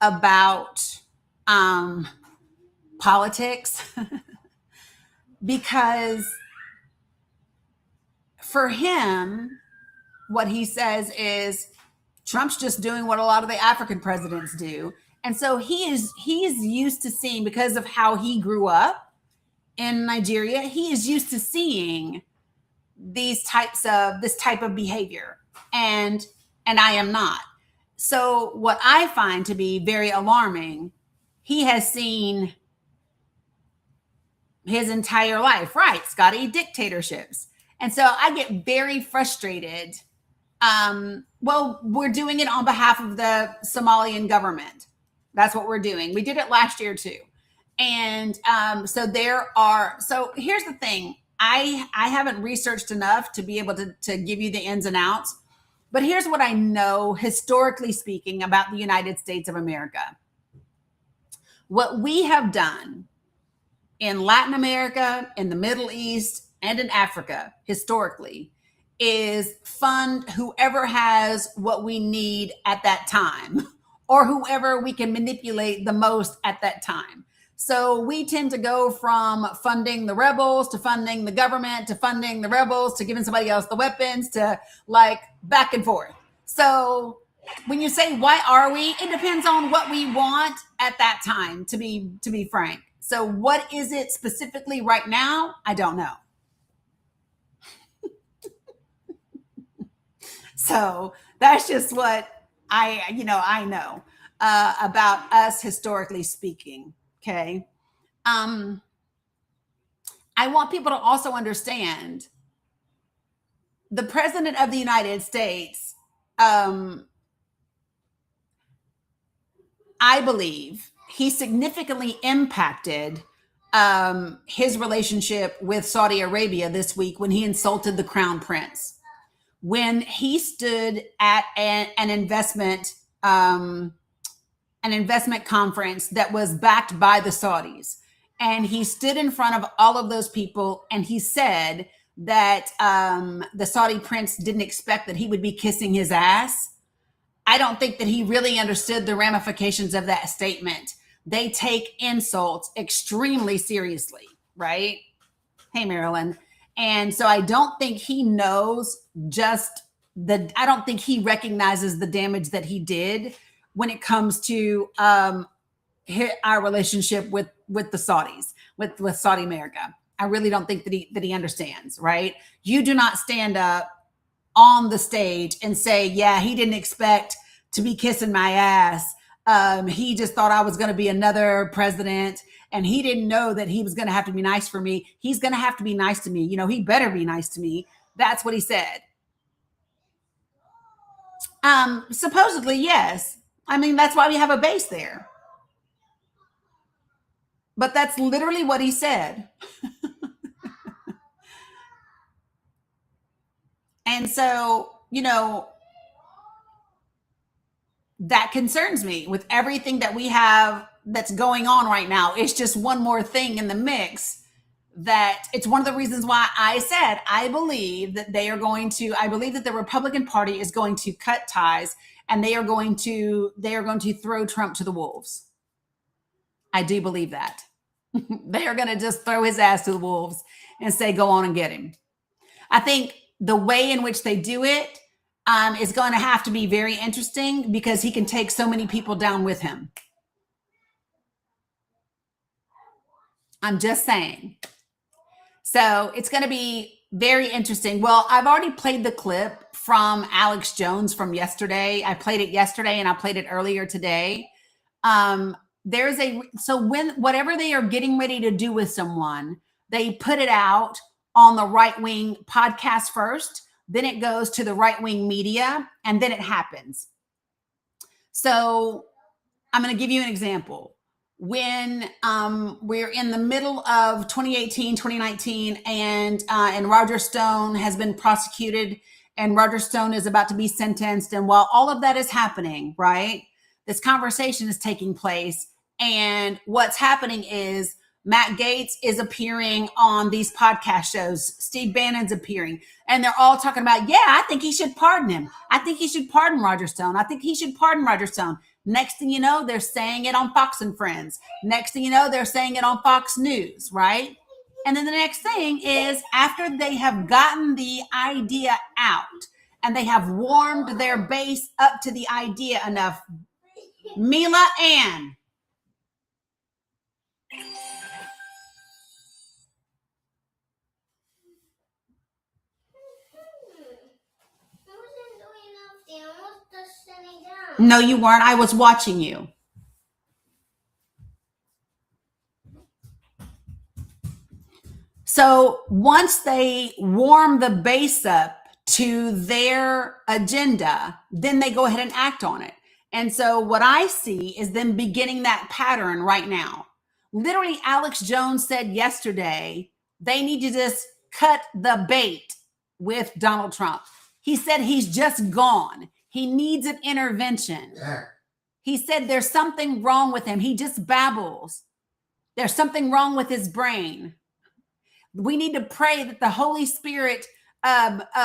about politics because for him, what he says is Trump's just doing what a lot of the African presidents do. And so he is used to seeing, because of how he grew up in Nigeria, he is used to seeing this type of behavior. And I am not. So what I find to be very alarming, he has seen his entire life, right, Scotty, dictatorships. And so I get very frustrated. Well, we're doing it on behalf of the Somalian government. That's what we're doing. We did it last year too. And so here's the thing. I haven't researched enough to be able to give you the ins and outs. But here's what I know, historically speaking, about the United States of America. What we have done in Latin America, in the Middle East, and in Africa, historically, is fund whoever has what we need at that time, or whoever we can manipulate the most at that time. So we tend to go from funding the rebels to funding the government to funding the rebels to giving somebody else the weapons to like back and forth. So when you say, why are we? It depends on what we want at that time, to be frank. So what is it specifically right now? I don't know. So that's just what I know about us historically speaking. Okay. I want people to also understand the president of the United States I believe he significantly impacted his relationship with Saudi Arabia this week when he insulted the crown prince, when he stood at an investment conference that was backed by the Saudis, and he stood in front of all of those people and he said that the Saudi prince didn't expect that he would be kissing his ass. I don't think that he really understood the ramifications of that statement. They take insults extremely seriously, right? Hey, Marilyn. And so I don't think he knows I don't think he recognizes the damage that he did when it comes to our relationship with the Saudis, with Saudi America. I really don't think that he understands, right? You do not stand up on the stage and say, yeah, he didn't expect to be kissing my ass. He just thought I was going to be another president, and he didn't know that he was going to have to be nice for me. He's going to have to be nice to me. You know, he better be nice to me. That's what he said. Supposedly, yes. I mean, that's why we have a base there. But that's literally what he said. And so, you know, that concerns me with everything that we have that's going on right now. It's just one more thing in the mix that it's one of the reasons why I said I believe that I believe that the Republican Party is going to cut ties, and they are going to throw Trump to the wolves. I do believe that. They are going to just throw his ass to the wolves and say, go on and get him. I think the way in which they do it is going to have to be very interesting because he can take so many people down with him. I'm just saying. So it's going to be very interesting. Well, I've already played the clip from Alex Jones from yesterday. I played it yesterday and I played it earlier today. Whatever they are getting ready to do with someone, they put it out on the right-wing podcast first, then it goes to the right-wing media, and then it happens. So I'm going to give you an example. When we're in the middle of 2018, 2019, and Roger Stone has been prosecuted, and Roger Stone is about to be sentenced, and while all of that is happening, right, this conversation is taking place, and what's happening is Matt Gaetz is appearing on these podcast shows. Steve Bannon's appearing. And they're all talking about, yeah, I think he should pardon him. I think he should pardon Roger Stone. I think he should pardon Roger Stone. Next thing you know, they're saying it on Fox and Friends. Next thing you know, they're saying it on Fox News, right? And then the next thing is after they have gotten the idea out and they have warmed their base up to the idea enough, Mila Ann, no, you weren't. I was watching you. So once they warm the base up to their agenda, then they go ahead and act on it. And so what I see is them beginning that pattern right now. Literally, Alex Jones said yesterday, they need to just cut the bait with Donald Trump. He said he's just gone. He needs an intervention. He said there's something wrong with him. He just babbles. There's something wrong with his brain. We need to pray that the Holy Spirit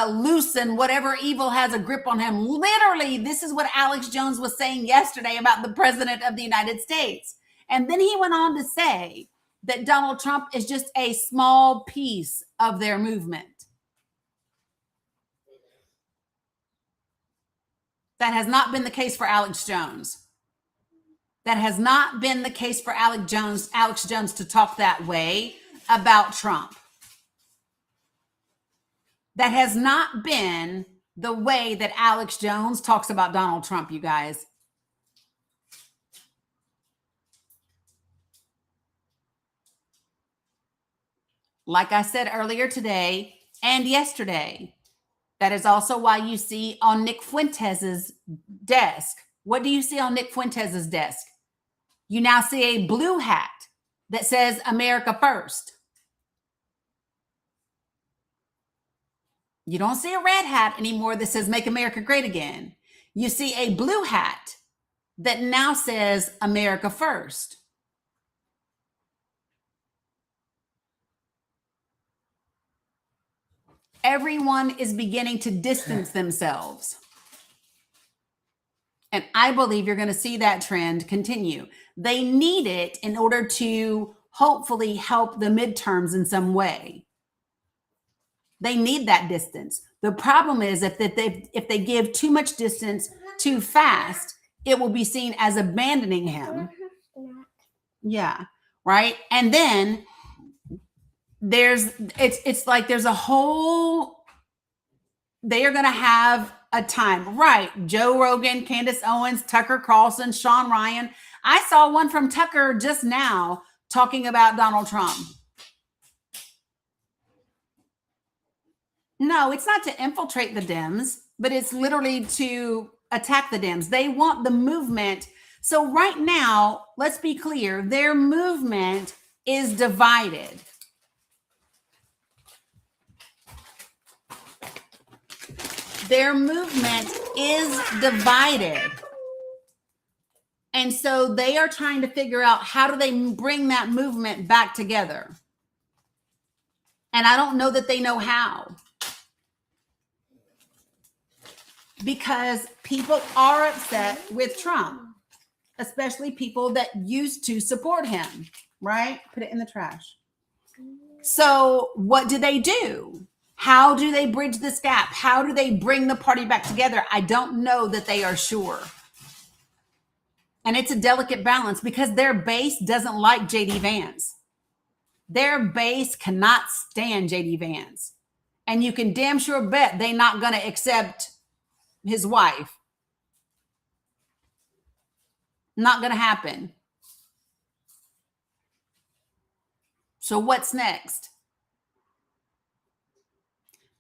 loosen whatever evil has a grip on him. Literally, this is what Alex Jones was saying yesterday about the president of the United States. And then he went on to say that Donald Trump is just a small piece of their movement. That has not been the case for Alex Jones. That has not been the case for Alex Jones to talk that way about Trump. That has not been the way that Alex Jones talks about Donald Trump, you guys. Like I said earlier today and yesterday, That is also why you see on Nick Fuentes's desk. What do you see on Nick Fuentes's desk? You now see a blue hat that says America First. You don't see a red hat anymore that says Make America Great Again. You see a blue hat that now says America First. Everyone is beginning to distance themselves. And I believe you're going to see that trend continue. They need it in order to hopefully help the midterms in some way. They need that distance. The problem is if they give too much distance too fast, it will be seen as abandoning him. Yeah, right. And then it's like there's a whole, they are going to have a time, right? Joe Rogan, Candace Owens, Tucker Carlson, Sean Ryan. I saw one from Tucker just now talking about Donald Trump. No, it's not to infiltrate the Dems, but it's literally to attack the Dems. They want the movement. So right now, let's be clear, their movement is divided. Their movement is divided. And so they are trying to figure out how do they bring that movement back together. And I don't know that they know how. Because people are upset with Trump, especially people that used to support him, right? Put it in the trash. So what do they do? How do they bridge this gap? How do they bring the party back together? I don't know that they are sure. And it's a delicate balance because their base doesn't like JD Vance. Their base cannot stand JD Vance. And you can damn sure bet they're not going to accept his wife. Not going to happen. So what's next?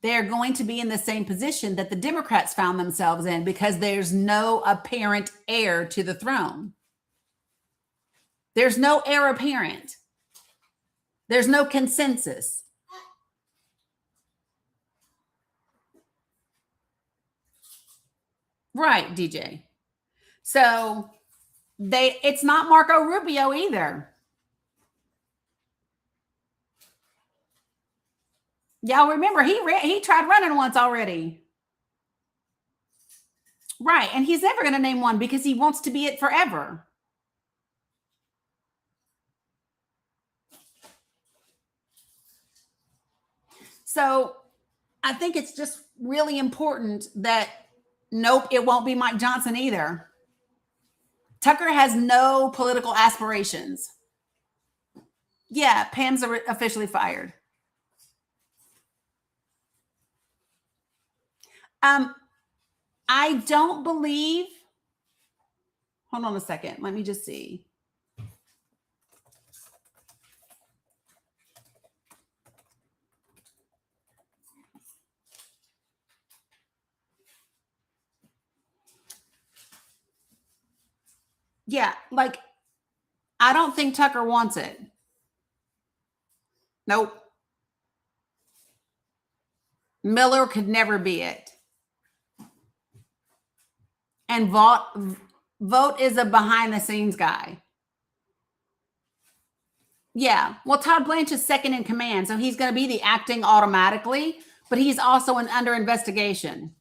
They're going to be in the same position that the Democrats found themselves in because there's no apparent heir to the throne. There's no heir apparent. There's no consensus. Right, DJ. So it's not Marco Rubio either. Y'all remember he tried running once already. Right, and he's never going to name one because he wants to be it forever. So I think it's just really important that nope, it won't be Mike Johnson either. Tucker has no political aspirations. Yeah, Pam's officially fired. I don't believe, hold on a second. Let me just see. Yeah, like, I don't think Tucker wants it. Nope. Miller could never be it. And Vogt is a behind the scenes guy. Yeah. Well, Todd Blanche is second in command, so he's going to be the acting automatically, but he's also under investigation.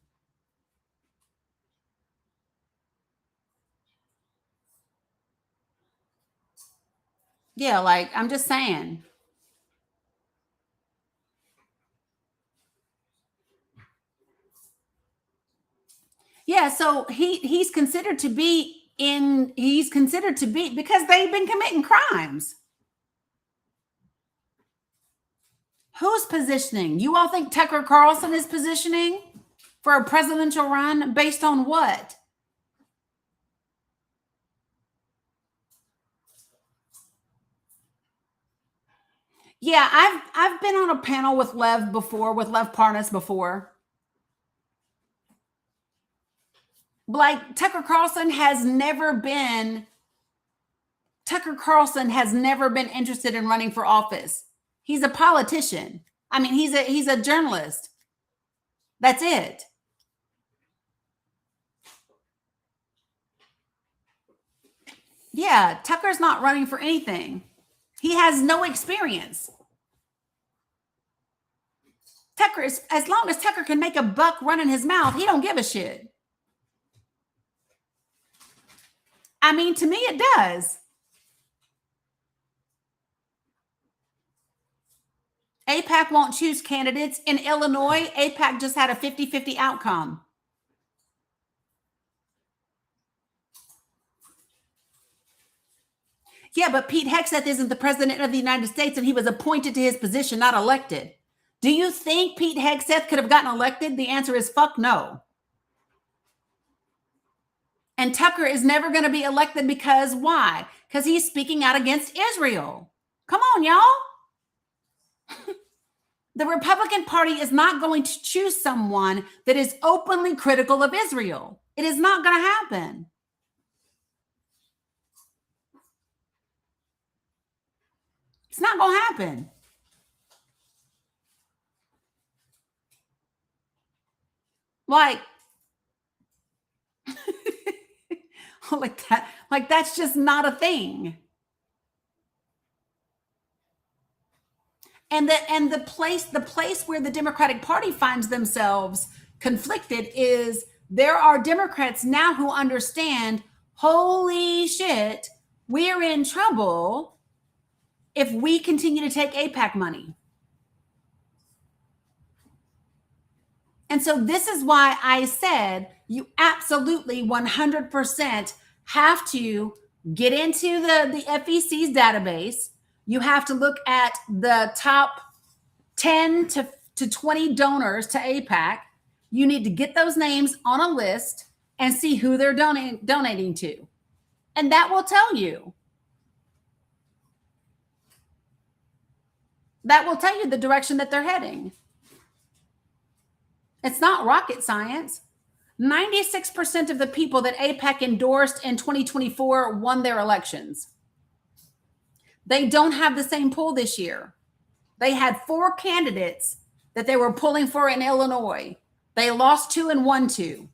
Yeah, like, I'm just saying. Yeah, so he's considered to be because they've been committing crimes. Who's positioning? You all think Tucker Carlson is positioning for a presidential run based on what? Yeah, I've been on a panel with Lev Parnas before. Like Tucker Carlson has never been interested in running for office. He's a politician. I mean, he's a journalist. That's it. Yeah, Tucker's not running for anything. He has no experience. Tucker is, as long as Tucker can make a buck running his mouth, he don't give a shit. I mean, to me, it does. AIPAC won't choose candidates. In Illinois, AIPAC just had a 50-50 outcome. Yeah, but Pete Hegseth isn't the president of the United States, and he was appointed to his position, not elected. Do you think Pete Hegseth could have gotten elected? The answer is fuck no. And Tucker is never going to be elected because why? Because he's speaking out against Israel. Come on, y'all. The Republican Party is not going to choose someone that is openly critical of Israel. It is not going to happen. It's not going to happen. Like that. Like that's just not a thing. And the place where the Democratic Party finds themselves conflicted is there are Democrats now who understand, holy shit, we're in trouble if we continue to take AIPAC money. And so this is why I said you absolutely 100% have to get into the FEC's database. You have to look at the top 10 to 20 donors to AIPAC. You need to get those names on a list and see who they're donating to. And that will tell you. That will tell you the direction that they're heading. It's not rocket science. 96% of the people that AIPAC endorsed in 2024 won their elections. They don't have the same pool this year. They had 4 candidates that they were pulling for in Illinois. They lost 2 and won 2.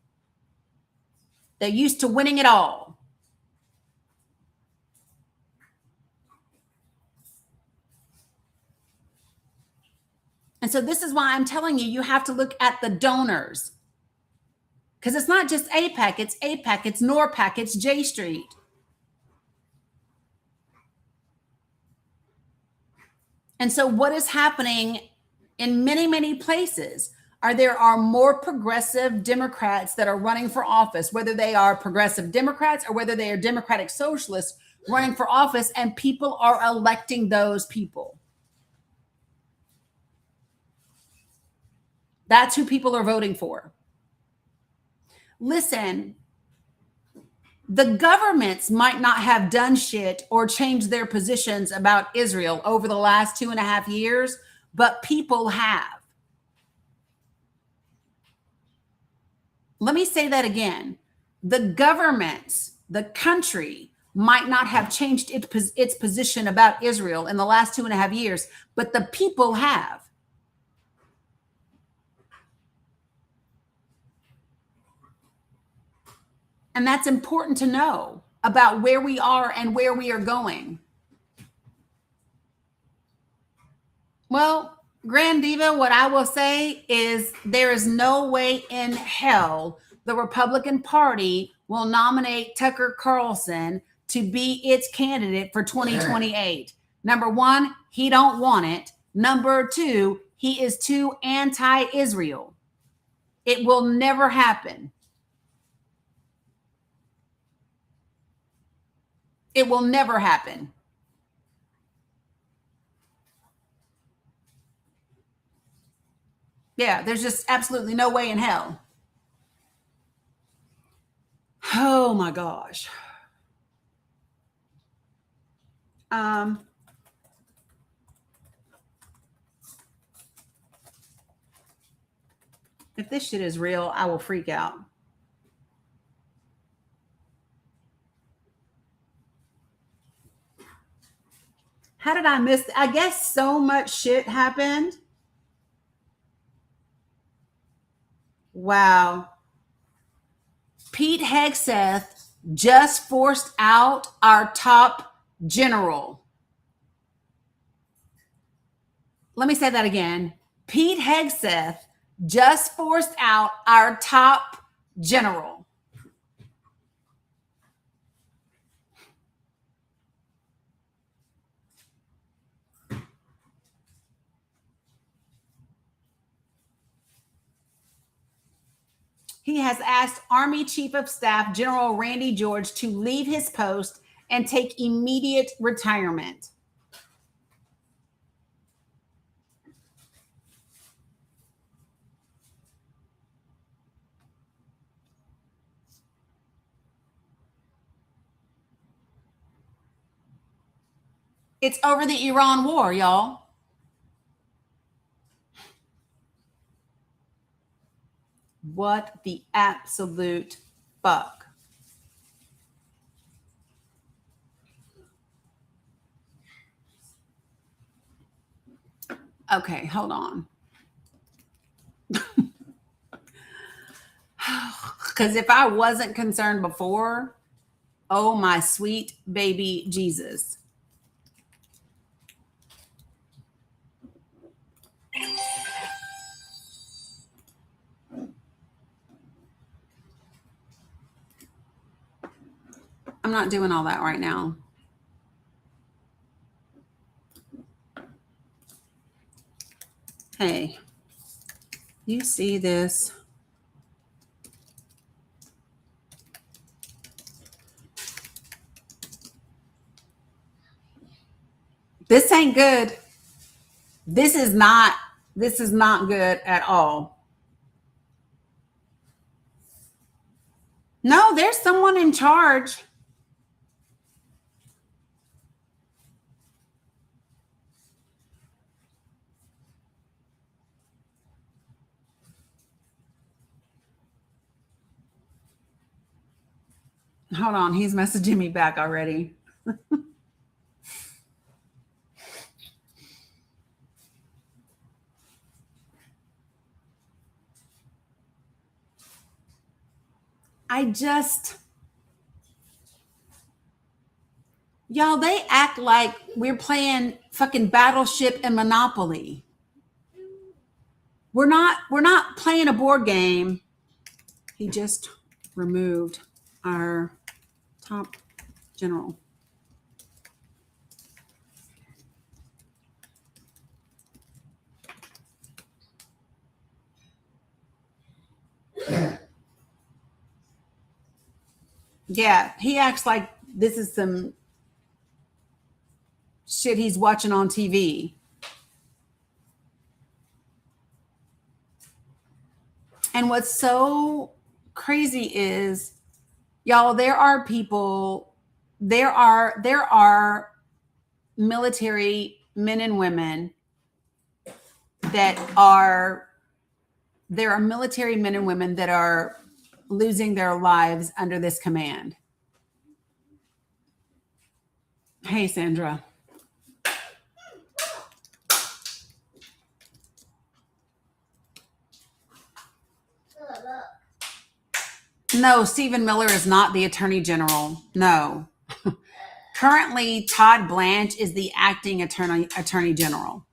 They're used to winning it all. And so this is why I'm telling you, you have to look at the donors. Because it's not just AIPAC, it's AIPAC, it's NORPAC, it's J Street. And so what is happening in many, many places there are more progressive Democrats that are running for office, whether they are progressive Democrats or whether they are Democratic Socialists running for office, and people are electing those people. That's who people are voting for. Listen, the governments might not have done shit or changed their positions about Israel over the last 2.5 years, but people have. Let me say that again. The governments, the country might not have changed its position about Israel in the last 2.5 years, but the people have. And that's important to know about where we are and where we are going. Well, Grand Diva, what I will say is there is no way in hell the Republican Party will nominate Tucker Carlson to be its candidate for 2028. Number 1, he don't want it. Number 2, he is too anti-Israel. It will never happen. It will never happen. Yeah, there's just absolutely no way in hell. Oh my gosh. If this shit is real, I will freak out. How did I miss? I guess so much shit happened. Wow. Pete Hegseth just forced out our top general. Let me say that again. Pete Hegseth just forced out our top general. He has asked Army Chief of Staff General Randy George to leave his post and take immediate retirement. It's over the Iran war, y'all. What the absolute fuck? Okay, hold on. Because if I wasn't concerned before, oh my sweet baby Jesus. I'm not doing all that right now. Hey, you see this? This ain't good. This is not good at all. No, there's someone in charge. Hold on, he's messaging me back already. Y'all, they act like we're playing fucking Battleship and Monopoly. We're not playing a board game. He just removed our top general. Yeah, he acts like this is some shit he's watching on TV. And what's so crazy is, y'all, there are military men and women that are losing their lives under this command. Hey, Sandra. No, Stephen Miller is not the Attorney General. No. Currently, Todd Blanche is the acting Attorney General.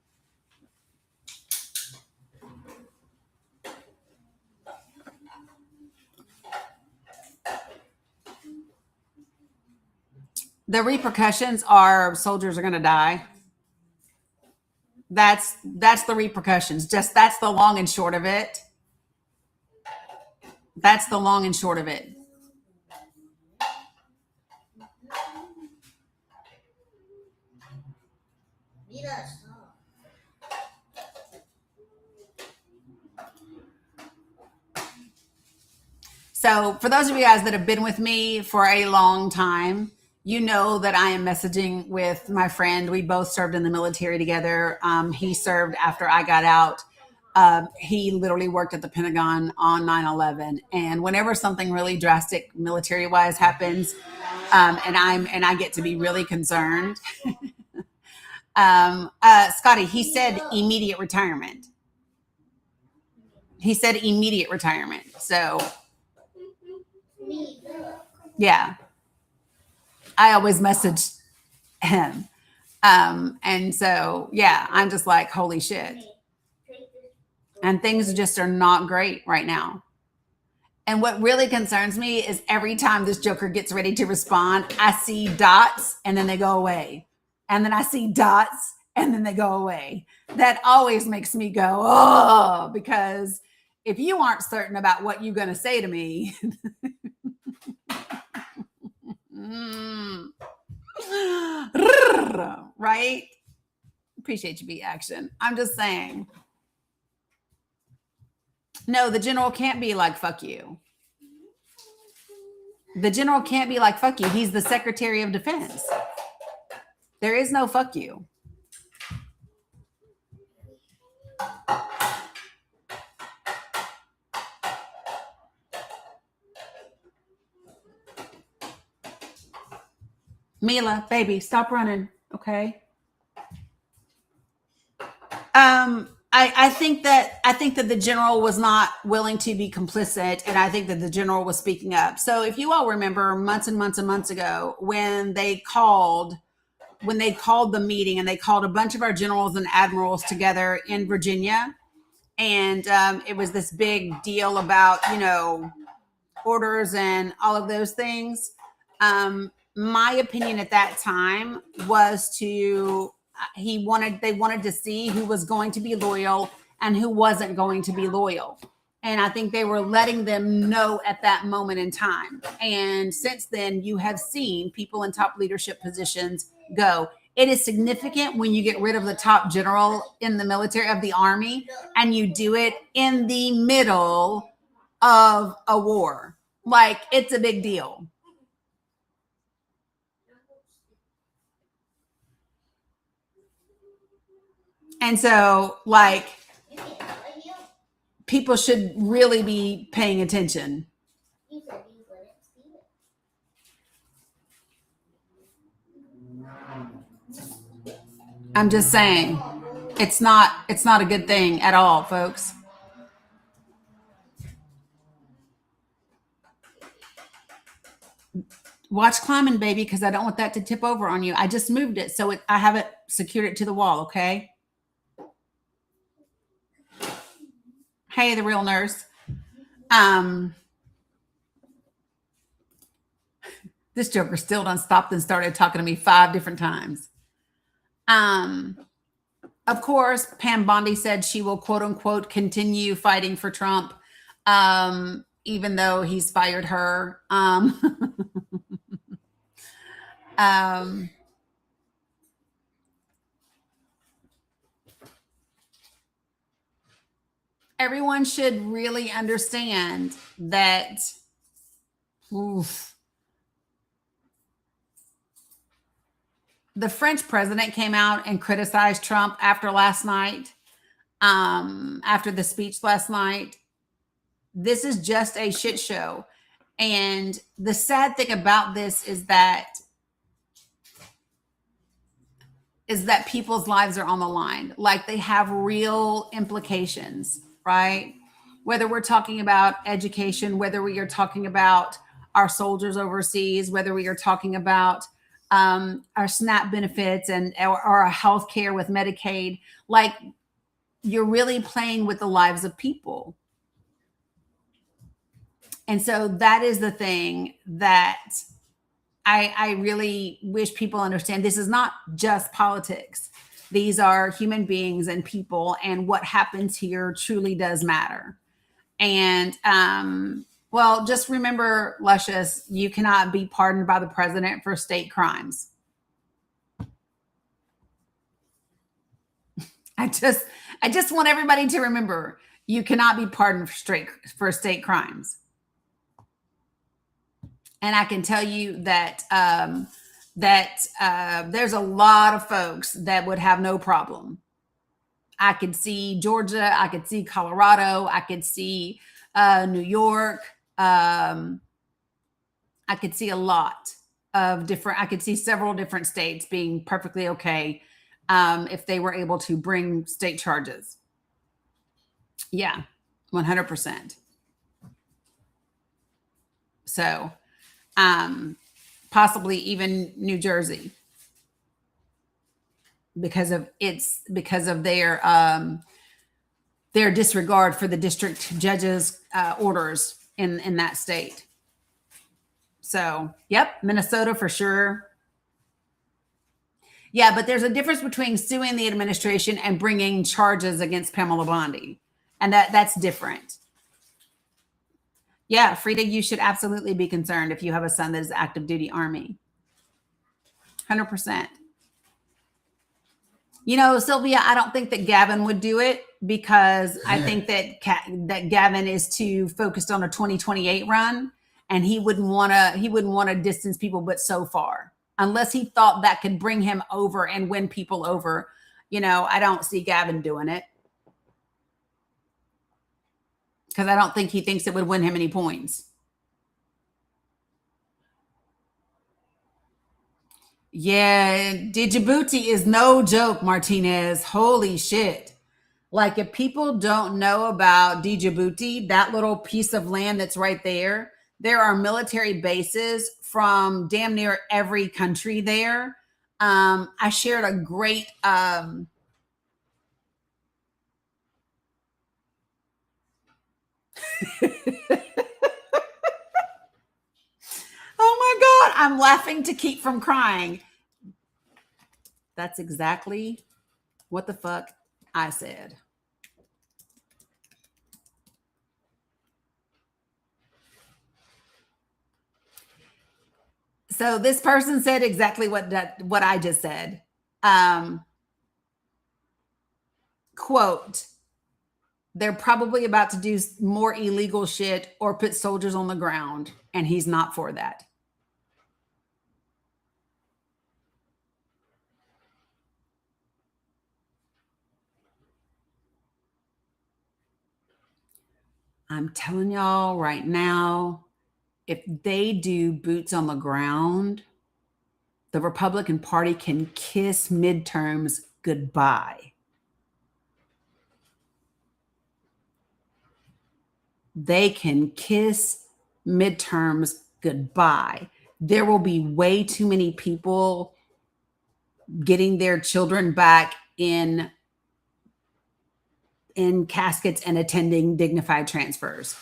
The repercussions are soldiers are going to die. That's the repercussions. That's the long and short of it. That's the long and short of it. So for those of you guys that have been with me for a long time, you know that I am messaging with my friend. We both served in the military together. He served after I got out. He literally worked at the Pentagon on 9/11. And whenever something really drastic military-wise happens, and I get to be really concerned, Scotty, he said immediate retirement. He said immediate retirement. So, yeah, I always message him. And so, yeah, I'm just like, holy shit. And things just are not great right now. And what really concerns me is every time this joker gets ready to respond, I see dots and then they go away. And then I see dots and then they go away. That always makes me go, oh, because if you aren't certain about what you're going to say to me, right? Appreciate you, be action. I'm just saying. No, the general can't be like, fuck you. The general can't be like, fuck you. He's the Secretary of Defense. There is no fuck you. Mila, baby, stop running. Okay. I think that the general was not willing to be complicit, and I think that the general was speaking up. So if you all remember months and months and months ago when they called the meeting and they called a bunch of our generals and admirals together in Virginia, and it was this big deal about, orders and all of those things. My opinion at that time was they wanted to see who was going to be loyal and who wasn't going to be loyal. And I think they were letting them know at that moment in time. And since then, you have seen people in top leadership positions go. It is significant when you get rid of the top general in the military of the army and you do it in the middle of a war. Like, it's a big deal. And so, like, people should really be paying attention. I'm just saying, it's not a good thing at all, folks. Watch climbing, baby, because I don't want that to tip over on you. I just moved it, so I have it secured it to the wall, okay? Hey, the real nurse. This joker still done stopped and started talking to me 5 different times. Of course, Pam Bondi said she will, quote unquote, continue fighting for Trump, even though he's fired her. Everyone should really understand that the French president came out and criticized Trump after last night, after the speech last night. This is just a shit show. And the sad thing about this is that people's lives are on the line. Like, they have real implications, right? Whether we're talking about education, whether we are talking about our soldiers overseas, whether we are talking about our SNAP benefits and our health care with Medicaid, like, you're really playing with the lives of people. And so that is the thing that I really wish people understand. This is not just politics. These are human beings and people, and what happens here truly does matter. And, well, just remember, Luscious, you cannot be pardoned by the president for state crimes. I just want everybody to remember, you cannot be pardoned for state crimes. And I can tell you that there's a lot of folks that would have no problem. I could see Georgia. I could see Colorado. I could see New York. I could see a lot of different. I could see several different states being perfectly okay if they were able to bring state charges. Yeah, 100%. So, possibly even New Jersey because of their disregard for the district judge's orders in that state. So, yep, Minnesota for sure. Yeah, but there's a difference between suing the administration and bringing charges against Pamela Bondi, and that's different. Yeah, Frida, you should absolutely be concerned if you have a son that is active duty Army. 100%. You know, Sylvia, I don't think that Gavin would do it because I think that Gavin is too focused on a 2028 run, and he wouldn't want to distance people, but so far, unless he thought that could bring him over and win people over. You know, I don't see Gavin doing it because I don't think he thinks it would win him any points. Yeah, Djibouti is no joke, Martinez. Holy shit. Like, if people don't know about Djibouti, that little piece of land that's right there, there are military bases from damn near every country there. I shared a great oh my God, I'm laughing to keep from crying. That's exactly what the fuck I said. So this person said exactly what I just said. Quote, they're probably about to do more illegal shit or put soldiers on the ground, and he's not for that. I'm telling y'all right now, if they do boots on the ground, the Republican Party can kiss midterms goodbye. They can kiss midterms goodbye. There will be way too many people getting their children back in caskets and attending dignified transfers.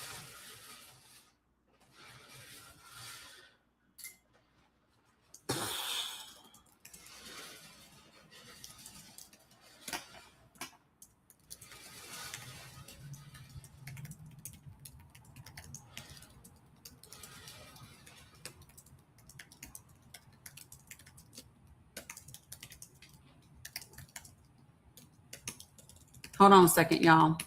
Hold on a second, y'all.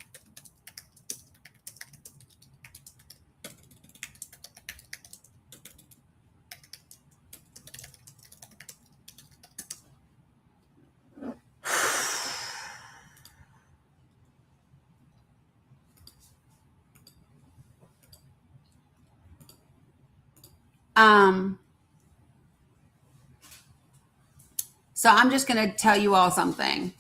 So I'm just going to tell you all something.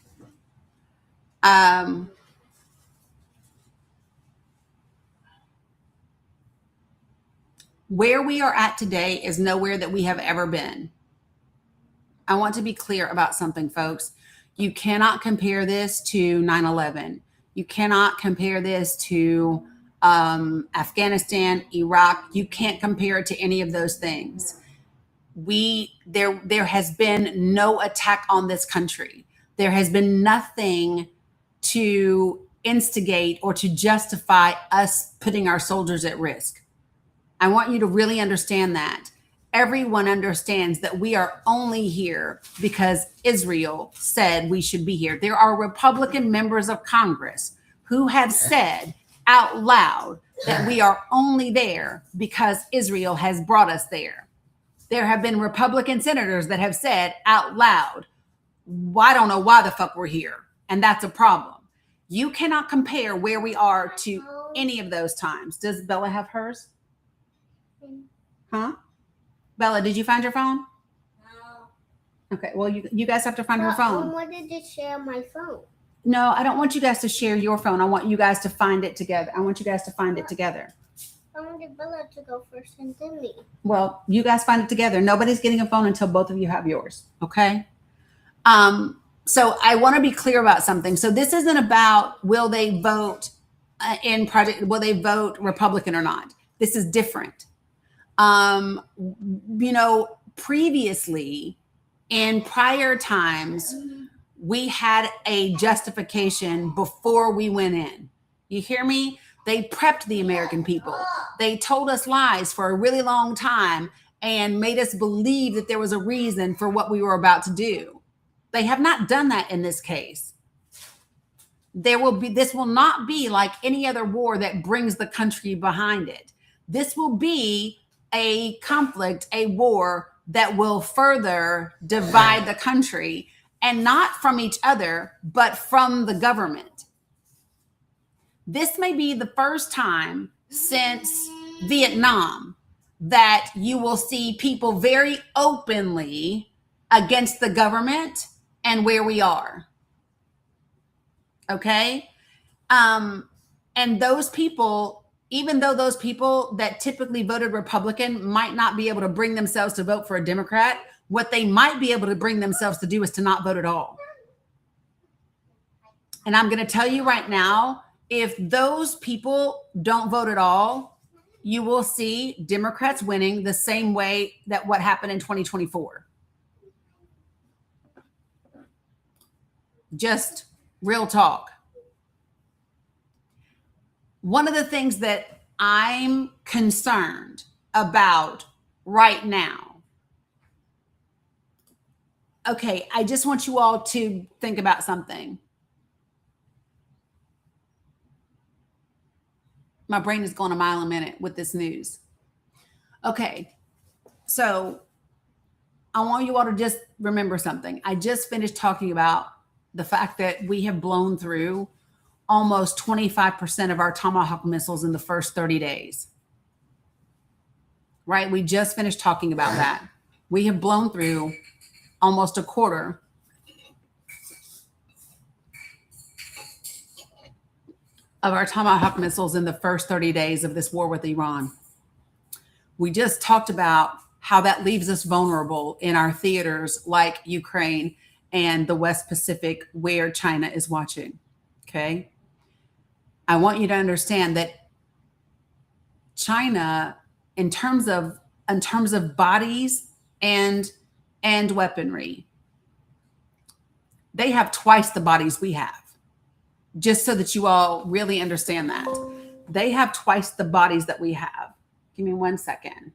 Where we are at today is nowhere that we have ever been. I want to be clear about something, folks. You cannot compare this to 9/11. You cannot compare this to Afghanistan, Iraq. You can't compare it to any of those things. There has been no attack on this country. There has been nothing to instigate or to justify us putting our soldiers at risk. I want you to really understand that. Everyone understands that we are only here because Israel said we should be here. There are Republican members of Congress who have said out loud that we are only there because Israel has brought us there. There have been Republican senators that have said out loud, I don't know why the fuck we're here. And that's a problem. You cannot compare where we are to any of those times. Does Bella have hers? Huh? Bella, did you find your phone?
No.
Okay, well, you guys have to find her
But
phone.
I wanted to share my phone.
No, I don't want you guys to share your phone. I want you guys to find it together. I want you guys to find it together.
I wanted Bella to go first and then me.
Well, you guys find it together. Nobody's getting a phone until both of you have yours. Okay. So I want to be clear about something. So this isn't about will they vote will they vote Republican or not? This is different. Previously in prior times, we had a justification before we went in. You hear me? They prepped the American people. They told us lies for a really long time and made us believe that there was a reason for what we were about to do. They have not done that in this case. This will not be like any other war that brings the country behind it. This will be a conflict, a war that will further divide the country, and not from each other, but from the government. This may be the first time since Vietnam that you will see people very openly against the government and where we are. Okay? And those people, even though those people that typically voted Republican might not be able to bring themselves to vote for a Democrat, what they might be able to bring themselves to do is to not vote at all. And I'm going to tell you right now, if those people don't vote at all, you will see Democrats winning the same way that what happened in 2024. Just real talk. One of the things that I'm concerned about right now. Okay, I just want you all to think about something. My brain is going a mile a minute with this news. Okay, so I want you all to just remember something. I just finished talking about the fact that we have blown through almost 25% of our Tomahawk missiles in the first 30 days. Right? We just finished talking about that. We have blown through almost a quarter of our Tomahawk missiles in the first 30 days of this war with Iran. We just talked about how that leaves us vulnerable in our theaters like Ukraine and the West Pacific where China is watching. Okay. I want you to understand that China, in terms of bodies and weaponry, they have twice the bodies we have. Just so that you all really understand that. They have twice the bodies that we have. Give me 1 second.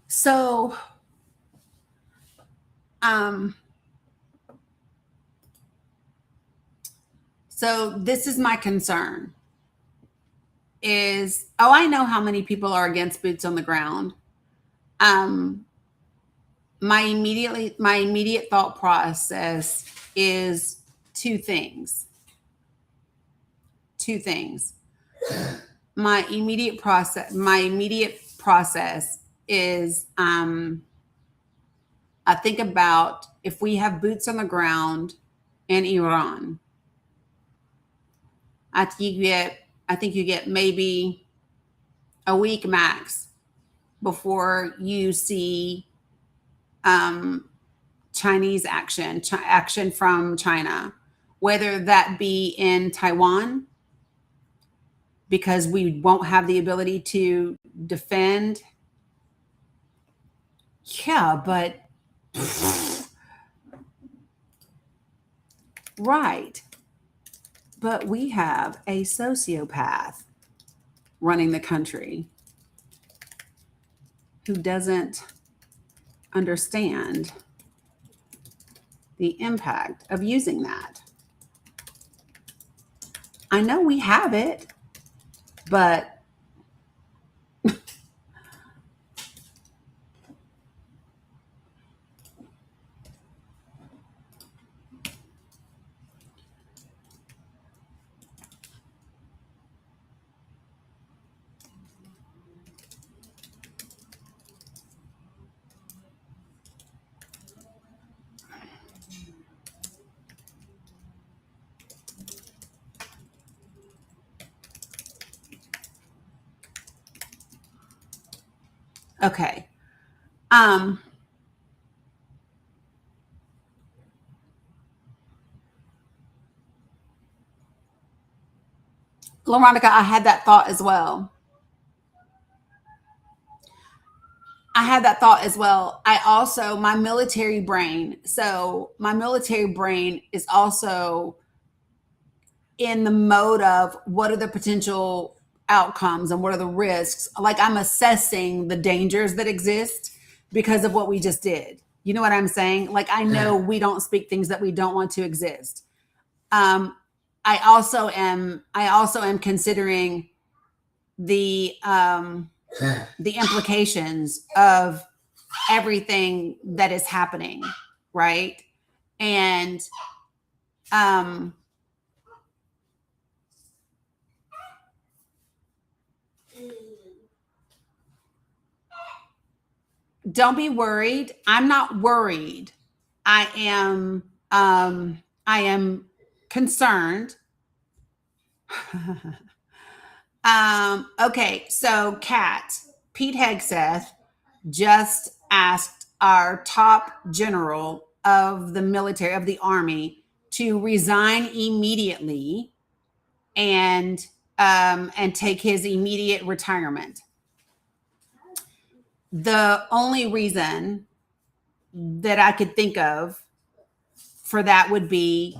So, so this is my concern is, I know how many people are against boots on the ground. My immediate thought process is two things. My immediate process is I think about if we have boots on the ground in Iran, I think you get maybe a week max before you see Chinese action from China, whether that be in Taiwan, because we won't have the ability to defend. Yeah, but right. But we have a sociopath running the country who doesn't understand the impact of using that. I know we have it, but okay. Veronica, I had that thought as well. I had that thought as well. I also, my military brain, so my military brain is also in the mode of what are the potential outcomes and what are the risks. Like I'm assessing the dangers that exist because of what we just did. You know what I'm saying? Like I know we don't speak things that we don't want to exist. I also am considering the implications of everything that is happening, right? And don't be worried. I'm not worried. I am concerned. Okay, so Pete Hegseth just asked our top general of the military, of the army, to resign immediately and take his immediate retirement. The only reason that I could think of for that would be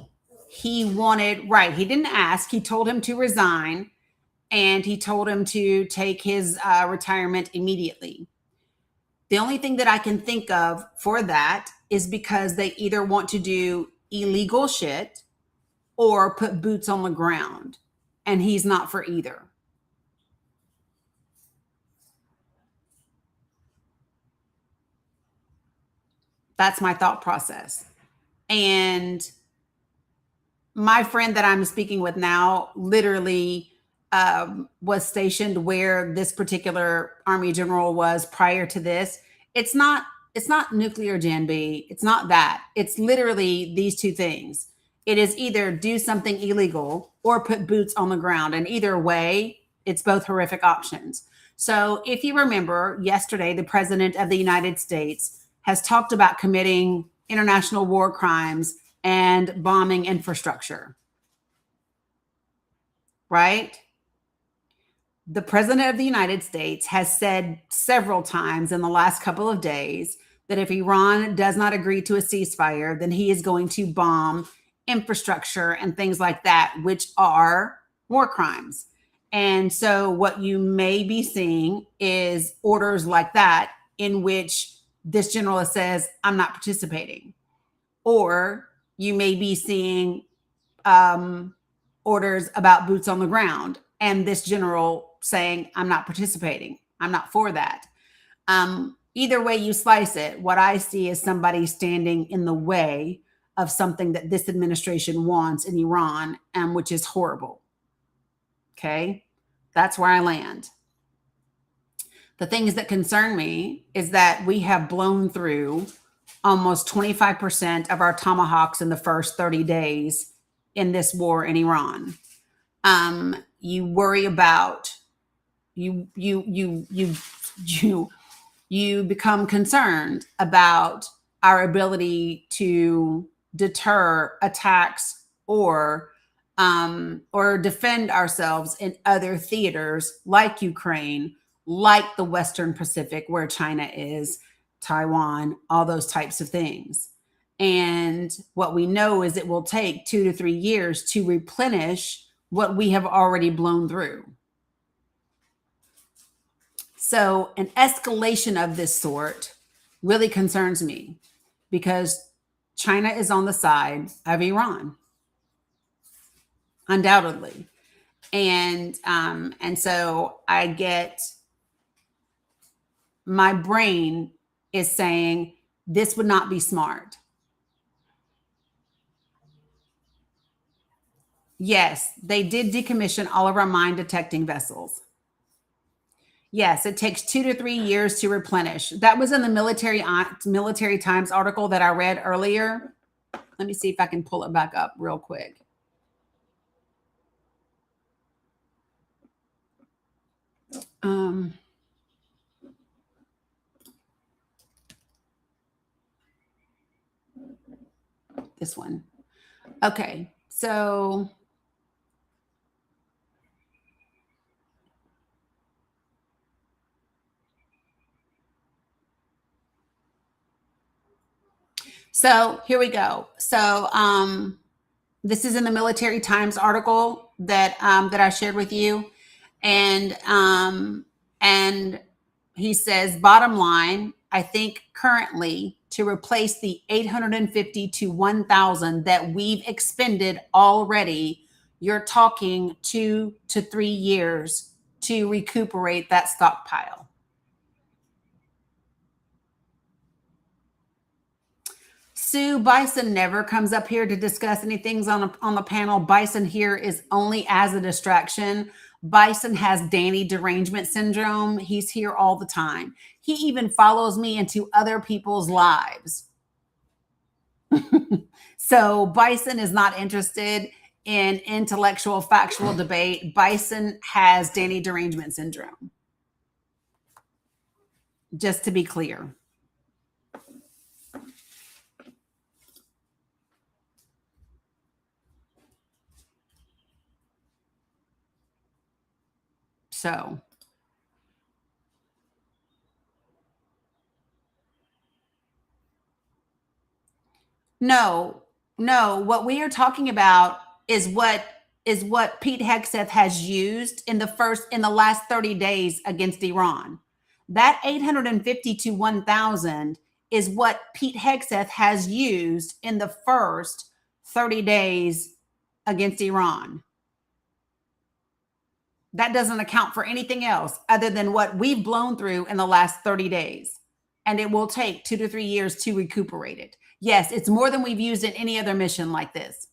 he wanted, right, he didn't ask, he told him to resign and he told him to take his retirement immediately. The only thing that I can think of for that is because they either want to do illegal shit or put boots on the ground, and he's not for either. That's my thought process. And my friend that I'm speaking with now literally was stationed where this particular Army general was prior to this. It's not nuclear Gen B. It's not that. It's literally these two things. It is either do something illegal or put boots on the ground. And either way, it's both horrific options. So if you remember, yesterday, the President of the United States has talked about committing international war crimes and bombing infrastructure. Right? The President of the United States has said several times in the last couple of days that if Iran does not agree to a ceasefire, then he is going to bomb infrastructure and things like that, which are war crimes. And so what you may be seeing is orders like that in which this general says, I'm not participating. Or you may be seeing orders about boots on the ground and this general saying, I'm not participating. I'm not for that. Either way you slice it, what I see is somebody standing in the way of something that this administration wants in Iran, which is horrible. Okay? That's where I land. The things that concern me is that we have blown through almost 25% of our tomahawks in the first 30 days in this war in Iran. You worry about you become concerned about our ability to deter attacks or defend ourselves in other theaters like Ukraine, like the Western Pacific, where China is, Taiwan, all those types of things. And what we know is it will take 2 to 3 years to replenish what we have already blown through. So an escalation of this sort really concerns me because China is on the side of Iran, undoubtedly. And so I get, my brain is saying this would not be smart. Yes, they did decommission all of our mine detecting vessels. Yes, it takes 2 to 3 years to replenish. That was in the Military Times article that I read earlier. Let me see if I can pull it back up real quick. This one. Okay, so here we go. So this is in the Military Times article that that I shared with you, and he says, bottom line, I think currently to replace the 850 to 1,000 that we've expended already, you're talking 2 to 3 years to recuperate that stockpile. Sue, Bison never comes up here to discuss anything on the panel. Bison here is only as a distraction. Bison has Dani derangement syndrome. He's here all the time. He even follows me into other people's lives. So Bison is not interested in intellectual, factual debate. Bison has Dani derangement syndrome. Just to be clear. So no, what we are talking about is what Pete Hegseth has used in the last 30 days against Iran. That 850 to 1,000 is what Pete Hegseth has used in the first 30 days against Iran. That doesn't account for anything else other than what we've blown through in the last 30 days. And it will take 2 to 3 years to recuperate it. Yes, it's more than we've used in any other mission like this.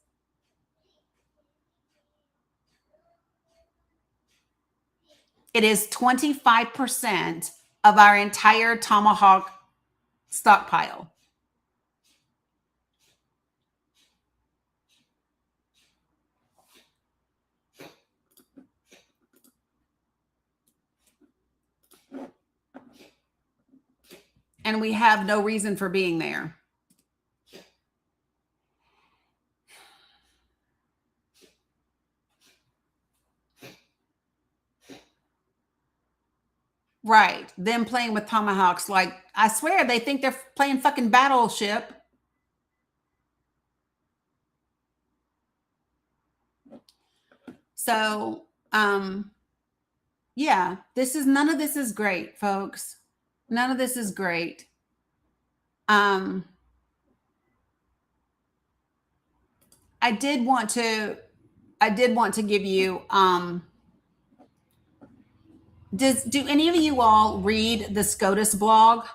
It is 25% of our entire Tomahawk stockpile. And we have no reason for being there. Right. Them playing with Tomahawks. Like, I swear they think they're playing fucking Battleship. So, yeah, none of this is great, folks. None of this is great. I did want to give you, do any of you all read the SCOTUS blog?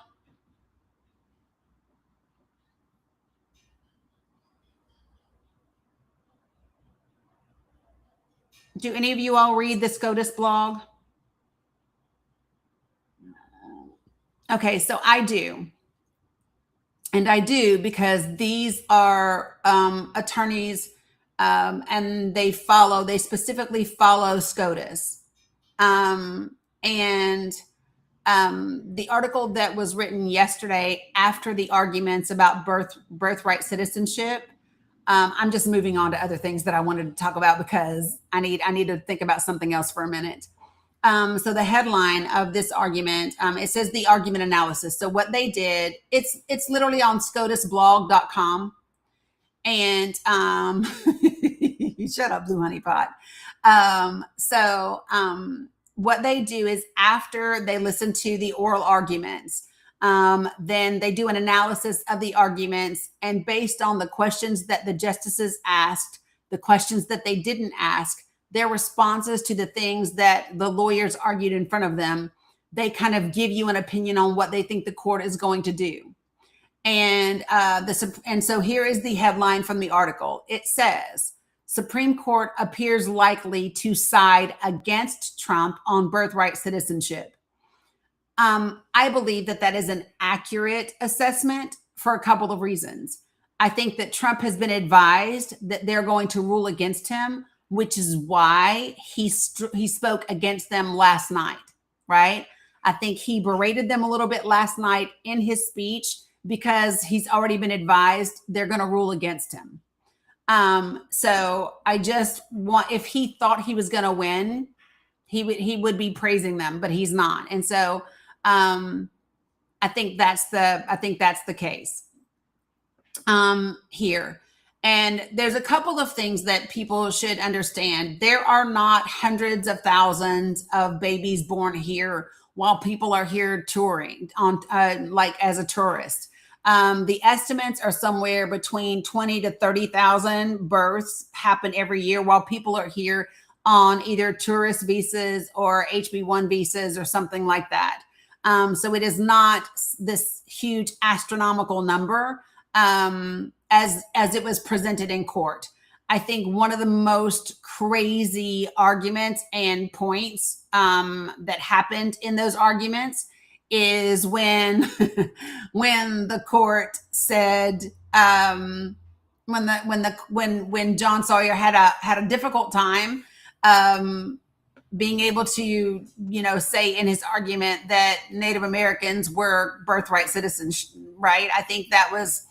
Do any of you all read the SCOTUS blog? Okay, so I do. And I do because these are attorneys and they specifically follow SCOTUS. And the article that was written yesterday after the arguments about birthright citizenship, I'm just moving on to other things that I wanted to talk about because I need to think about something else for a minute. So the headline of this argument, it says the argument analysis. So what they did, it's literally on scotusblog.com. And shut up, Blue Honey Pot. What they do is after they listen to the oral arguments, Then they do an analysis of the arguments, and based on the questions that the justices asked, the questions that they didn't ask, their responses to the things that the lawyers argued in front of them, they kind of give you an opinion on what they think the court is going to do. And so here is the headline from the article. It says, Supreme Court appears likely to side against Trump on birthright citizenship. I believe that is an accurate assessment for a couple of reasons. I think that Trump has been advised that they're going to rule against him, which is why he spoke against them last night, right? I think he berated them a little bit last night in his speech because he's already been advised they're going to rule against him. So I just want, if he thought he was going to win, he would be praising them, but he's not. And so I think that's the case here. And there's a couple of things that people should understand. There are not hundreds of thousands of babies born here while people are here touring on, like as a tourist. The estimates are somewhere between 20 to 30,000 births happen every year while people are here on either tourist visas or HB1 visas or something like that. So it is not this huge astronomical number as it was presented in court. I think one of the most crazy arguments and points that happened in those arguments is when the court said when John Sawyer had a difficult time being able to, say in his argument that Native Americans were birthright citizens, right? I think that was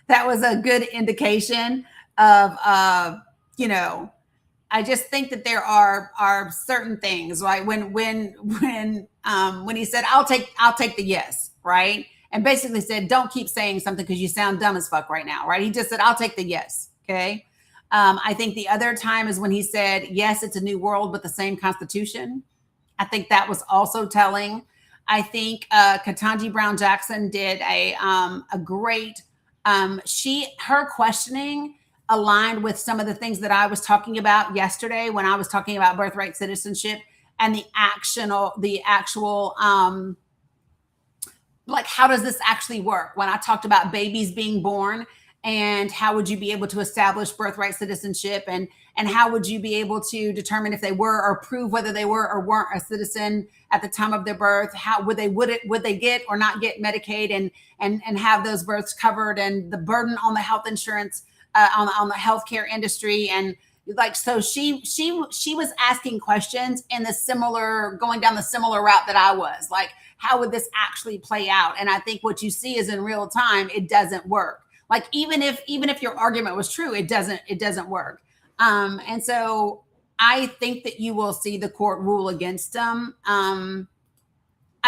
that was a good indication of, I just think that there are certain things, right? When he said, I'll take the yes, right? And basically said, don't keep saying something because you sound dumb as fuck right now, right? He just said, I'll take the yes, okay? I think the other time is when he said, yes, it's a new world, but the same Constitution. I think that was also telling. I think Ketanji Brown Jackson did a great, her questioning aligned with some of the things that I was talking about yesterday when I was talking about birthright citizenship and the actual, like, how does this actually work? When I talked about babies being born and how would you be able to establish birthright citizenship and how would you be able to determine if they were or prove whether they were or weren't a citizen at the time of their birth? How would they get or not get Medicaid and have those births covered, and the burden on the health insurance on the healthcare industry? And like, so she was asking questions in going down the similar route that I was, like, how would this actually play out? And I think what you see is in real time, it doesn't work. Like, even if your argument was true, it doesn't work. And so I think that you will see the court rule against them. I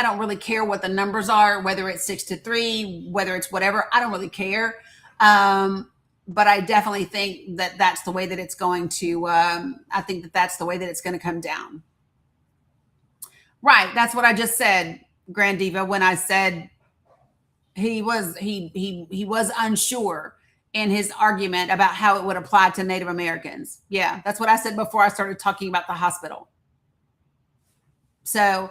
don't really care what the numbers are, whether it's 6-3, whether it's whatever, I don't really care. But I definitely think that that's the way that it's going to, I think that that's the way that it's going to come down. Right. That's what I just said, Grand Diva, when I said he was unsure in his argument about how it would apply to Native Americans. Yeah, that's what I said before I started talking about the hospital. So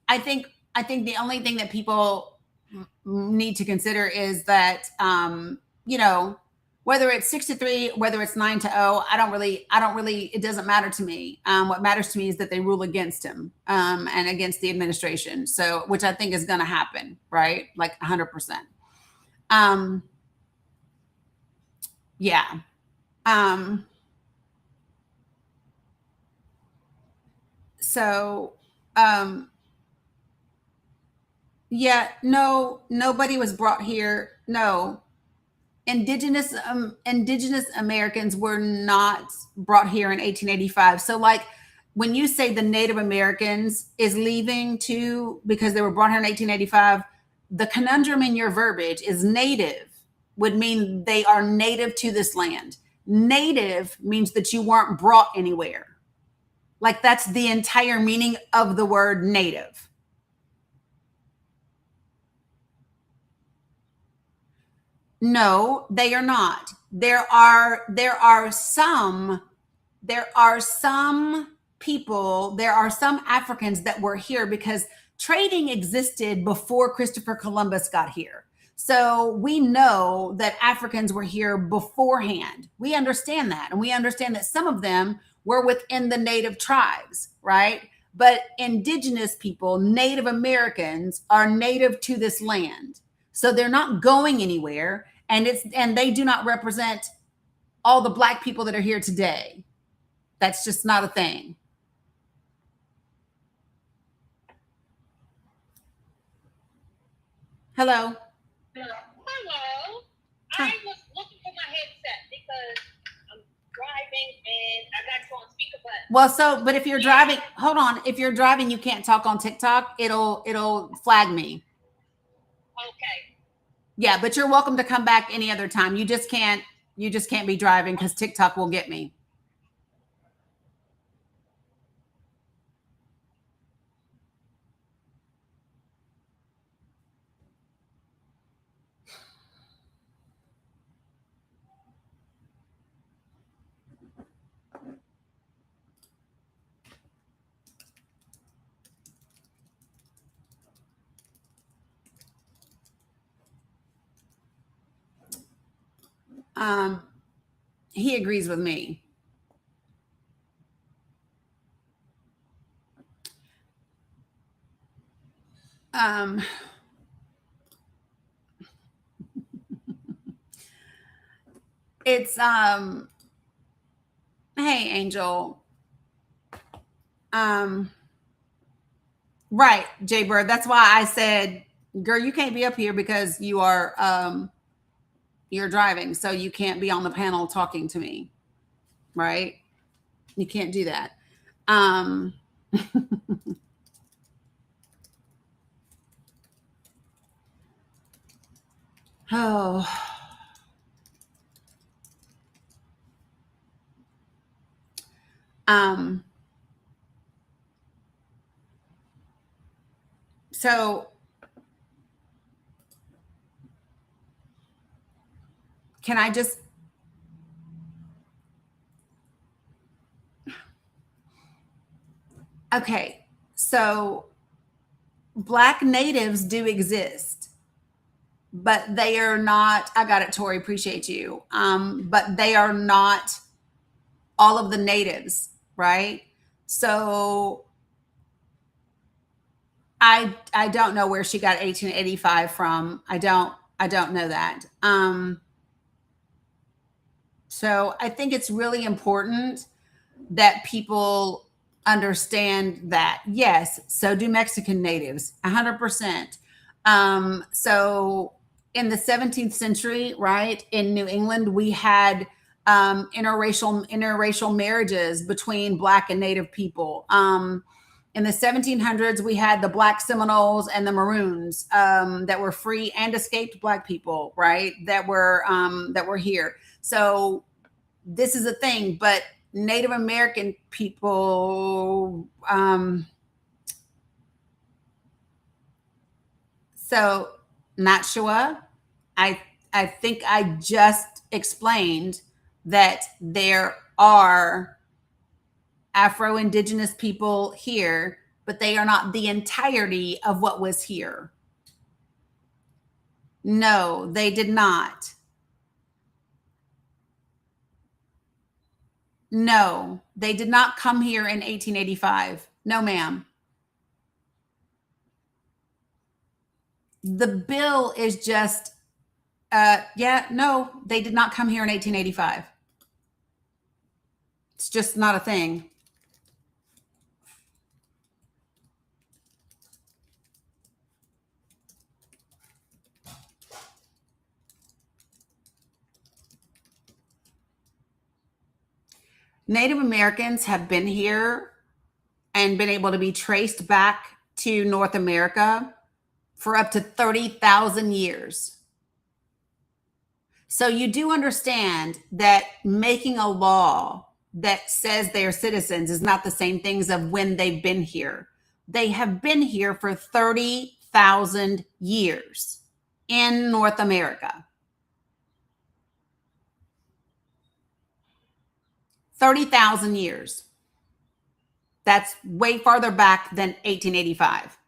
I think the only thing that people need to consider is that, whether it's 6-3, whether it's 9-0, I don't really, it doesn't matter to me. What matters to me is that they rule against him and against the administration. So, which I think is going to happen, right? Like 100%. Yeah. Yeah, no, nobody was brought here. No. Indigenous Americans were not brought here in 1885. So, like, when you say the Native Americans is leaving too because they were brought here in 1885, the conundrum in your verbiage is native would mean they are native to this land. Native means that you weren't brought anywhere. Like, that's the entire meaning of the word native. No, they are not. There are some people, there are some Africans that were here because trading existed before Christopher Columbus got here. So we know that Africans were here beforehand. We understand that. And we understand that some of them were within the native tribes, right? But indigenous people, Native Americans, are native to this land. So they're not going anywhere. And they do not represent all the Black people that are here today. That's just not a thing. Hello.
Hello.
Hi.
I was looking for my headset because I'm driving and I got you on speaker,
But if you're driving, hold on. If you're driving, you can't talk on TikTok. It'll flag me.
okay.
Yeah, but you're welcome to come back any other time. You just can't be driving because TikTok will get me. He agrees with me. It's hey Angel. Right, Jay Bird. That's why I said, girl, you can't be up here because you're driving, so you can't be on the panel talking to me. Right? You can't do that. Oh. So can I just okay, so Black natives do exist, but they are not, I got it, Tori, appreciate you. But they are not all of the natives, right? So I don't know where she got 1885 from. I don't know that. So I think it's really important that people understand that. Yes, so do Mexican natives, 100%. So in the 17th century, right, in New England, we had interracial marriages between Black and Native people. In the 1700s, we had the Black Seminoles and the Maroons that were free and escaped Black people, right, that were here. So this is a thing, but Native American people, so not sure. I think I just explained that there are Afro-Indigenous people here, but they are not the entirety of what was here. No, they did not. No, they did not come here in 1885. No, ma'am. The bill is just, no, they did not come here in 1885. It's just not a thing. Native Americans have been here and been able to be traced back to North America for up to 30,000 years. So you do understand that making a law that says they are citizens is not the same things of when they've been here. They have been here for 30,000 years in North America. 30,000 years. That's way farther back than 1885.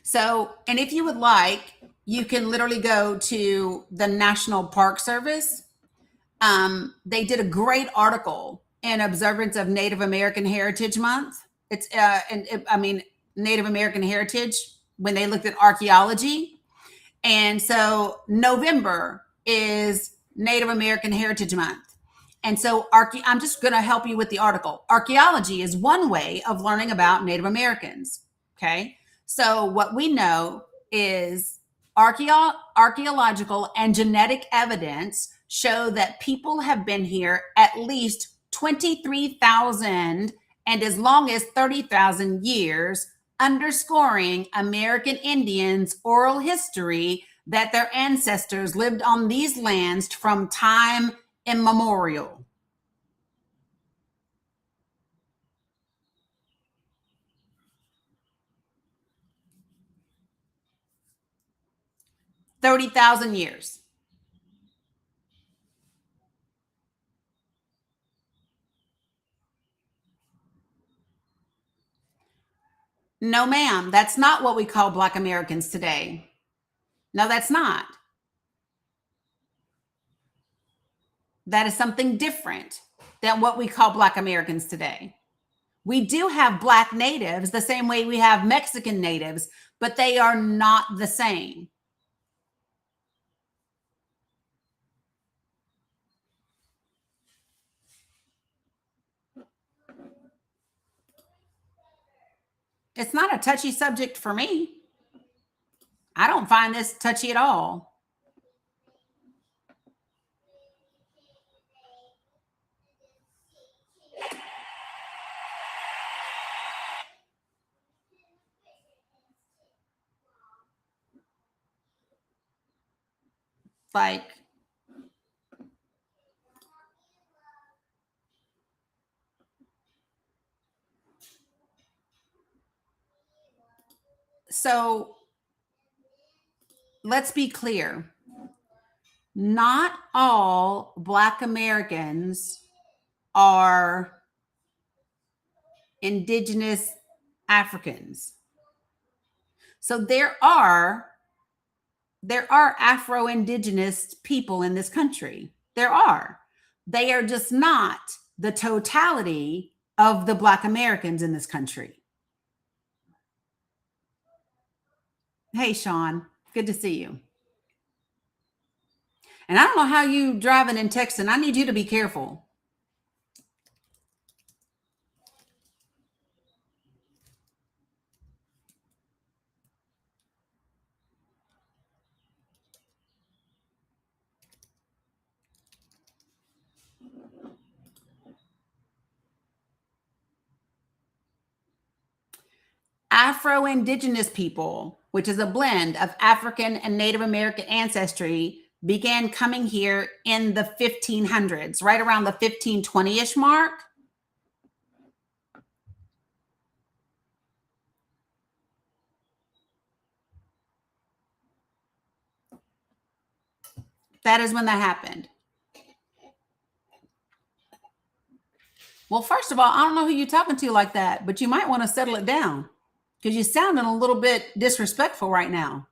So, and if you would like, you can literally go to the National Park Service. They did a great article in observance of Native American Heritage Month. It's, Native American Heritage when they looked at archaeology. And so November is Native American Heritage Month. And so I'm just going to help you with the article. Archaeology is one way of learning about Native Americans. Okay. So what we know is archaeological and genetic evidence show that people have been here at least 23,000 and as long as 30,000 years, underscoring American Indians' oral history that their ancestors lived on these lands from time immemorial. $30,000 years. No, ma'am, that's not what we call Black Americans today. No, that's not. That is something different than what we call Black Americans today. We do have Black natives the same way we have Mexican natives, but they are not the same. It's not a touchy subject for me. I don't find this touchy at all. Like, so let's be clear. Not all Black Americans are indigenous Africans. So there are Afro-Indigenous people in this country. There are. They are just not the totality of the Black Americans in this country. Hey, Sean, good to see you. And I don't know how you driving and texting. I need you to be careful. Afro-Indigenous people, which is a blend of African and Native American ancestry, began coming here in the 1500s, right around the 1520-ish mark. That is when that happened. Well, first of all, I don't know who you're talking to like that, but you might want to settle it down because you're sounding a little bit disrespectful right now.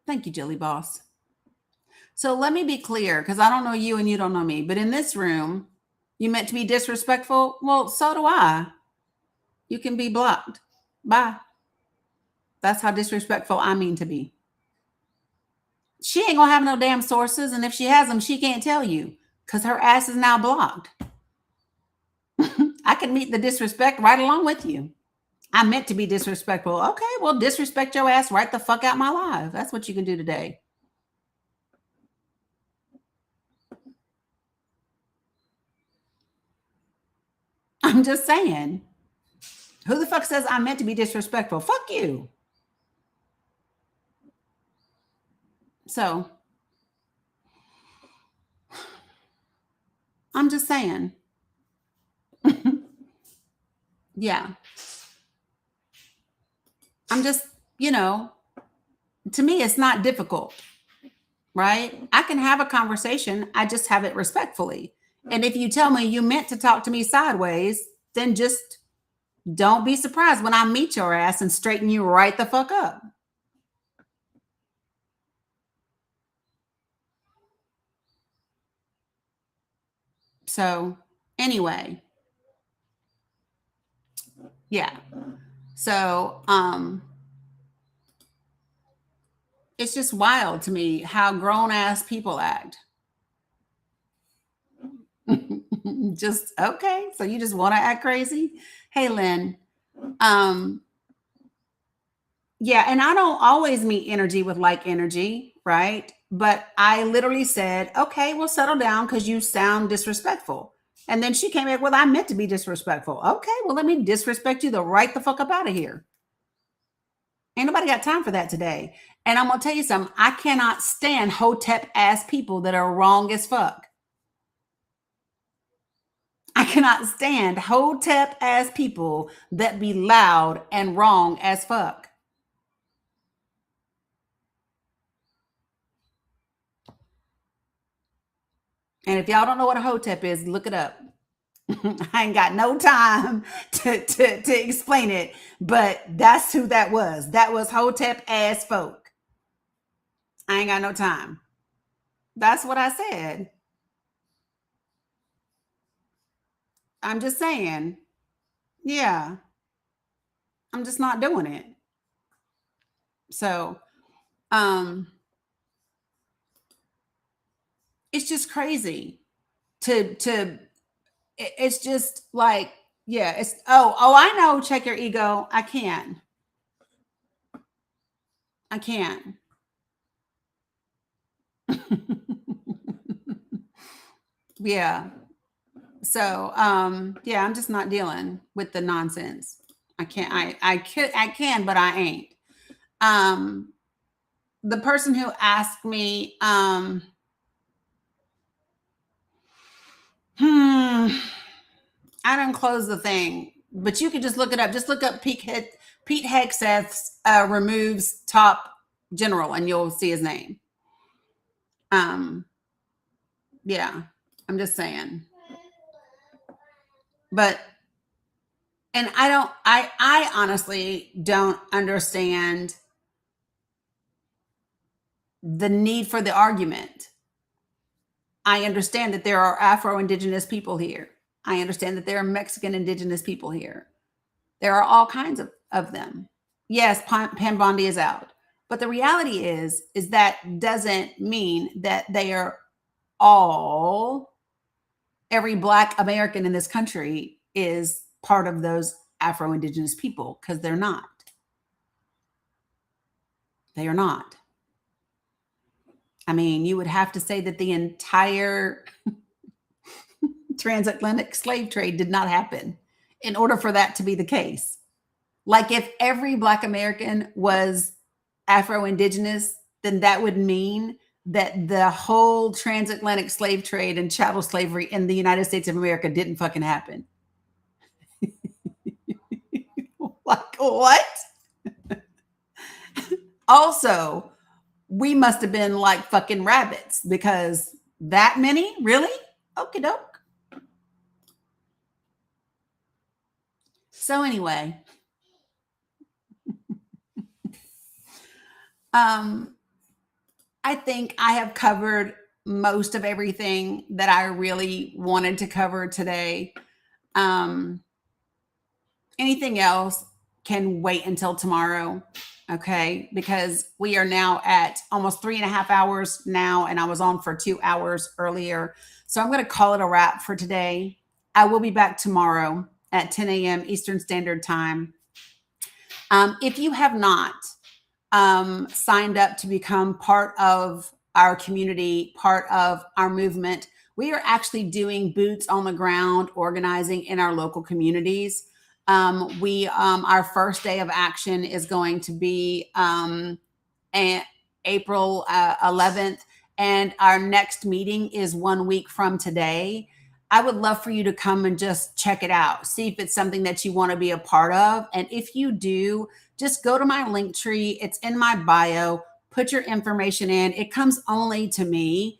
Thank you, Jilly Boss. So let me be clear, because I don't know you and you don't know me, but in this room, you meant to be disrespectful? Well, so do I. You can be blocked. Bye. That's how disrespectful I mean to be. She ain't gonna have no damn sources, and if she has them, she can't tell you because her ass is now blocked. I can meet the disrespect right along with you. I meant to be disrespectful. Okay, well, disrespect your ass right the fuck out my life. That's what you can do today. I'm just saying. Who the fuck says I meant to be disrespectful? Fuck you. So, I'm just saying. Yeah. I'm just, to me, it's not difficult, right? I can have a conversation. I just have it respectfully. And if you tell me you meant to talk to me sideways, then just don't be surprised when I meet your ass and straighten you right the fuck up. So, anyway, yeah. So, it's just wild to me how grown ass people act. Just okay. So you just want to act crazy? Hey, Lynn. Um, yeah, and I don't always meet energy with like energy, right? But I literally said, okay, well, settle down because you sound disrespectful. And then she came back, well, I meant to be disrespectful. Okay, well, let me disrespect you the right the fuck up out of here. Ain't nobody got time for that today. And I'm gonna tell you something. I cannot stand hotep ass people that are wrong as fuck. I cannot stand hotep ass people that be loud and wrong as fuck. And if y'all don't know what a hotep is, look it up. I ain't got no time to explain it, but that's who that was. That was hotep ass folk. I ain't got no time. That's what I said. I'm just saying. Yeah. I'm just not doing it. So, um, it's just crazy to it's just like, yeah, it's I know, check your ego. I can. I can. Yeah. So yeah, I'm just not dealing with the nonsense. I can't I can, but I ain't. Um the person who asked me I didn't close the thing, but you could just look it up. Just look up Pete Hegseth's removes top general and you'll see his name. Yeah, I'm just saying. But and I honestly don't understand the need for the argument. I understand that there are Afro Indigenous people here. I understand that there are Mexican Indigenous people here. There are all kinds of them. Yes, Pam Bondi is out. But the reality is that doesn't mean that they are all, every Black American in this country is part of those Afro Indigenous people, because they're not. They are not. I mean, you would have to say that the entire transatlantic slave trade did not happen in order for that to be the case. Like if every Black American was Afro Indigenous, then that would mean that the whole transatlantic slave trade and chattel slavery in the United States of America didn't fucking happen. Like what? Also, we must have been like fucking rabbits, because that many, really? Okie doke. So anyway, I think I have covered most of everything that I really wanted to cover today. Anything else can wait until tomorrow. Okay. Because we are now at almost 3.5 hours now, and I was on for 2 hours earlier. So I'm going to call it a wrap for today. I will be back tomorrow at 10 a.m. Eastern Standard Time. If you have not signed up to become part of our community, part of our movement, we are actually doing boots on the ground organizing in our local communities. Our first day of action is going to be April 11th, and our next meeting is 1 week from today. I would love for you to come and just check it out. See if it's something that you want to be a part of. And if you do, just go to my link tree. It's in my bio. Put your information in. It comes only to me,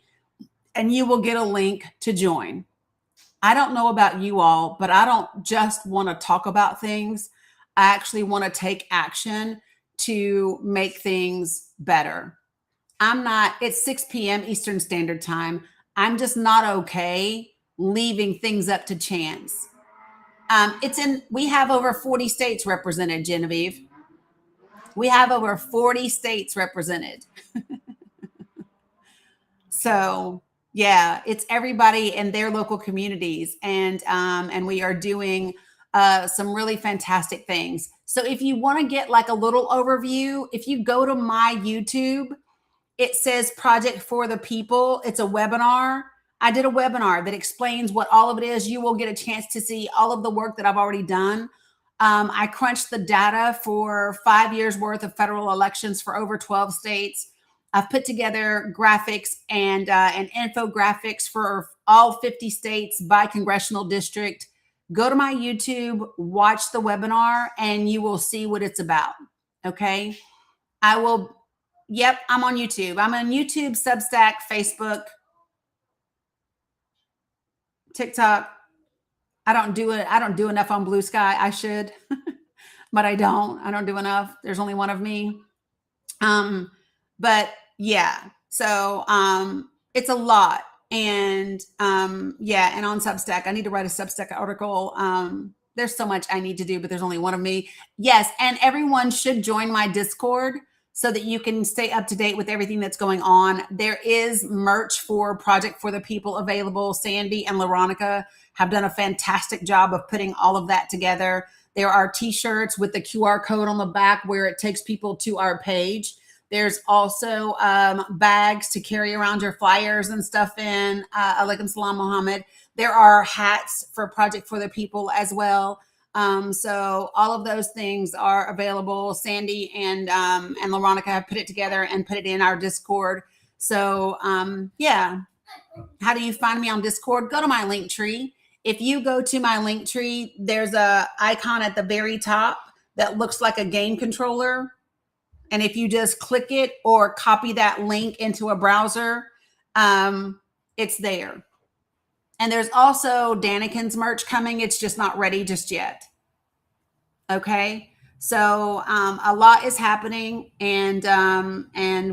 and you will get a link to join. I don't know about you all, but I don't just want to talk about things. I actually want to take action to make things better. It's 6 p.m. Eastern Standard Time. I'm just not okay leaving things up to chance. We have over 40 states represented, Genevieve. We have over 40 states represented. So yeah, it's everybody in their local communities, and we are doing some really fantastic things. So if you want to get like a little overview, if you go to my YouTube, it says Project for the People. It's a webinar. I did a webinar that explains what all of it is. You will get a chance to see all of the work that I've already done. I crunched the data for 5 years worth of federal elections for over 12 states. I've put together graphics and infographics for all 50 states by congressional district. Go to my YouTube, watch the webinar, and you will see what it's about. Okay. Yep, I'm on YouTube. I'm on YouTube, Substack, Facebook, TikTok. I don't do enough on Blue Sky. I should, but I don't. I don't do enough. There's only one of me. But yeah, so it's a lot. And yeah, and on Substack, I need to write a Substack article. There's so much I need to do, but there's only one of me. Yes, and everyone should join my Discord so that you can stay up to date with everything that's going on. There is merch for Project for the People available. Sandy and LaRonica have done a fantastic job of putting all of that together. There are t-shirts with the QR code on the back where it takes people to our page. There's also bags to carry around your flyers and stuff in. Alaikum salam, Muhammad. There are hats for Project for the People as well. So all of those things are available. Sandy and LaRonica have put it together and put it in our Discord. So yeah, how do you find me on Discord? Go to my link tree. If you go to my link tree, there's a icon at the very top that looks like a game controller. And if you just click it or copy that link into a browser, it's there. And there's also Danikin's merch coming. It's just not ready just yet. Okay. So a lot is happening, and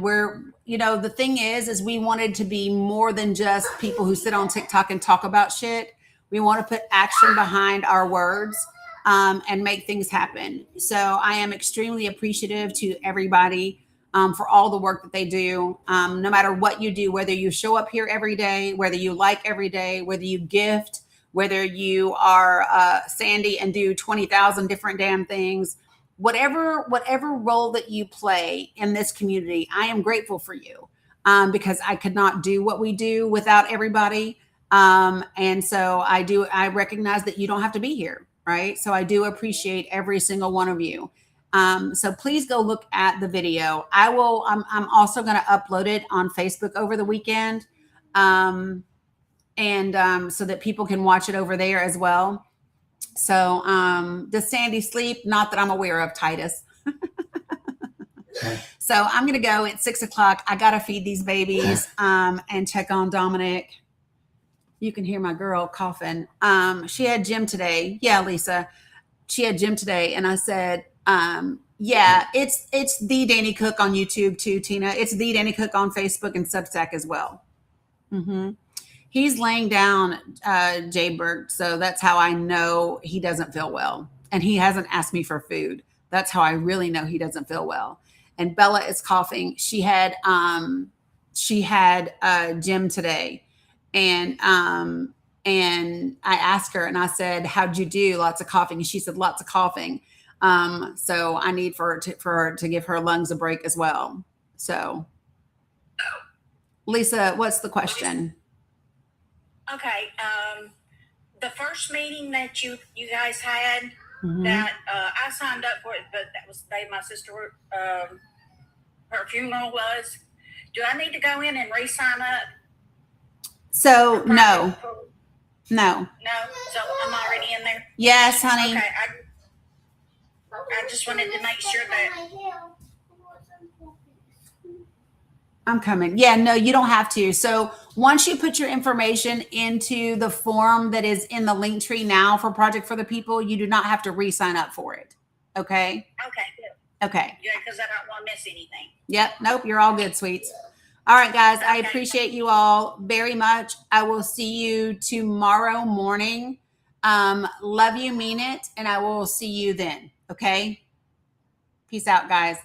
we're, the thing is we wanted to be more than just people who sit on TikTok and talk about shit. We want to put action behind our words and make things happen. So I am extremely appreciative to everybody for all the work that they do. No matter what you do, whether you show up here every day, whether you like every day, whether you gift, whether you are Sandy and do 20,000 different damn things, whatever role that you play in this community, I am grateful for you because I could not do what we do without everybody. And so I recognize that you don't have to be here, right? So I do appreciate every single one of you. So please go look at the video. I'm also going to upload it on Facebook over the weekend. So that people can watch it over there as well. So does Sandy sleep? Not that I'm aware of, Titus. So I'm going to go at 6:00. I got to feed these babies and check on Dominic. You can hear my girl coughing. She had gym today. Yeah, Lisa. She had gym today. And I said, yeah, it's the Dani Cook on YouTube too, Tina. It's the Dani Cook on Facebook and Substack as well. Mm-hmm. He's laying down, Jayberg. So that's how I know he doesn't feel well. And he hasn't asked me for food. That's how I really know he doesn't feel well. And Bella is coughing. She had gym today. And I asked her and I said, how'd you do? Lots of coughing. And she said, lots of coughing. So I need for her to give her lungs a break as well. So Lisa, what's the question?
Okay. The first meeting that you guys had,
Mm-hmm.
that I signed up for it, but that was the day my sister, her funeral was. Do I need to go in and re-sign up?
So no. No.
No, so I'm already in there.
Yes, honey.
Okay, I just wanted to make sure that.
I'm coming. Yeah, no, you don't have to. So once you put your information into the form that is in the link tree now for Project for the People, you do not have to re-sign up for it. Okay.
Okay, good.
Okay.
Yeah, because I don't want to miss anything.
Yep. Nope. You're all good, sweets. All right, guys. I
Okay.
appreciate you all very much. I will see you tomorrow morning. Love you, mean it, and I will see you then. Okay. Peace out, guys.